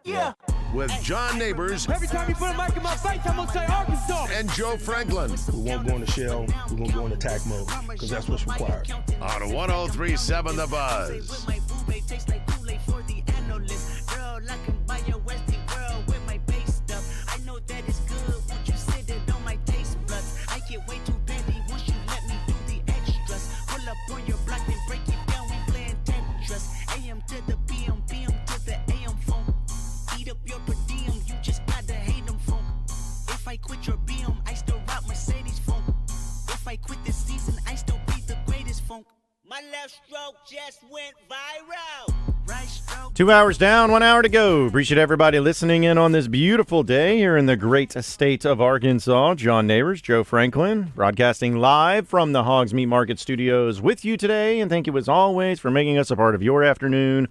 Yeah. With John Nabors. Every time you put a mic in my face, I'm going to say Arkansas. And Joe Franklin. We won't go into shell. We're going to go into attack mode because that's what's required. On 103.7 The Buzz. I know that it's good. Won't you sit it on my taste buds? I get way too big. 2 hours down, 1 hour to go. Appreciate everybody listening in on this beautiful day here in the great state of Arkansas. John Nabors, Joe Franklin, broadcasting live from the Hoggs Meat Market Studios with you today. And thank you as always for making us a part of your afternoon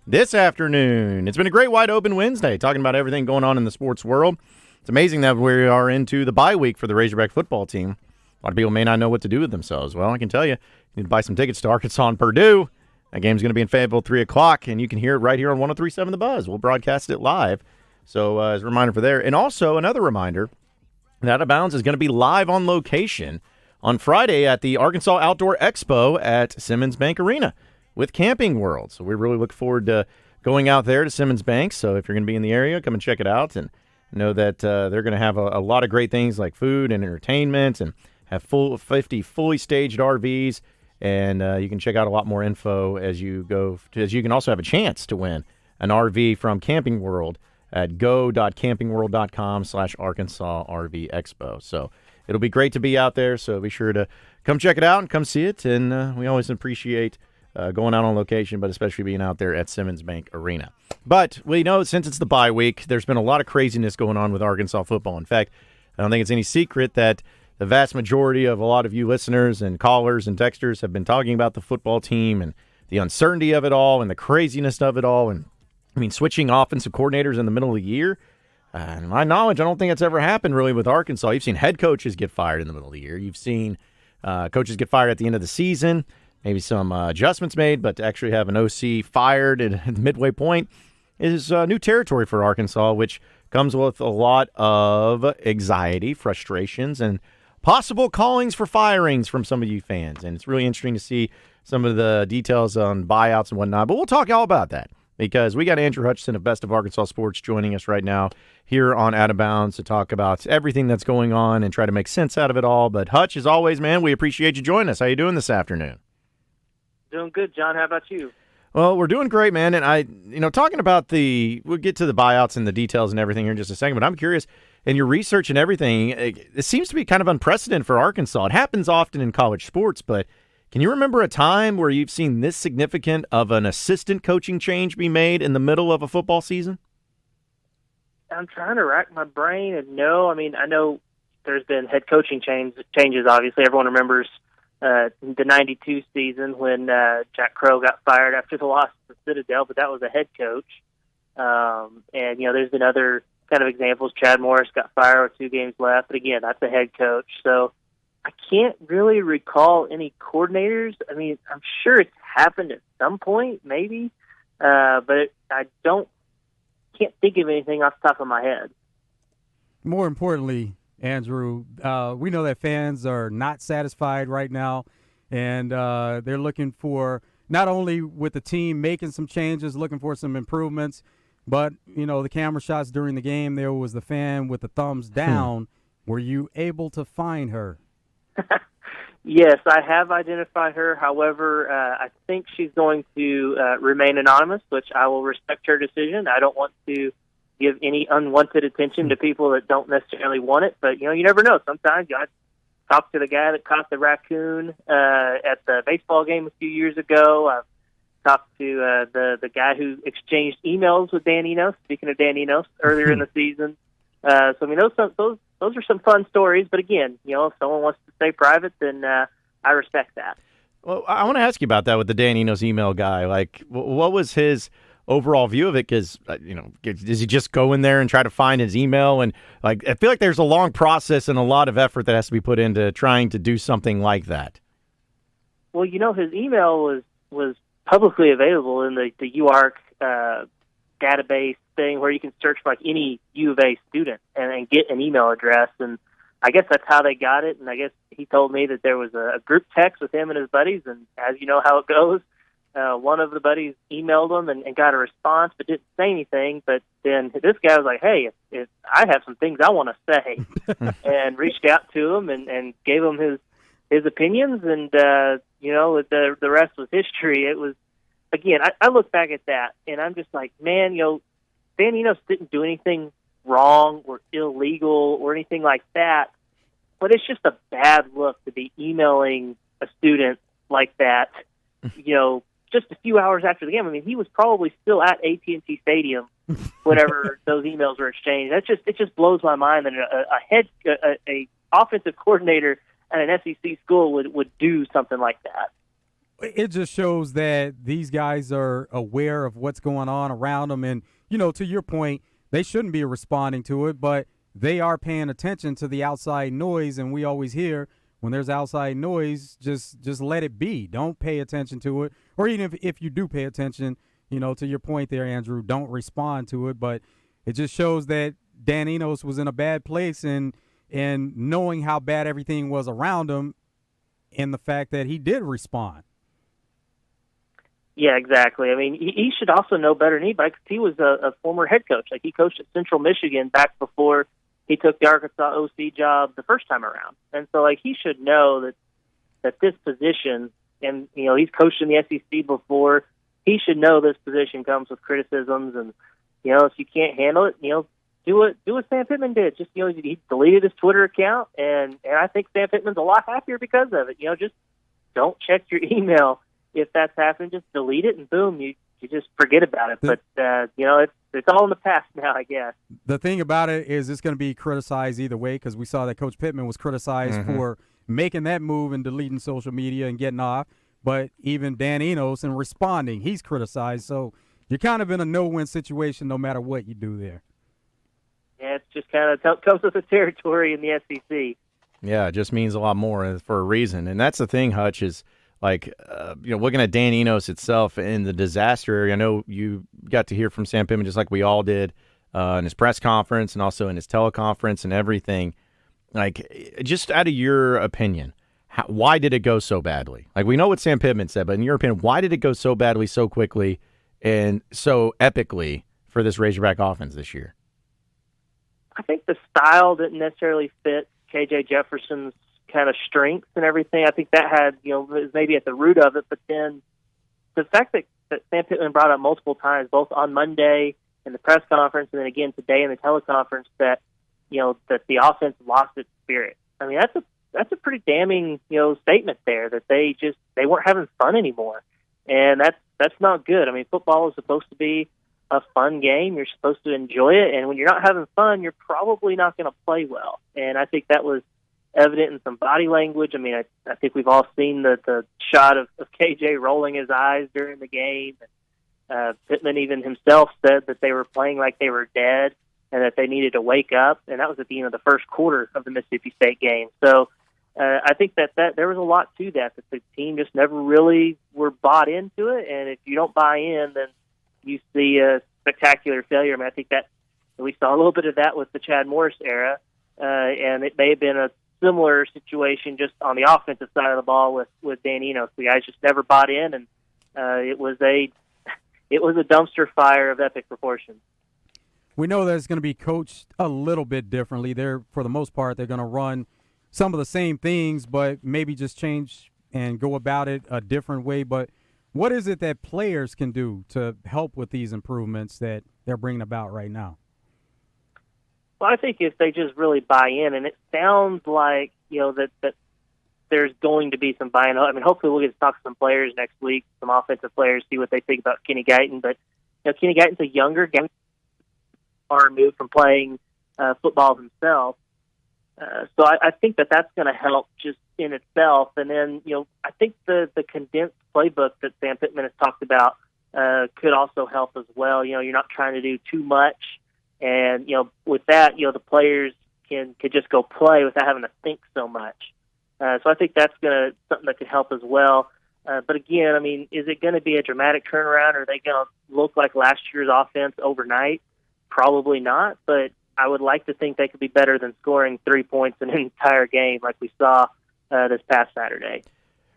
this afternoon. It's been a great wide open Wednesday, talking about everything going on in the sports world. It's amazing that we are into the bye week for the Razorback football team. A lot of people may not know what to do with themselves. Well, I can tell you, you need to buy some tickets to Arkansas and Purdue. That game's going to be in Fayetteville 3 o'clock, and you can hear it right here on 103.7 The Buzz. We'll broadcast it live. So as a reminder for there. And also another reminder that Out of Bounds is going to be live on location on Friday at the Arkansas Outdoor Expo at Simmons Bank Arena with Camping World. So we really look forward to going out there to Simmons Bank. So if you're going to be in the area, come and check it out and know that they're going to have a lot of great things like food and entertainment and have 50 fully staged RVs. And you can check out a lot more info as you go. As you can also have a chance to win an RV from Camping World at go.campingworld.com/Arkansas RV Expo. So it'll be great to be out there. So be sure to come check it out and come see it. And we always appreciate going out on location, but especially being out there at Simmons Bank Arena. But we know since it's the bye week, there's been a lot of craziness going on with Arkansas football. In fact, I don't think it's any secret that the vast majority of a lot of you listeners and callers and texters have been talking about the football team and the uncertainty of it all and the craziness of it all. And, I mean, switching offensive coordinators in the middle of the year, to my knowledge, I don't think it's ever happened really with Arkansas. You've seen head coaches get fired in the middle of the year. You've seen coaches get fired at the end of the season, maybe some adjustments made, but to actually have an OC fired at the midway point is new territory for Arkansas, which comes with a lot of anxiety, frustrations, and possible callings for firings from some of you fans. And it's really interesting to see some of the details on buyouts and whatnot. But we'll talk all about that because we got Andrew Hutchinson of Best of Arkansas Sports joining us right now here on Out of Bounds to talk about everything that's going on and try to make sense out of it all. But Hutch, as always, man, we appreciate you joining us. How you doing this afternoon? Doing good, John. How about you? Well, we're doing great, man. And talking about we'll get to the buyouts and the details and everything here in just a second, but I'm curious, in your research and everything, it seems to be kind of unprecedented for Arkansas. It happens often in college sports, but can you remember a time where you've seen this significant of an assistant coaching change be made in the middle of a football season? I'm trying to rack my brain, and no. I mean, I know there's been head coaching changes, obviously. Everyone remembers the 92 season when Jack Crow got fired after the loss to Citadel, but that was a head coach. And, there's been other kind of examples. Chad Morris got fired with 2 games left, but again, that's a head coach. So I can't really recall any coordinators. I mean, I'm sure it's happened at some point, maybe, but I can't think of anything off the top of my head. More importantly, Andrew, we know that fans are not satisfied right now, and they're looking for not only with the team making some changes, looking for some improvements, but, the camera shots during the game, there was the fan with the thumbs down. Were you able to find her? Yes, I have identified her. However, I think she's going to remain anonymous, which I will respect her decision. I don't want to give any unwanted attention to people that don't necessarily want it. But, you never know. Sometimes I talked to the guy that caught the raccoon at the baseball game a few years ago. I've talked to the guy who exchanged emails with Dan Enos, speaking of Dan Enos, earlier in the season. So, I mean, those are some fun stories. But, again, if someone wants to stay private, then I respect that. Well, I want to ask you about that with the Dan Enos email guy. Like, what was his overall view of it? Because, does he just go in there and try to find his email? And, I feel like there's a long process and a lot of effort that has to be put into trying to do something like that. Well, his email was publicly available in the UARC database thing where you can search for any U of A student and get an email address. And I guess that's how they got it. And I guess he told me that there was a group text with him and his buddies. And as you know how it goes, one of the buddies emailed him and got a response, but didn't say anything. But then this guy was like, hey, if I have some things I want to say, and reached out to him and gave him his opinions. And, the rest was history. It was, again, I look back at that and I'm just like, man, Dan Enos didn't do anything wrong or illegal or anything like that, but it's just a bad look to be emailing a student like that just a few hours after the game. I mean, he was probably still at AT&T Stadium whenever those emails were exchanged. It just blows my mind that a offensive coordinator at an SEC school would do something like that. It just shows that these guys are aware of what's going on around them. And, to your point, they shouldn't be responding to it, but they are paying attention to the outside noise. And we always hear when there's outside noise, just let it be. Don't pay attention to it. Or even if you do pay attention, to your point there, Andrew, don't respond to it. But it just shows that Dan Enos was in a bad place and knowing how bad everything was around him and the fact that he did respond. Yeah, exactly. I mean, he should also know better than anybody because he was a former head coach. Like, he coached at Central Michigan back before he took the Arkansas OC job the first time around. And so, he should know that this position, and, he's coached in the SEC before, he should know this position comes with criticisms. And, if you can't handle it, do what Sam Pittman did. Just, he deleted his Twitter account, and I think Sam Pittman's a lot happier because of it. Just don't check your email. If that's happening, just delete it, and boom, you just forget about it. But, it's all in the past now, I guess. The thing about it is it's going to be criticized either way because we saw that Coach Pittman was criticized for making that move and deleting social media and getting off. But even Dan Enos in responding, he's criticized. So you're kind of in a no-win situation no matter what you do there. Yeah, it's just kind of comes with the territory in the SEC. Yeah, it just means a lot more for a reason. And that's the thing, Hutch, is looking at Dan Enos itself in the disaster area. I know you got to hear from Sam Pittman just like we all did in his press conference and also in his teleconference and everything. Just out of your opinion, why did it go so badly? We know what Sam Pittman said, but in your opinion, why did it go so badly so quickly and so epically for this Razorback offense this year? I think the style didn't necessarily fit KJ Jefferson's kind of strengths and everything. I think that had, was maybe at the root of it. But then the fact that Sam Pittman brought up multiple times, both on Monday in the press conference and then again today in the teleconference, that that the offense lost its spirit. I mean, that's a pretty damning statement there, that they weren't having fun anymore, and that's not good. I mean, football is supposed to be a fun game. You're supposed to enjoy it, and when you're not having fun, you're probably not going to play well. And I think that was evident in some body language. I mean, I think we've all seen the shot of KJ rolling his eyes during the game. Pittman even himself said that they were playing like they were dead and that they needed to wake up, and that was at the end of the first quarter of the Mississippi State game. So I think that there was a lot to that the team just never really were bought into it, and if you don't buy in, then you see a spectacular failure. I mean, I think that we saw a little bit of that with the Chad Morris era, and it may have been a similar situation just on the offensive side of the ball with Dan Enos. The guys just never bought in, and it was a dumpster fire of epic proportions. We know that it's going to be coached a little bit differently. For the most part, they're going to run some of the same things, but maybe just change and go about it a different way. But what is it that players can do to help with these improvements that they're bringing about right now? Well, I think if they just really buy in, and it sounds like, that there's going to be some buy-in. I mean, hopefully we'll get to talk to some players next week, some offensive players, see what they think about Kenny Guyton. But, Kenny Guyton's a younger guy, far removed from playing football himself. So I think that's going to help just in itself. And then, I think the condensed playbook that Sam Pittman has talked about could also help as well. You're not trying to do too much. And, with that, the players could just go play without having to think so much. So I think that's something that could help as well. But again, I mean, is it going to be a dramatic turnaround? Or are they going to look like last year's offense overnight? Probably not, but I would like to think they could be better than scoring 3 points in an entire game like we saw this past Saturday.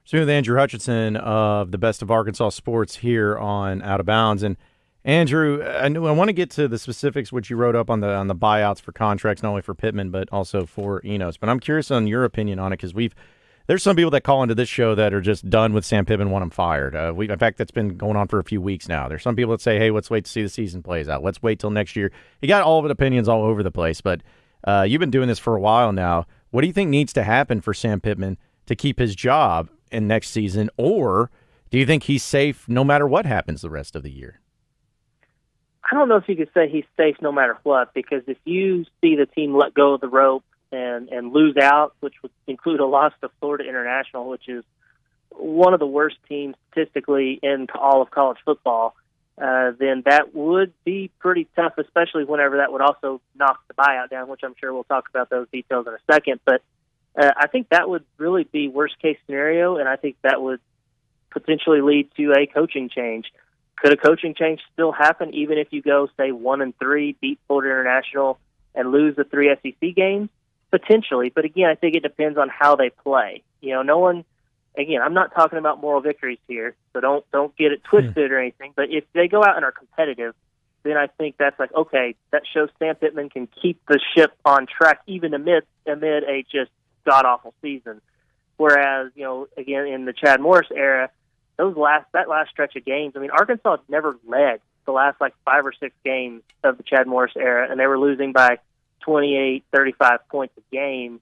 Speaking with Andrew Hutchinson of the Best of Arkansas Sports here on Out of Bounds. And Andrew, I want to get to the specifics which you wrote up on the buyouts for contracts, not only for Pittman but also for Enos. But I'm curious on your opinion on it because there's some people that call into this show that are just done with Sam Pittman, want him fired. In fact, that's been going on for a few weeks now. There's some people that say, hey, let's wait to see the season plays out. Let's wait till next year. You got all of the opinions all over the place, but you've been doing this for a while now. What do you think needs to happen for Sam Pittman to keep his job in next season, or Do you think he's safe no matter what happens the rest of the year? I don't know if you could say he's safe no matter what, because if you see the team let go of the rope and lose out, which would include a loss to Florida International, which is one of the worst teams statistically in all of college football, then that would be pretty tough, especially whenever that would also knock the buyout down, which I'm sure we'll talk about those details in a second. But I think that would really be worst-case scenario, and I think that would potentially lead to a coaching change. Could a coaching change still happen even if you go, say, 1-3, beat Florida International, and lose the 3 SEC games? Potentially, but again, I think it depends on how they play. No one. Again, I'm not talking about moral victories here, so don't get it twisted or anything. But if they go out and are competitive, then I think that's like, okay, that shows Sam Pittman can keep the ship on track even amid a just god awful season. Whereas, again, in the Chad Morris era, that last stretch of games, I mean, Arkansas never led the last 5 or 6 games of the Chad Morris era, and they were losing by 28, 35 points a game.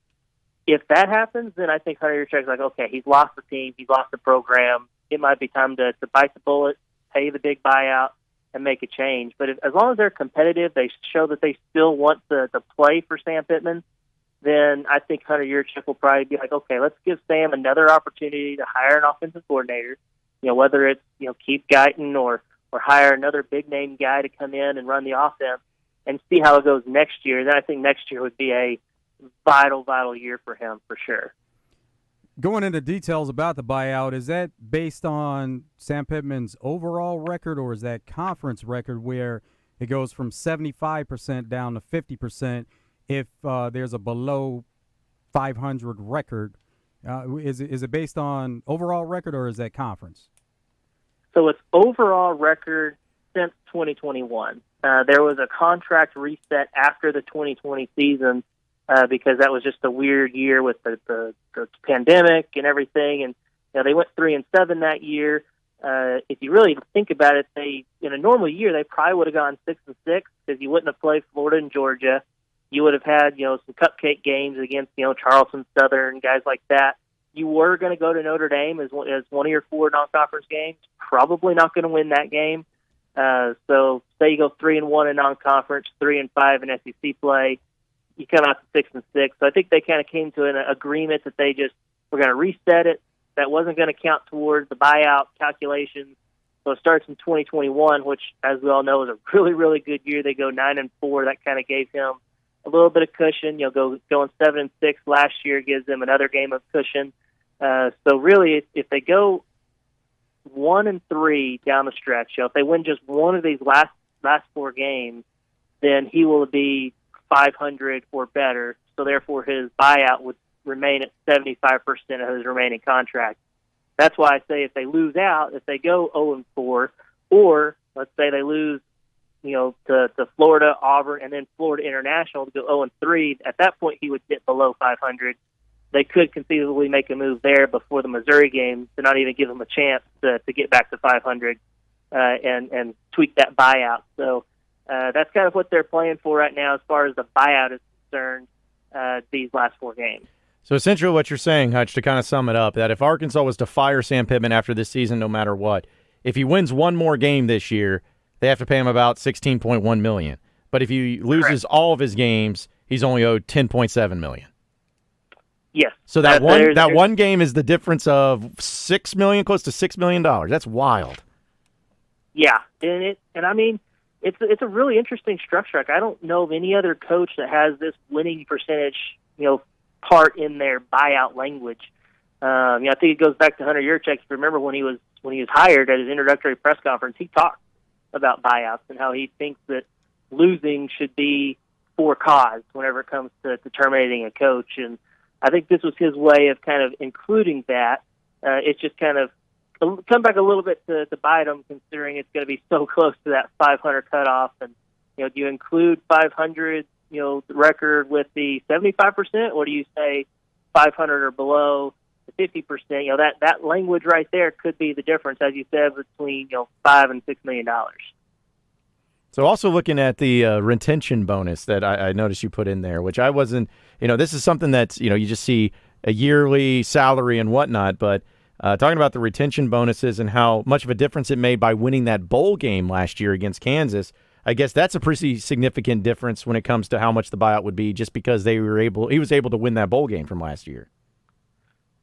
If that happens, then I think Hunter Yurachek's like, okay, he's lost the team, he's lost the program. It might be time to bite the bullet, pay the big buyout, and make a change. But as long as they're competitive, they show that they still want to play for Sam Pittman, then I think Hunter Yurachek will probably be like, okay, let's give Sam another opportunity to hire an offensive coordinator. Whether it's Keith Guyton or hire another big name guy to come in and run the offense and see how it goes next year. Then I think next year would be a vital year for him for sure. Going into details about the buyout, is that based on Sam Pittman's overall record, or is that conference record where it goes from 75% down to 50% if there's a below 500 record? Is it based on overall record, or is that conference? So it's overall record since 2021. There was a contract reset after the 2020 season because that was just a weird year with the pandemic and everything. And they went 3-7 that year. If you really think about it, in a normal year they probably would have gone 6-6 because you wouldn't have played Florida and Georgia. You would have had some cupcake games against Charleston Southern, guys like that. You were going to go to Notre Dame as one of your 4 non-conference games. Probably not going to win that game. So say you go 3-1 in non-conference, 3-5 in SEC play, you come out to 6-6. So I think they kind of came to an agreement that they just were going to reset it. That wasn't going to count towards the buyout calculations. So it starts in 2021, which, as we all know, is a really, really good year. They go 9-4. That kind of gave him a little bit of cushion. Going 7-6 last year gives them another game of cushion. So really, if they go 1-3 down the stretch, if they win just one of these last 4 games, then he will be 500 or better. So therefore, his buyout would remain at 75% of his remaining contract. That's why I say if they lose out, if they go 0-4, or let's say they lose, to Florida, Auburn, and then Florida International to go 0-3, at that point he would get below 500. They could conceivably make a move there before the Missouri game to not even give them a chance to get back to 500 and tweak that buyout. So that's kind of what they're playing for right now as far as the buyout is concerned, these last 4 games. So essentially what you're saying, Hutch, to kind of sum it up, that if Arkansas was to fire Sam Pittman after this season, no matter what, if he wins one more game this year, they have to pay him about $16.1 million. But if he loses all of his games, he's only owed $10.7 million. Yes. So that one game is the difference of $6 million, close to $6 million. That's wild. Yeah, and I mean, it's a really interesting structure. I don't know of any other coach that has this winning percentage, part in their buyout language. I think it goes back to Hunter Yurachek. If you remember when he was hired at his introductory press conference, he talked about buyouts and how he thinks that losing should be for cause whenever it comes to terminating a coach. And I think this was his way of kind of including that. It's just kind of come back a little bit to bite him, considering it's going to be so close to that 500 cutoff. And do you include 500? The record with the 75%, or do you say 500 or below the 50%? That language right there could be the difference, as you said, between $5 and $6 million. So also looking at the retention bonus that I noticed you put in there, which I wasn't. This is something that's you just see a yearly salary and whatnot, but talking about the retention bonuses and how much of a difference it made by winning that bowl game last year against Kansas. I guess that's a pretty significant difference when it comes to how much the buyout would be, just because he was able to win that bowl game from last year.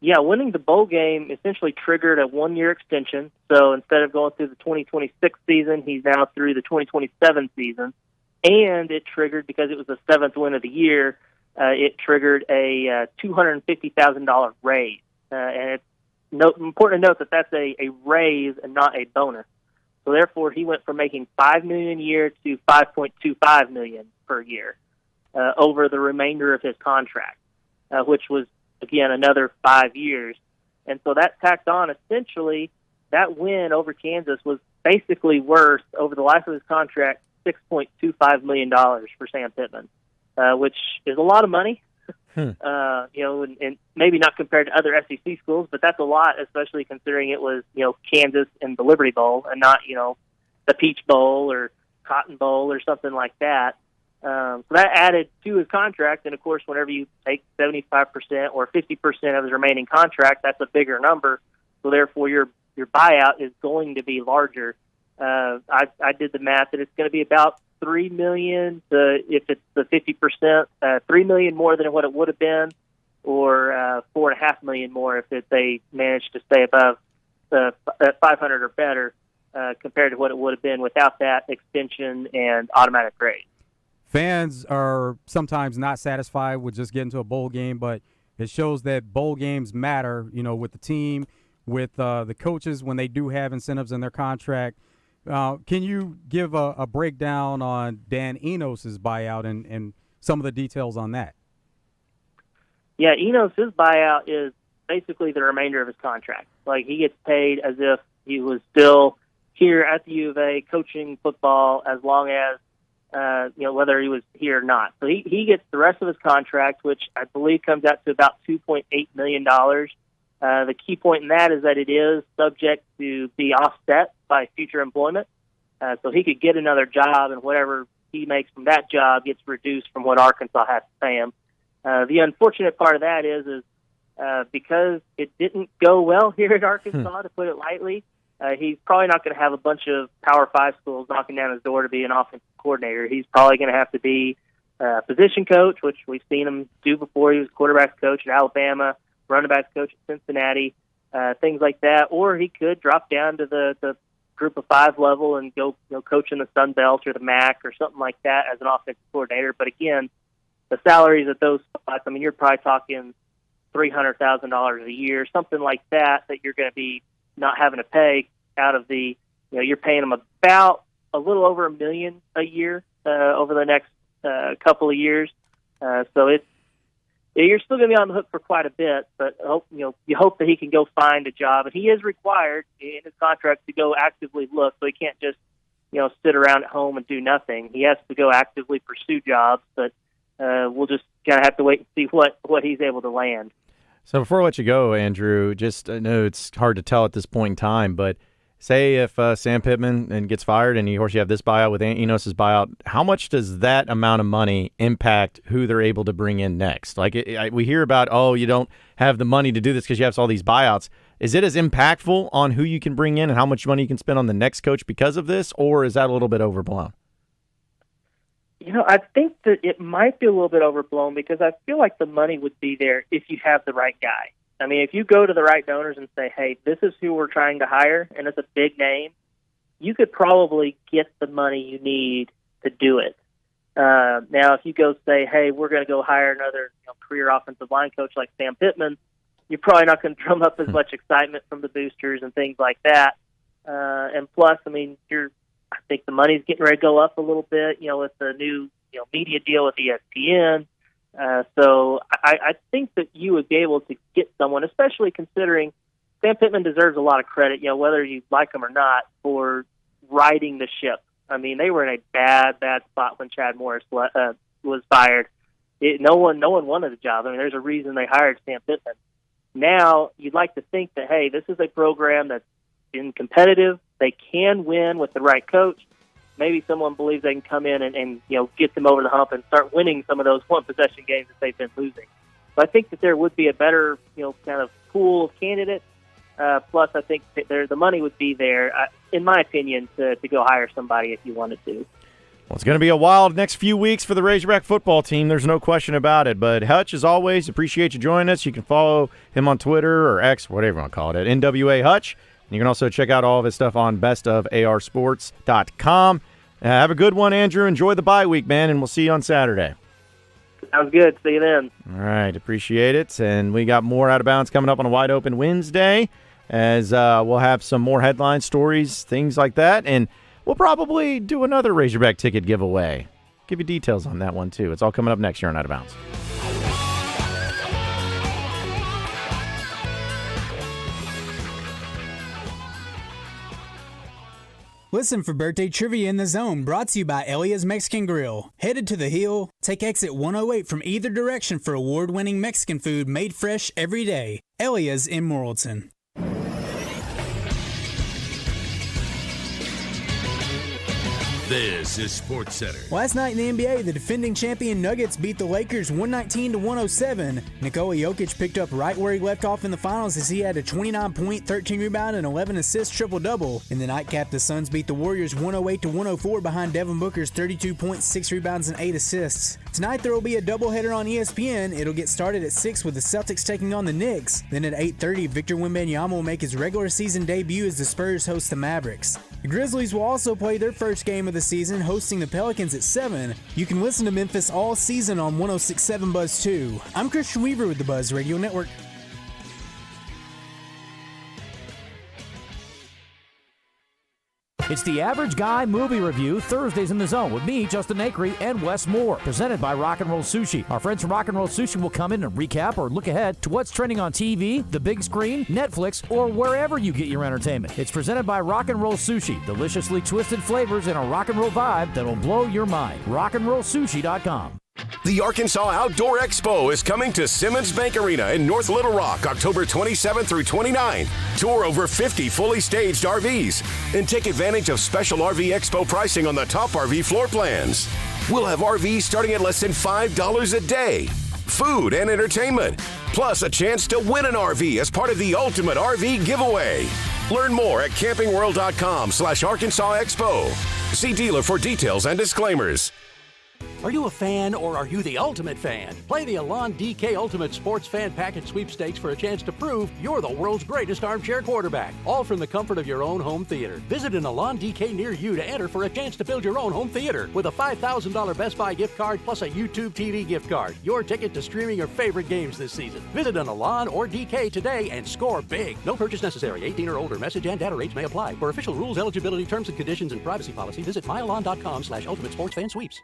Yeah, winning the bowl game essentially triggered a one-year extension. So instead of going through the 2026 season, he's now through the 2027 season. And it triggered, because it was the seventh win of the year, it triggered a $250,000 raise. And it's important to note that that's a raise and not a bonus. So therefore, he went from making $5 million a year to $5.25 million per year over the remainder of his contract, which was, again, another 5 years. And so that tacked on, essentially, that win over Kansas was basically worth, over the life of his contract, $6.25 million for Sam Pittman, which is a lot of money. And maybe not compared to other SEC schools, but that's a lot, especially considering it was, Kansas and the Liberty Bowl and not, the Peach Bowl or Cotton Bowl or something like that. So that added to his contract, and of course, whenever you take 75% or 50% of his remaining contract, that's a bigger number. So therefore, your buyout is going to be larger. I did the math, and it's going to be about $3 million to, if it's the 50%, $3 million more than what it would have been, or $4.5 million more if they managed to stay above 500 or better, compared to what it would have been without that extension and automatic raise. Fans are sometimes not satisfied with just getting to a bowl game, but it shows that bowl games matter, with the team, with the coaches when they do have incentives in their contract. Can you give a breakdown on Dan Enos's buyout and some of the details on that? Yeah, Enos's buyout is basically the remainder of his contract. Like, he gets paid as if he was still here at the U of A coaching football, as long as, whether he was here or not. So he gets the rest of his contract, which I believe comes out to about $2.8 million. The key point in that is that it is subject to be offset by future employment. So he could get another job, and whatever he makes from that job gets reduced from what Arkansas has to pay him. The unfortunate part of that is because it didn't go well here at Arkansas, to put it lightly, he's probably not going to have a bunch of Power 5 schools knocking down his door to be an offensive coordinator. He's probably going to have to be a position coach, which we've seen him do before. He was quarterbacks coach at Alabama, running backs coach at Cincinnati, things like that. Or he could drop down to the group of 5 level and go coach in the Sun Belt or the MAC or something like that as an offensive coordinator. But again, the salaries at those spots, I mean, you're probably talking $300,000 a year, something like that you're going to be not having to pay out of the, you're paying them about a little over $1 million a year over the next couple of years. So you're still going to be on the hook for quite a bit, but you hope that he can go find a job. And he is required in his contract to go actively look, so he can't just sit around at home and do nothing. He has to go actively pursue jobs, but we'll just kind of have to wait and see what he's able to land. So before I let you go, Andrew, I know it's hard to tell at this point in time, but say if Sam Pittman gets fired and you have this buyout with Enos's buyout, how much does that amount of money impact who they're able to bring in next? Like we hear about, you don't have the money to do this because you have all these buyouts. Is it as impactful on who you can bring in and how much money you can spend on the next coach because of this, or is that a little bit overblown? I think that it might be a little bit overblown, because I feel like the money would be there if you have the right guy. I mean, if you go to the right donors and say, hey, this is who we're trying to hire, and it's a big name, you could probably get the money you need to do it. Now, if you go say, hey, we're going to go hire another career offensive line coach like Sam Pittman, you're probably not going to drum up as much excitement from the boosters and things like that. And plus, I mean, I think the money's getting ready to go up a little bit, with the new media deal with ESPN. So I think that you would be able to get someone, especially considering Sam Pittman deserves a lot of credit, whether you like him or not, for riding the ship. I mean, they were in a bad spot when Chad Morris was fired. No one wanted the job. I mean, there's a reason they hired Sam Pittman. Now, you'd like to think that, hey, this is a program that's been competitive. They can win with the right coach. Maybe someone believes they can come in and get them over the hump and start winning some of those one-possession games that they've been losing. So I think that there would be a better, kind of pool of candidates. Plus, I think that the money would be there, in my opinion, to go hire somebody if you wanted to. Well, it's going to be a wild next few weeks for the Razorback football team. There's no question about it. But Hutch, as always, appreciate you joining us. You can follow him on Twitter or X, whatever you want to call it, at NWA Hutch. And you can also check out all of his stuff on bestofarsports.com. Have a good one, Andrew. Enjoy the bye week, man, and we'll see you on Saturday. Sounds good. See you then. All right, appreciate it. And we got more Out of Bounds coming up on a Wide Open Wednesday, as we'll have some more headline stories, things like that. And we'll probably do another Razorback ticket giveaway. Give you details on that one, too. It's all coming up next year on Out of Bounds. Listen for Birthday Trivia in the Zone, brought to you by Elia's Mexican Grill. Headed to the hill, take exit 108 from either direction for award-winning Mexican food made fresh every day. Elia's in Morrilton. This is Sports Center. Last night in the NBA, the defending champion Nuggets beat the Lakers 119-107. Nikola Jokic picked up right where he left off in the finals as he had a 29-point, 13-rebound, and 11-assist triple-double. In the nightcap, the Suns beat the Warriors 108-104 behind Devin Booker's 32 points, 6 rebounds, and 8 assists. Tonight, there will be a doubleheader on ESPN. It'll get started at 6 with the Celtics taking on the Knicks. Then at 8:30, Victor Wembanyama will make his regular season debut as the Spurs host the Mavericks. The Grizzlies will also play their first game of the season, hosting the Pelicans at 7. You can listen to Memphis all season on 106.7 Buzz 2. I'm Christian Weaver with the Buzz Radio Network. It's the Average Guy Movie Review, Thursdays in the Zone, with me, Justin Acree, and Wes Moore, presented by Rock and Roll Sushi. Our friends from Rock and Roll Sushi will come in and recap or look ahead to what's trending on TV, the big screen, Netflix, or wherever you get your entertainment. It's presented by Rock and Roll Sushi, deliciously twisted flavors and a rock and roll vibe that'll blow your mind. rockandrollsushi.com. The Arkansas Outdoor Expo is coming to Simmons Bank Arena in North Little Rock, October 27th through 29th. Tour over 50 fully staged RVs and take advantage of special RV Expo pricing on the top RV floor plans. We'll have RVs starting at less than $5 a day. Food and entertainment, plus a chance to win an RV as part of the Ultimate RV Giveaway. Learn more at campingworld.com/Arkansas Expo. See dealer for details and disclaimers. Are you a fan or are you the ultimate fan? Play the Elan DK Ultimate Sports Fan Package Sweepstakes for a chance to prove you're the world's greatest armchair quarterback. All from the comfort of your own home theater. Visit an Elan DK near you to enter for a chance to build your own home theater with a $5,000 Best Buy gift card plus a YouTube TV gift card. Your ticket to streaming your favorite games this season. Visit an Elan or DK today and score big. No purchase necessary. 18 or older. Message and data rates may apply. For official rules, eligibility, terms and conditions, and privacy policy, visit myelan.com/Ultimate Sports Fan Sweeps.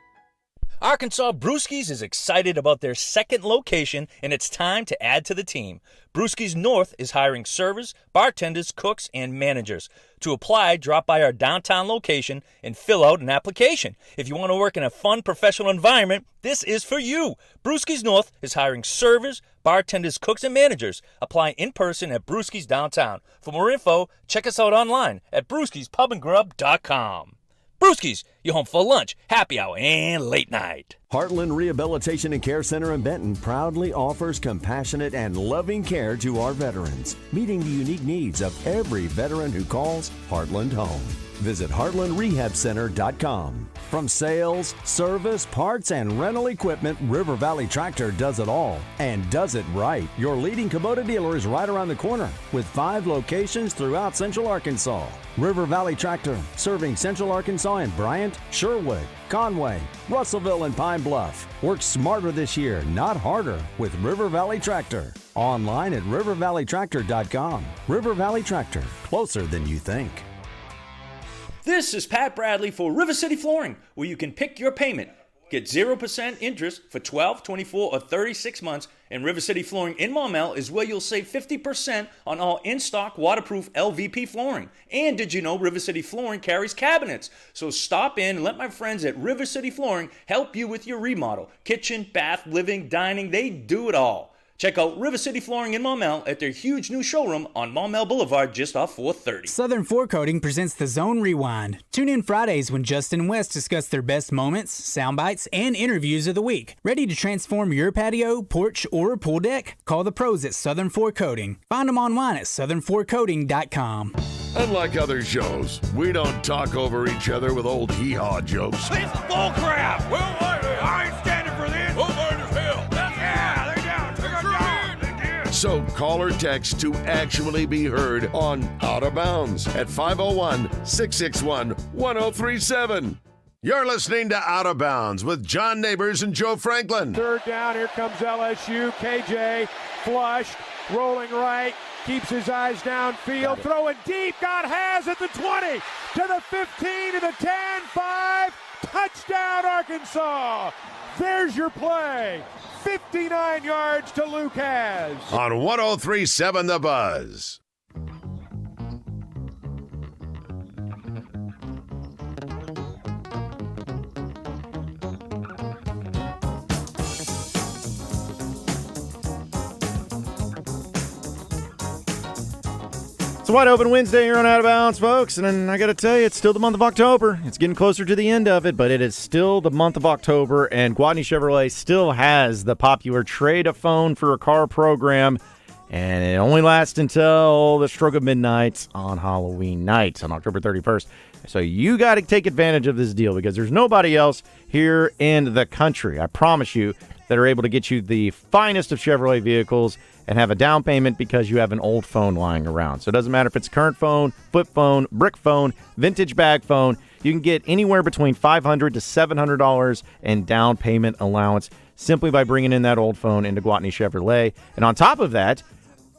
Arkansas Brewskis is excited about their second location, and it's time to add to the team. Brewskis North is hiring servers, bartenders, cooks, and managers. To apply, drop by our downtown location and fill out an application. If you want to work in a fun, professional environment, this is for you. Brewskis North is hiring servers, bartenders, cooks, and managers. Apply in person at Brewskis Downtown. For more info, check us out online at brewskispubandgrub.com. Brewskis, your home for lunch, happy hour, and late night. Heartland Rehabilitation and Care Center in Benton proudly offers compassionate and loving care to our veterans, meeting the unique needs of every veteran who calls Heartland home. Visit heartlandrehabcenter.com. From sales, service, parts, and rental equipment, River Valley Tractor does it all and does it right. Your leading Kubota dealer is right around the corner with 5 locations throughout Central Arkansas. River Valley Tractor, serving Central Arkansas and Bryant, Sherwood, Conway, Russellville, and Pine Bluff. Work smarter this year, not harder, with River Valley Tractor. Online at rivervalleytractor.com. River Valley Tractor, closer than you think. This is Pat Bradley for River City Flooring, where you can pick your payment. Get 0% interest for 12, 24, or 36 months, and River City Flooring in Maumelle is where you'll save 50% on all in-stock waterproof LVP flooring. And did you know River City Flooring carries cabinets? So stop in and let my friends at River City Flooring help you with your remodel. Kitchen, bath, living, dining, they do it all. Check out River City Flooring in Maumelle at their huge new showroom on Maumelle Boulevard just off 430. Southern Floor Coating presents the Zone Rewind. Tune in Fridays when Justin and Wes discuss their best moments, sound bites, and interviews of the week. Ready to transform your patio, porch, or pool deck? Call the pros at Southern Floor Coating. Find them online at southernfloorcoating.com. Unlike other shows, we don't talk over each other with old hee-haw jokes. This is bull crap. Well, I ain't standing for this. Well, mine as hell. Yeah, they're down. They're down. So call or text to actually be heard on Out of Bounds at 501-661-1037. You're listening to Out of Bounds with John Nabors and Joe Franklin. Third down, here comes LSU. KJ flushed, rolling right, keeps his eyes downfield, throwing deep, got Has at the 20, to the 15, to the 10, 5, touchdown Arkansas. There's your play. 59 yards to Luke Has. On 103.7 The Buzz. It's a wide open Wednesday here on Out of Bounds, folks, and I got to tell you, it's still the month of October. It's getting closer to the end of it, but it is still the month of October, and Gwatney Chevrolet still has the popular trade-a-phone for a car program, and it only lasts until the stroke of midnight on Halloween night on October 31st. So you got to take advantage of this deal because there's nobody else here in the country, I promise you, that are able to get you the finest of Chevrolet vehicles and have a down payment because you have an old phone lying around. So it doesn't matter if it's a current phone, flip phone, brick phone, vintage bag phone. You can get anywhere between $500 to $700 in down payment allowance simply by bringing in that old phone into Gwatney Chevrolet. And on top of that,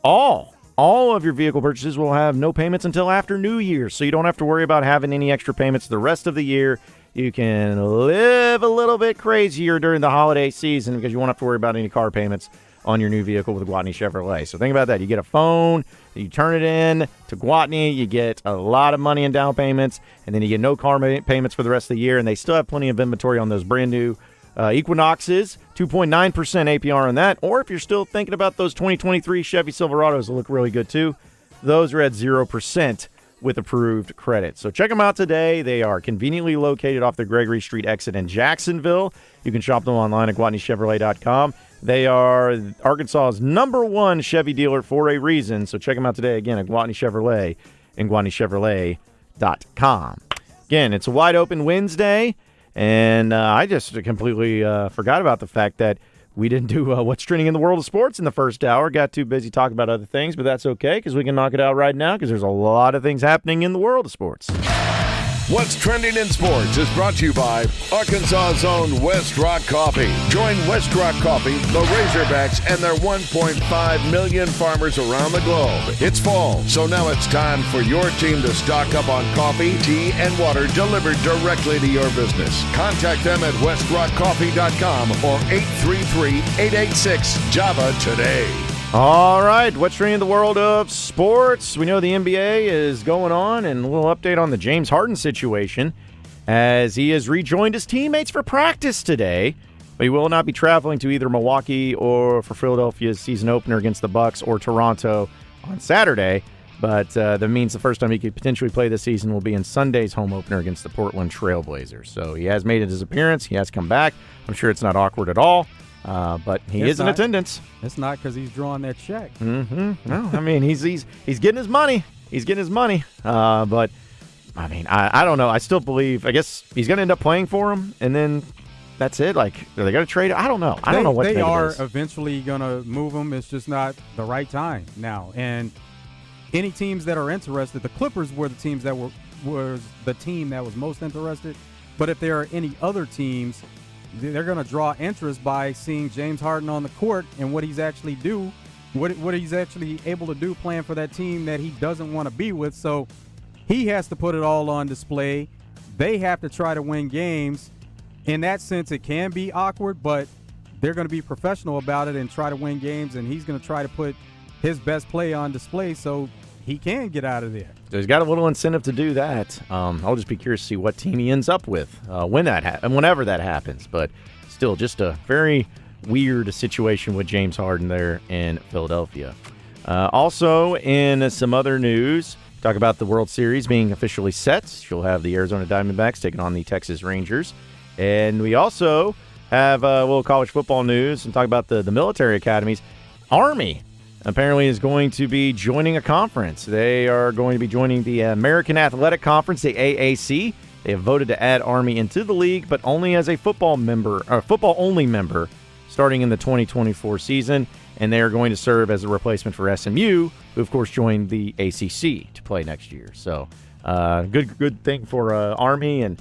all of your vehicle purchases will have no payments until after New Year's. So you don't have to worry about having any extra payments the rest of the year. You can live a little bit crazier during the holiday season because you won't have to worry about any car payments on your new vehicle with Gwatney Chevrolet. So think about that. You get a phone, you turn it in to Gwatney, you get a lot of money in down payments, and then you get no car payments for the rest of the year, and they still have plenty of inventory on those brand new Equinoxes, 2.9% APR on that. Or if you're still thinking about those 2023 Chevy Silverados that look really good too, those are at 0% with approved credit. So check them out today. They are conveniently located off the Gregory Street exit in Jacksonville. You can shop them online at GwatneyChevrolet.com. They are Arkansas's #1 Chevy dealer for a reason. So check them out today again at Gwatney Chevrolet and GwatneyChevrolet.com. Again, it's a wide open Wednesday, and I just completely forgot about the fact that we didn't do what's trending in the world of sports in the first hour. Got too busy talking about other things, but that's okay because we can knock it out right now because there's a lot of things happening in the world of sports. What's Trending in Sports is brought to you by Arkansas's own West Rock Coffee. Join West Rock Coffee, the Razorbacks, and their 1.5 million farmers around the globe. It's fall, so now it's time for your team to stock up on coffee, tea, and water delivered directly to your business. Contact them at westrockcoffee.com or 833-886-JAVA today. All right, what's trending in the world of sports? We know the NBA is going on, and a little update on the James Harden situation as he has rejoined his teammates for practice today, but he will not be traveling to either Milwaukee or for Philadelphia's season opener against the Bucks or Toronto on Saturday, but that means the first time he could potentially play this season will be in Sunday's home opener against the Portland Trailblazers. So he has made his appearance. He has come back. I'm sure it's not awkward at all. But he is in attendance. It's not because he's drawing that check. Mm-hmm. No, I mean he's getting his money. He's getting his money. But I mean I don't know. I still believe. I guess he's going to end up playing for him, and then that's it. Like, are they going to trade? I don't know. I don't know what they are eventually going to move him. It's just not the right time now. And any teams that are interested, the Clippers were the teams that was the team that was most interested. But if there are any other teams, they're going to draw interest by seeing James Harden on the court and what he's actually what he's actually able to do playing for that team that he doesn't want to be with. So he has to put it all on display. They have to try to win games. In that sense, it can be awkward, but they're going to be professional about it and try to win games, and he's going to try to put his best play on display so he can get out of there. So he's got a little incentive to do that. I'll just be curious to see what team he ends up with whenever that happens. But still, just a very weird situation with James Harden there in Philadelphia. Also, in some other news, talk about the World Series being officially set. You'll have the Arizona Diamondbacks taking on the Texas Rangers. And we also have a little college football news and talk about the military academies. Army apparently is going to be joining a conference. They are going to be joining the American Athletic Conference, the AAC. They have voted to add Army into the league, but only as a football-only member starting in the 2024 season. And they are going to serve as a replacement for SMU, who, of course, joined the ACC to play next year. So, good thing for Army. And,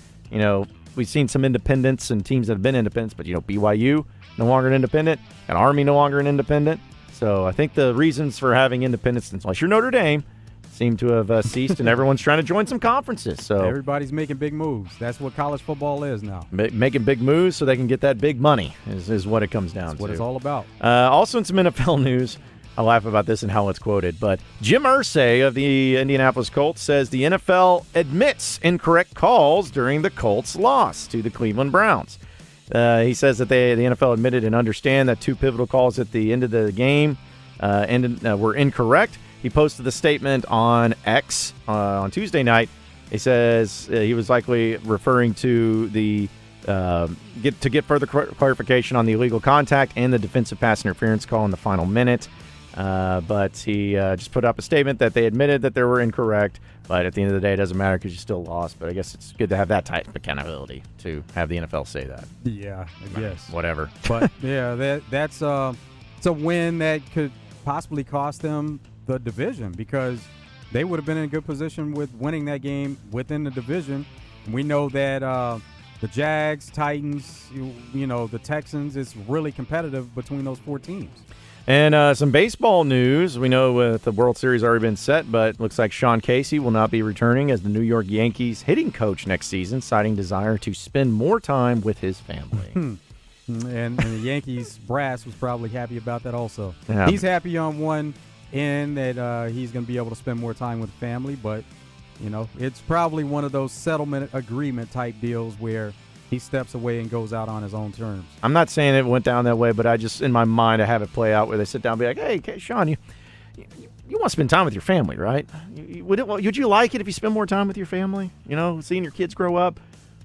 we've seen some independents and teams that have been independents, but, BYU no longer an independent and Army no longer an independent. So I think the reasons for having independence, unless you're Notre Dame, seem to have ceased, and everyone's trying to join some conferences. So everybody's making big moves. That's what college football is now. Making big moves so they can get that big money is what it comes down to. That's what it's all about. Also in some NFL news, I laugh about this and how it's quoted, but Jim Irsay of the Indianapolis Colts says the NFL admits incorrect calls during the Colts' loss to the Cleveland Browns. He says that the NFL admitted and understand that 2 pivotal calls at the end of the game were incorrect. He posted the statement on X on Tuesday night. He says he was likely referring to the get further clarification on the illegal contact and the defensive pass interference call in the final minute. But he just put up a statement that they admitted that they were incorrect. But at the end of the day, it doesn't matter because you still lost. But I guess it's good to have that type of accountability to have the NFL say that. Yeah, I guess. Whatever. But, yeah, that's it's a win that could possibly cost them the division because they would have been in a good position with winning that game within the division. We know that the Jags, Titans, the Texans, it's really competitive between those 4 teams. And some baseball news. We know the World Series already been set, but looks like Sean Casey will not be returning as the New York Yankees hitting coach next season, citing desire to spend more time with his family. And the Yankees brass was probably happy about that also. Yeah. He's happy on one end that he's going to be able to spend more time with the family, but, it's probably one of those settlement agreement type deals where he steps away and goes out on his own terms. I'm not saying it went down that way, but I just, in my mind, I have it play out where they sit down and be like, hey, Sean, you want to spend time with your family, right? Would you like it if you spend more time with your family? Seeing your kids grow up?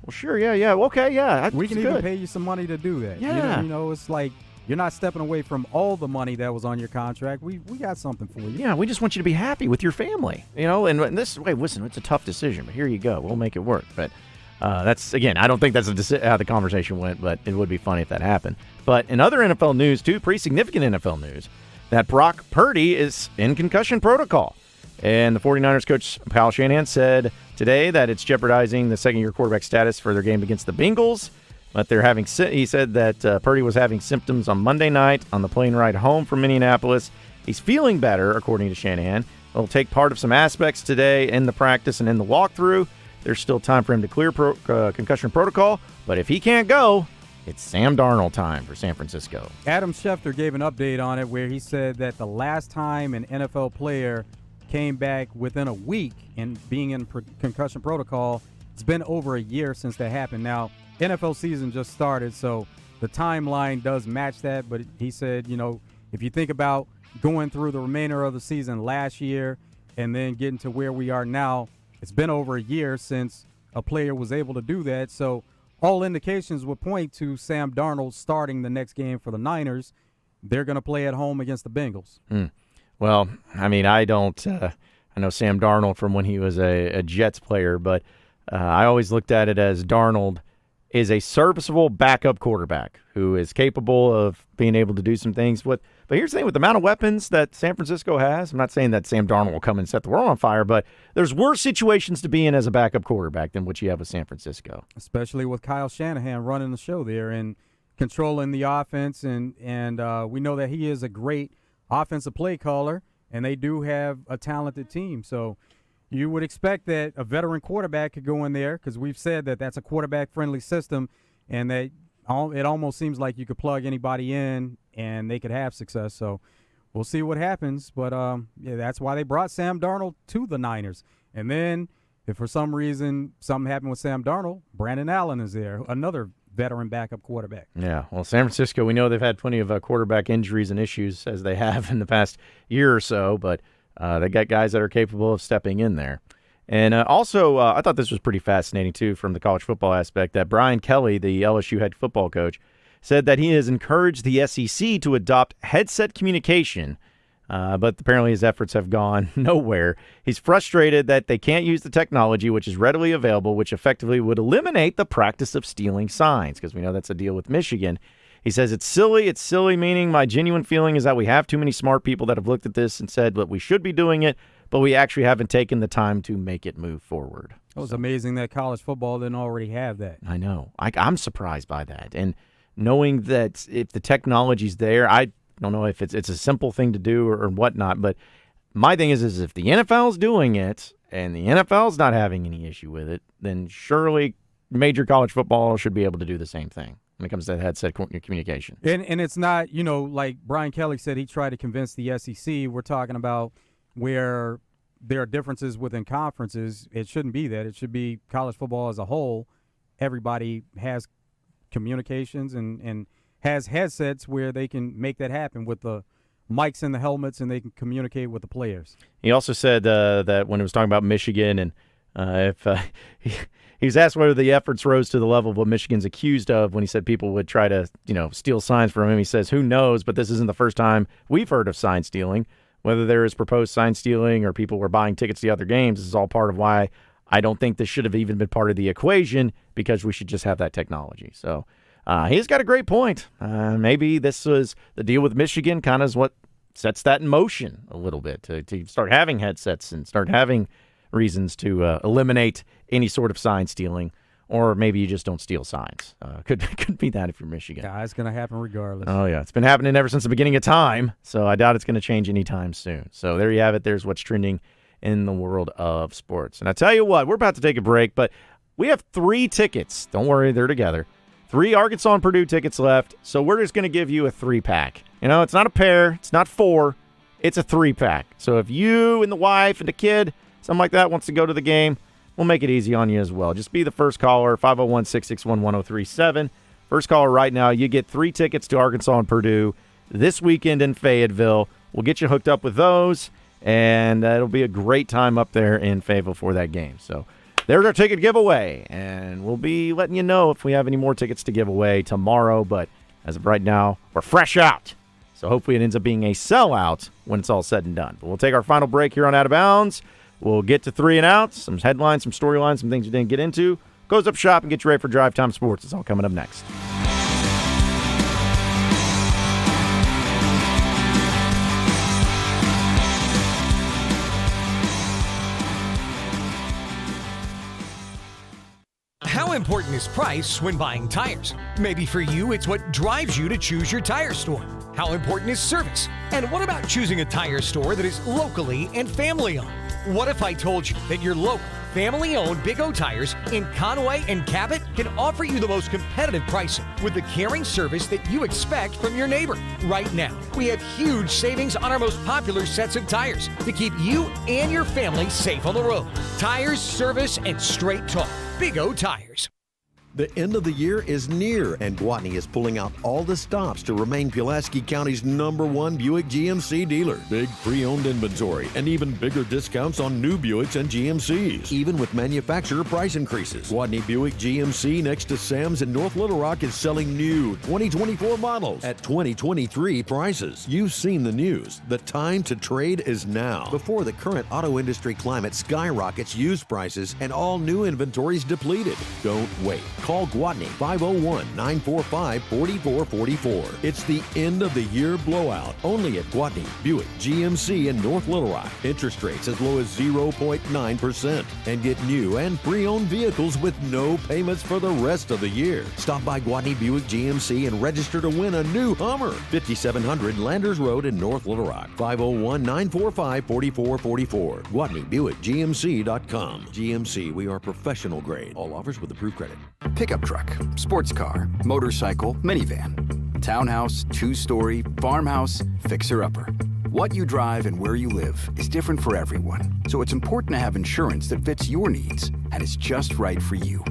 Well, sure, yeah. Okay, yeah. We can even pay you some money to do that. Yeah. It's like you're not stepping away from all the money that was on your contract. We got something for you. Yeah, we just want you to be happy with your family. And this way, listen, it's a tough decision, but here you go. We'll make it work. But that's, again, I don't think that's how the conversation went, but it would be funny if that happened. But in other NFL news, too, pretty significant NFL news, that Brock Purdy is in concussion protocol. And the 49ers coach, Kyle Shanahan, said today that it's jeopardizing the second-year quarterback status for their game against the Bengals. But he said that Purdy was having symptoms on Monday night on the plane ride home from Minneapolis. He's feeling better, according to Shanahan. He'll take part of some aspects today in the practice and in the walkthrough. There's still time for him to clear concussion protocol. But if he can't go, it's Sam Darnold time for San Francisco. Adam Schefter gave an update on it where he said that the last time an NFL player came back within a week and being in concussion protocol, it's been over a year since that happened. Now, NFL season just started, so the timeline does match that. But he said, if you think about going through the remainder of the season last year and then getting to where we are now, it's been over a year since a player was able to do that. So all indications would point to Sam Darnold starting the next game for the Niners. They're going to play at home against the Bengals. Well, I mean, I know Sam Darnold from when he was a Jets player, but I always looked at it as Darnold is a serviceable backup quarterback who is capable of being able to do some things. But here's the thing, with the amount of weapons that San Francisco has, I'm not saying that Sam Darnold will come and set the world on fire, but there's worse situations to be in as a backup quarterback than what you have with San Francisco. Especially with Kyle Shanahan running the show there and controlling the offense. And we know that he is a great offensive play caller, and they do have a talented team. So you would expect that a veteran quarterback could go in there because we've said that that's a quarterback-friendly system and that it almost seems like you could plug anybody in and they could have success. So we'll see what happens. But, that's why they brought Sam Darnold to the Niners. And then if for some reason something happened with Sam Darnold, Brandon Allen is there, another veteran backup quarterback. Yeah, well, San Francisco, we know they've had plenty of quarterback injuries and issues as they have in the past year or so, but they got guys that are capable of stepping in there. And also, I thought this was pretty fascinating, too, from the college football aspect, that Brian Kelly, the LSU head football coach, said that he has encouraged the SEC to adopt headset communication, but apparently his efforts have gone nowhere. He's frustrated that they can't use the technology, which is readily available, which effectively would eliminate the practice of stealing signs, because we know that's a deal with Michigan. He says, it's silly, meaning my genuine feeling is that we have too many smart people that have looked at this and said, but we should be doing it, but we actually haven't taken the time to make it move forward. It was amazing that college football didn't already have that. I know. I'm surprised by that. And knowing that if the technology's there, I don't know if it's a simple thing to do or whatnot, but my thing is if the NFL's doing it and the NFL's not having any issue with it, then surely major college football should be able to do the same thing when it comes to headset communication. And it's not, like Brian Kelly said, he tried to convince the SEC. We're talking about where there are differences within conferences. It shouldn't be that. It should be college football as a whole. Everybody has communications and has headsets where they can make that happen with the mics in the helmets, and they can communicate with the players. He also said that when he was talking about Michigan, and he was asked whether the efforts rose to the level of what Michigan's accused of when he said people would try to, steal signs from him. He says, who knows, but this isn't the first time we've heard of sign stealing. Whether there is proposed sign stealing or people were buying tickets to other games, this is all part of why I don't think this should have even been part of the equation, because we should just have that technology. So he's got a great point. Maybe this was the deal with Michigan, kind of is what sets that in motion a little bit, to start having headsets and start having reasons to eliminate any sort of sign stealing. Or maybe you just don't steal signs. Could be that if you're Michigan. Yeah, it's going to happen regardless. Oh, yeah. It's been happening ever since the beginning of time, so I doubt it's going to change anytime soon. So there you have it. There's what's trending in the world of sports. And I tell you what, we're about to take a break, but we have 3 tickets. Don't worry, they're together. 3 Arkansas and Purdue tickets left, so we're just going to give you a 3-pack. It's not a pair. It's not 4. It's a 3-pack. So if you and the wife and the kid, something like that, wants to go to the game, we'll make it easy on you as well. Just be the first caller, 501-661-1037. First caller right now, you get 3 tickets to Arkansas and Purdue this weekend in Fayetteville. We'll get you hooked up with those, and it'll be a great time up there in Fayetteville for that game. So there's our ticket giveaway, and we'll be letting you know if we have any more tickets to give away tomorrow. But as of right now, we're fresh out. So hopefully it ends up being a sellout when it's all said and done. But we'll take our final break here on Out of Bounds. We'll get to 3 and Outs, some headlines, some storylines, some things you didn't get into. Close up shop and get you ready for Drive Time Sports. It's all coming up next. How important is price when buying tires? Maybe for you, it's what drives you to choose your tire store. How important is service? And what about choosing a tire store that is locally and family-owned? What if I told you that your local, family-owned Big O Tires in Conway and Cabot can offer you the most competitive pricing with the caring service that you expect from your neighbor? Right now, we have huge savings on our most popular sets of tires to keep you and your family safe on the road. Tires, service, and straight talk. Big O Tires. The end of the year is near, and Gwatney is pulling out all the stops to remain Pulaski County's #1 Buick GMC dealer. Big pre-owned inventory and even bigger discounts on new Buicks and GMCs, even with manufacturer price increases. Gwatney Buick GMC next to Sam's in North Little Rock is selling new 2024 models at 2023 prices. You've seen the news. The time to trade is now, before the current auto industry climate skyrockets used prices and all new inventory is depleted. Don't wait. Call Gwatney, 501-945-4444. It's the end of the year blowout, only at Gwatney Buick GMC in North Little Rock. Interest rates as low as 0.9%. And get new and pre-owned vehicles with no payments for the rest of the year. Stop by Gwatney Buick GMC and register to win a new Hummer. 5700 Landers Road in North Little Rock. 501-945-4444. GwatneyBuickGMC.com. GMC, we are professional grade. All offers with approved credit. Pickup truck, sports car, motorcycle, minivan, townhouse, 2-story, farmhouse, fixer-upper. What you drive and where you live is different for everyone, so it's important to have insurance that fits your needs and is just right for you.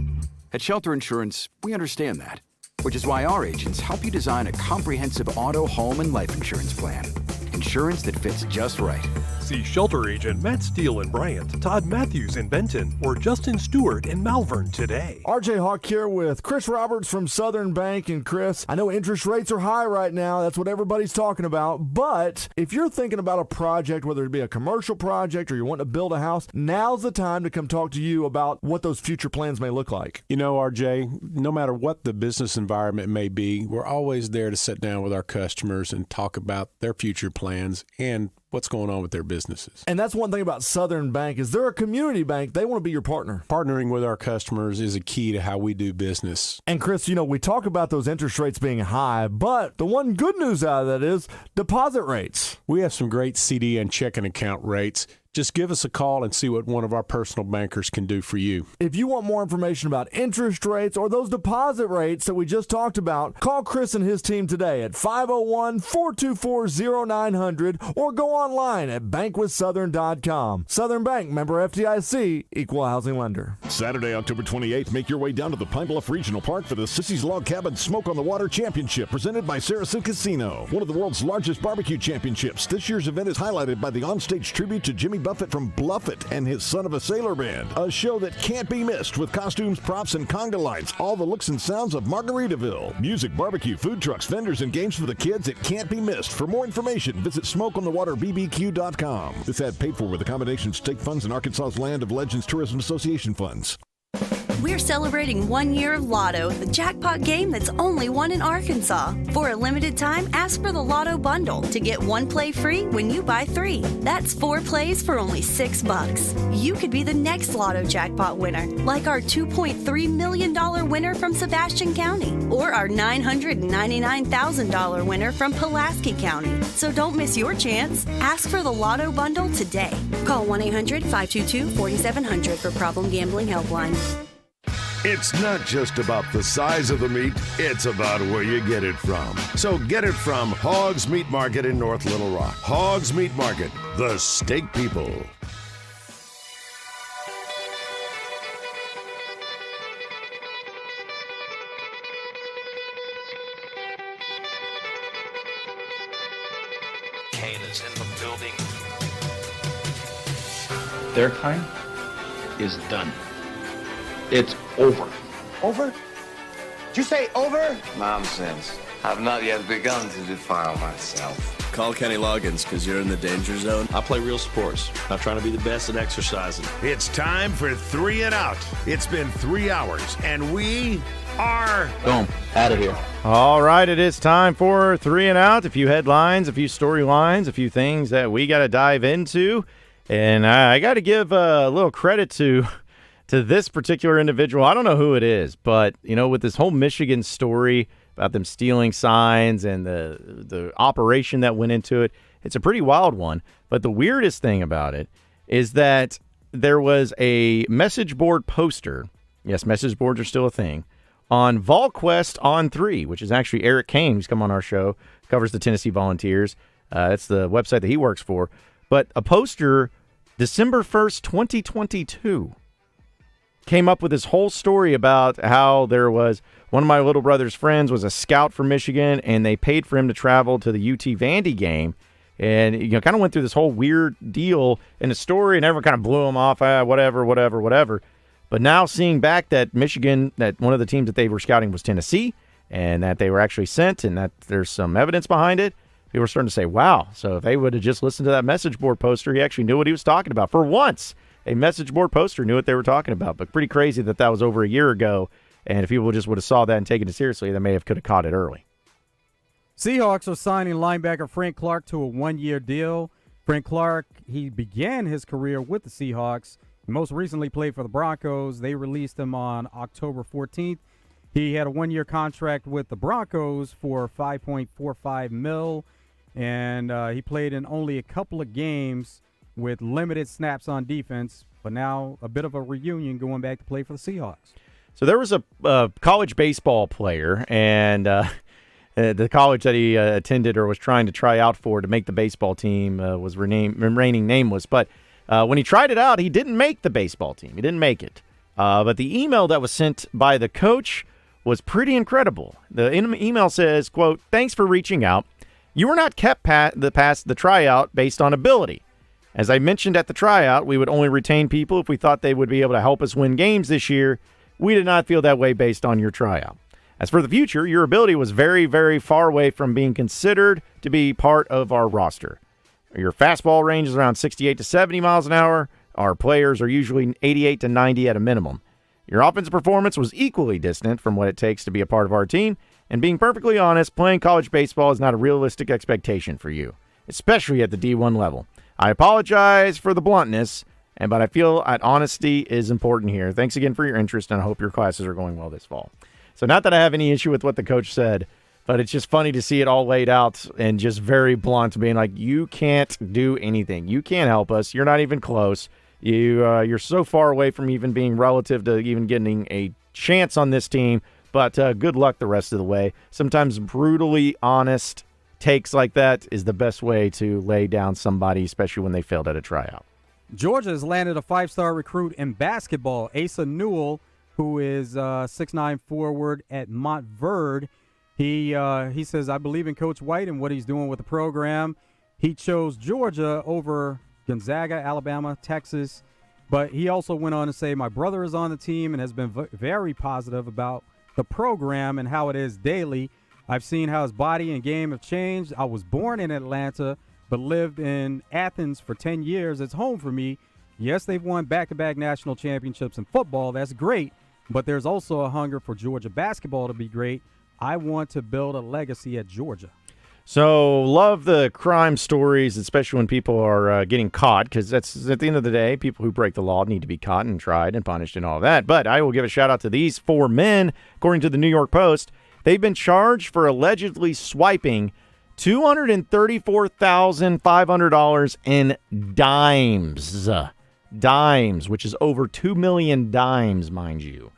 At Shelter Insurance, we understand that, which is why our agents help you design a comprehensive auto, home, and life insurance plan. Insurance that fits just right. See Shelter Agent Matt Steele in Bryant, Todd Matthews in Benton, or Justin Stewart in Malvern today. RJ Hawk here with Chris Roberts from Southern Bank. And Chris, I know interest rates are high right now. That's what everybody's talking about. But if you're thinking about a project, whether it be a commercial project or you want to build a house, now's the time to come talk to you about what those future plans may look like. You know, RJ, no matter what the business environment may be, we're always there to sit down with our customers and talk about their future plans and what's going on with their businesses. And that's one thing about Southern Bank is they're a community bank. They want to be your partner. Partnering with our customers is a key to how we do business. And Chris, you know, we talk about those interest rates being high, but the one good news out of that is deposit rates. We have some great CD and checking account rates. Just give us a call and see what one of our personal bankers can do for you. If you want more information about interest rates or those deposit rates that we just talked about, call Chris and his team today at 501-424-0900 or go online at bankwithsouthern.com. Southern Bank, member FDIC, equal housing lender. Saturday, October 28th, make your way down to the Pine Bluff Regional Park for the Sissy's Log Cabin Smoke on the Water Championship presented by Saracen Casino, one of the world's largest barbecue championships. This year's event is highlighted by the onstage tribute to Jimmy Buffett from Bluffett and his Son of a Sailor Band, a show that can't be missed with costumes, props, and conga lights, all the looks and sounds of Margaritaville. Music, barbecue, food trucks, vendors, and games for the kids. It can't be missed. For more information, visit smokeonthewaterbbq.com. This ad paid for with a combination of state funds and Arkansas's Land of Legends Tourism Association funds. We're celebrating 1 year of Lotto, the jackpot game that's only won in Arkansas. For a limited time, ask for the Lotto Bundle to get 1 play free when you buy 3. That's 4 plays for only $6. You could be the next Lotto jackpot winner, like our $2.3 million winner from Sebastian County, or our $999,000 winner from Pulaski County. So don't miss your chance. Ask for the Lotto Bundle today. Call 1-800-522-4700 for Problem Gambling Helpline. It's not just about the size of the meat, it's about where you get it from. So get it from Hoggs Meat Market in North Little Rock. Hoggs Meat Market, the steak people. Kane is in the building. Their time is done. It's over. Over? Did you say over? Nonsense. I've not yet begun to defile myself. Call Kenny Loggins, because you're in the danger zone. I play real sports, not trying to be the best at exercising. It's time for 3 and Out. It's been 3 hours, and we are... Boom. Out of here. All right, it is time for 3 and Out. A few headlines, a few storylines, a few things that we got to dive into. And I got to give a little credit to this particular individual. I don't know who it is, but, you know, with this whole Michigan story about them stealing signs and the operation that went into it, it's a pretty wild one. But the weirdest thing about it is that there was a message board poster. Yes, message boards are still a thing. On VolQuest On 3, which is actually Eric Kane, who's come on our show, covers the Tennessee Volunteers. That's the website that he works for. But a poster, December 1st, 2022, came up with this whole story about how there was one of my little brother's friends was a scout for Michigan, and they paid for him to travel to the UT Vandy game. And, you know, kind of went through this whole weird deal in the story, and everyone kind of blew him off, whatever. But now seeing back that Michigan, that one of the teams that they were scouting was Tennessee, and that they were actually sent, and that there's some evidence behind it, people are starting to say, wow, so if they would have just listened to that message board poster, he actually knew what he was talking about. For once, a message board poster knew what they were talking about. But pretty crazy that was over a year ago, and if people just would have saw that and taken it seriously, they could have caught it early. Seahawks are signing linebacker Frank Clark to a 1-year deal. Frank Clark, he began his career with the Seahawks. He most recently played for the Broncos. They released him on October 14th. He had a 1-year contract with the Broncos for $5.45 million, and he played in only a couple of games with limited snaps on defense, but now a bit of a reunion going back to play for the Seahawks. So there was a college baseball player, and the college that he attended or was trying to try out for to make the baseball team was remaining nameless. But when he tried it out, he didn't make the baseball team. He didn't make it. But the email that was sent by the coach was pretty incredible. The email says, quote, "Thanks for reaching out. You were not kept past the tryout based on ability. As I mentioned at the tryout, we would only retain people if we thought they would be able to help us win games this year. We did not feel that way based on your tryout. As for the future, your ability was very, very far away from being considered to be part of our roster. Your fastball range is around 68 to 70 miles an hour. Our players are usually 88 to 90 at a minimum. Your offensive performance was equally distant from what it takes to be a part of our team, and being perfectly honest, playing college baseball is not a realistic expectation for you, especially at the D1 level. I apologize for the bluntness, but I feel that honesty is important here. Thanks again for your interest, and I hope your classes are going well this fall." So not that I have any issue with what the coach said, but it's just funny to see it all laid out and just very blunt, being like, you can't do anything. You can't help us. You're not even close. You're so far away from even being relative to even getting a chance on this team, but good luck the rest of the way. Sometimes brutally honest takes like that is the best way to lay down somebody, especially when they failed at a tryout. Georgia has landed a 5-star recruit in basketball, Asa Newell, who is 6'9" forward at Montverde. He says, "I believe in Coach White and what he's doing with the program." He chose Georgia over Gonzaga, Alabama, Texas. But he also went on to say, "My brother is on the team and has been very positive about the program and how it is daily. I've seen how his body and game have changed. I was born in Atlanta but lived in Athens for 10 years. It's home for me. Yes, they've won back-to-back national championships in football. That's great. But there's also a hunger for Georgia basketball to be great. I want to build a legacy at Georgia." So love the crime stories, especially when people are getting caught, because that's at the end of the day, people who break the law need to be caught and tried and punished and all that. But I will give a shout out to these 4 men. According to the New York Post, they've been charged for allegedly swiping $234,500 in dimes, which is over 2 million dimes, mind you,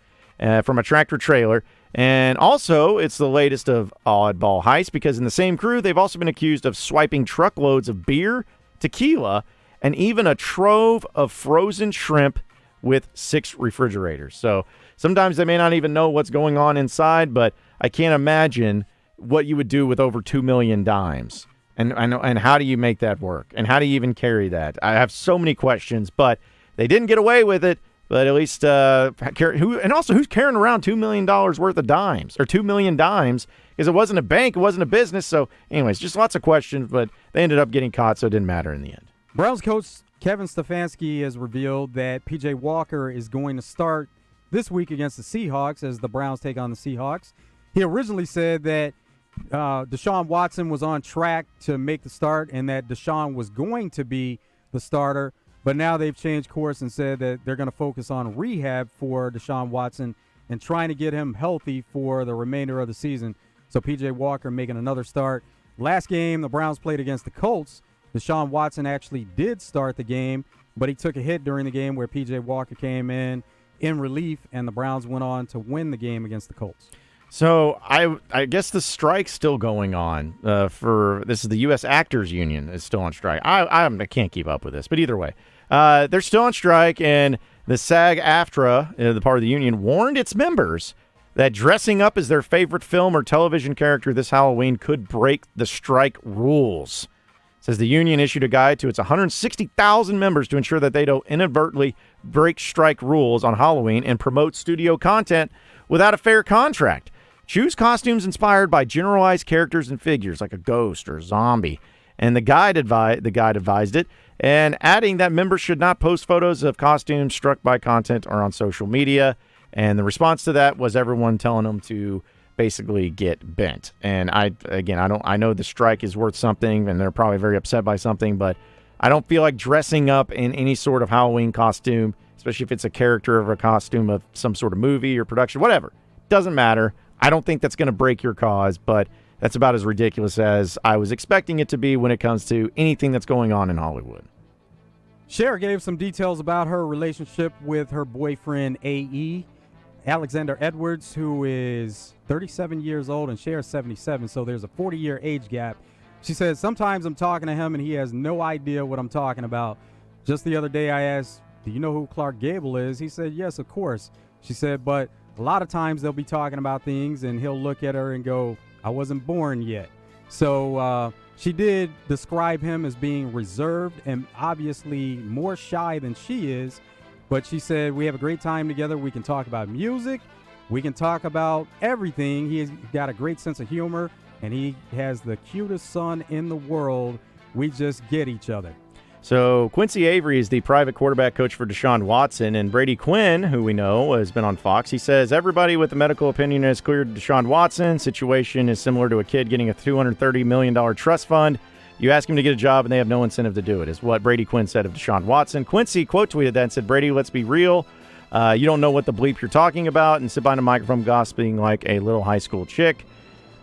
from a tractor trailer. And also, it's the latest of oddball heists because in the same crew, they've also been accused of swiping truckloads of beer, tequila, and even a trove of frozen shrimp with 6 refrigerators. So sometimes they may not even know what's going on inside, but I can't imagine what you would do with over 2 million dimes. And how do you make that work? And how do you even carry that? I have so many questions, but they didn't get away with it. But at least, who's carrying around $2 million worth of dimes, or 2 million dimes, because it wasn't a bank, it wasn't a business. So anyways, just lots of questions, but they ended up getting caught, so it didn't matter in the end. Browns coach Kevin Stefanski has revealed that P.J. Walker is going to start this week against the Seahawks as the Browns take on the Seahawks. He originally said that Deshaun Watson was on track to make the start and that Deshaun was going to be the starter. But now they've changed course and said that they're going to focus on rehab for Deshaun Watson and trying to get him healthy for the remainder of the season. So P.J. Walker making another start. Last game, the Browns played against the Colts. Deshaun Watson actually did start the game, but he took a hit during the game where P.J. Walker came in relief, and the Browns went on to win the game against the Colts. So I guess the strike's still going on. This is the U.S. Actors Union is still on strike. I can't keep up with this, but either way. They're still on strike, and the SAG-AFTRA, the part of the union, warned its members that dressing up as their favorite film or television character this Halloween could break the strike rules. It says the union issued a guide to its 160,000 members to ensure that they don't inadvertently break strike rules on Halloween and promote studio content without a fair contract. Choose costumes inspired by generalized characters and figures like a ghost or a zombie. And the guide advised it, and adding that members should not post photos of costumes struck by content or on social media. And the response to that was everyone telling them to basically get bent. And I know the strike is worth something, and they're probably very upset by something, but I don't feel like dressing up in any sort of Halloween costume, especially if it's a character of a costume of some sort of movie or production, whatever. Doesn't matter. I don't think that's going to break your cause, but that's about as ridiculous as I was expecting it to be when it comes to anything that's going on in Hollywood. Cher gave some details about her relationship with her boyfriend, A.E., Alexander Edwards, who is 37 years old, and Cher's 77, so there's a 40-year age gap. She said, sometimes I'm talking to him, and he has no idea what I'm talking about. Just the other day I asked, do you know who Clark Gable is? He said, yes, of course. She said, but a lot of times they'll be talking about things, and he'll look at her and go, I wasn't born yet. So she did describe him as being reserved and obviously more shy than she is. But she said, we have a great time together. We can talk about music. We can talk about everything. He's got a great sense of humor, and he has the cutest son in the world. We just get each other. So Quincy Avery is the private quarterback coach for Deshaun Watson, and Brady Quinn, who we know has been on Fox, he says everybody with a medical opinion has cleared Deshaun Watson. Situation is similar to a kid getting a $230 million trust fund. You ask him to get a job, and they have no incentive to do it, is what Brady Quinn said of Deshaun Watson. Quincy quote tweeted that and said, Brady, let's be real. You don't know what the bleep you're talking about, and sit behind a microphone gossiping like a little high school chick.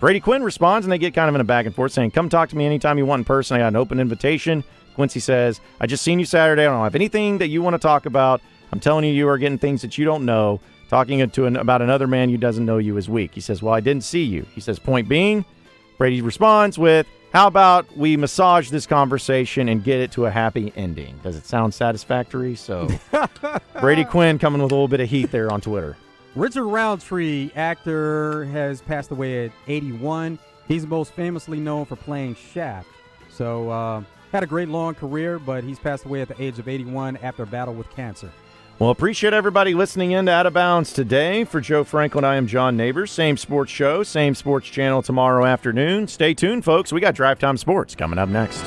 Brady Quinn responds, and they get kind of in a back and forth, saying, come talk to me anytime you want in person. I got an open invitation. Quincy says, I just seen you Saturday. I don't have anything that you want to talk about. I'm telling you, you are getting things that you don't know. Talking about another man who doesn't know you is weak. He says, well, I didn't see you. He says, point being, Brady responds with, how about we massage this conversation and get it to a happy ending? Does it sound satisfactory? So Brady Quinn coming with a little bit of heat there on Twitter. Richard Roundtree, actor, has passed away at 81. He's most famously known for playing Shaft. So had a great long career, but he's passed away at the age of 81 after a battle with cancer. Well, appreciate everybody listening in to Out of Bounds today. For Joe Franklin, I am John Nabors. Same sports show, same sports channel tomorrow afternoon. Stay tuned, folks. We got Drive Time Sports coming up next.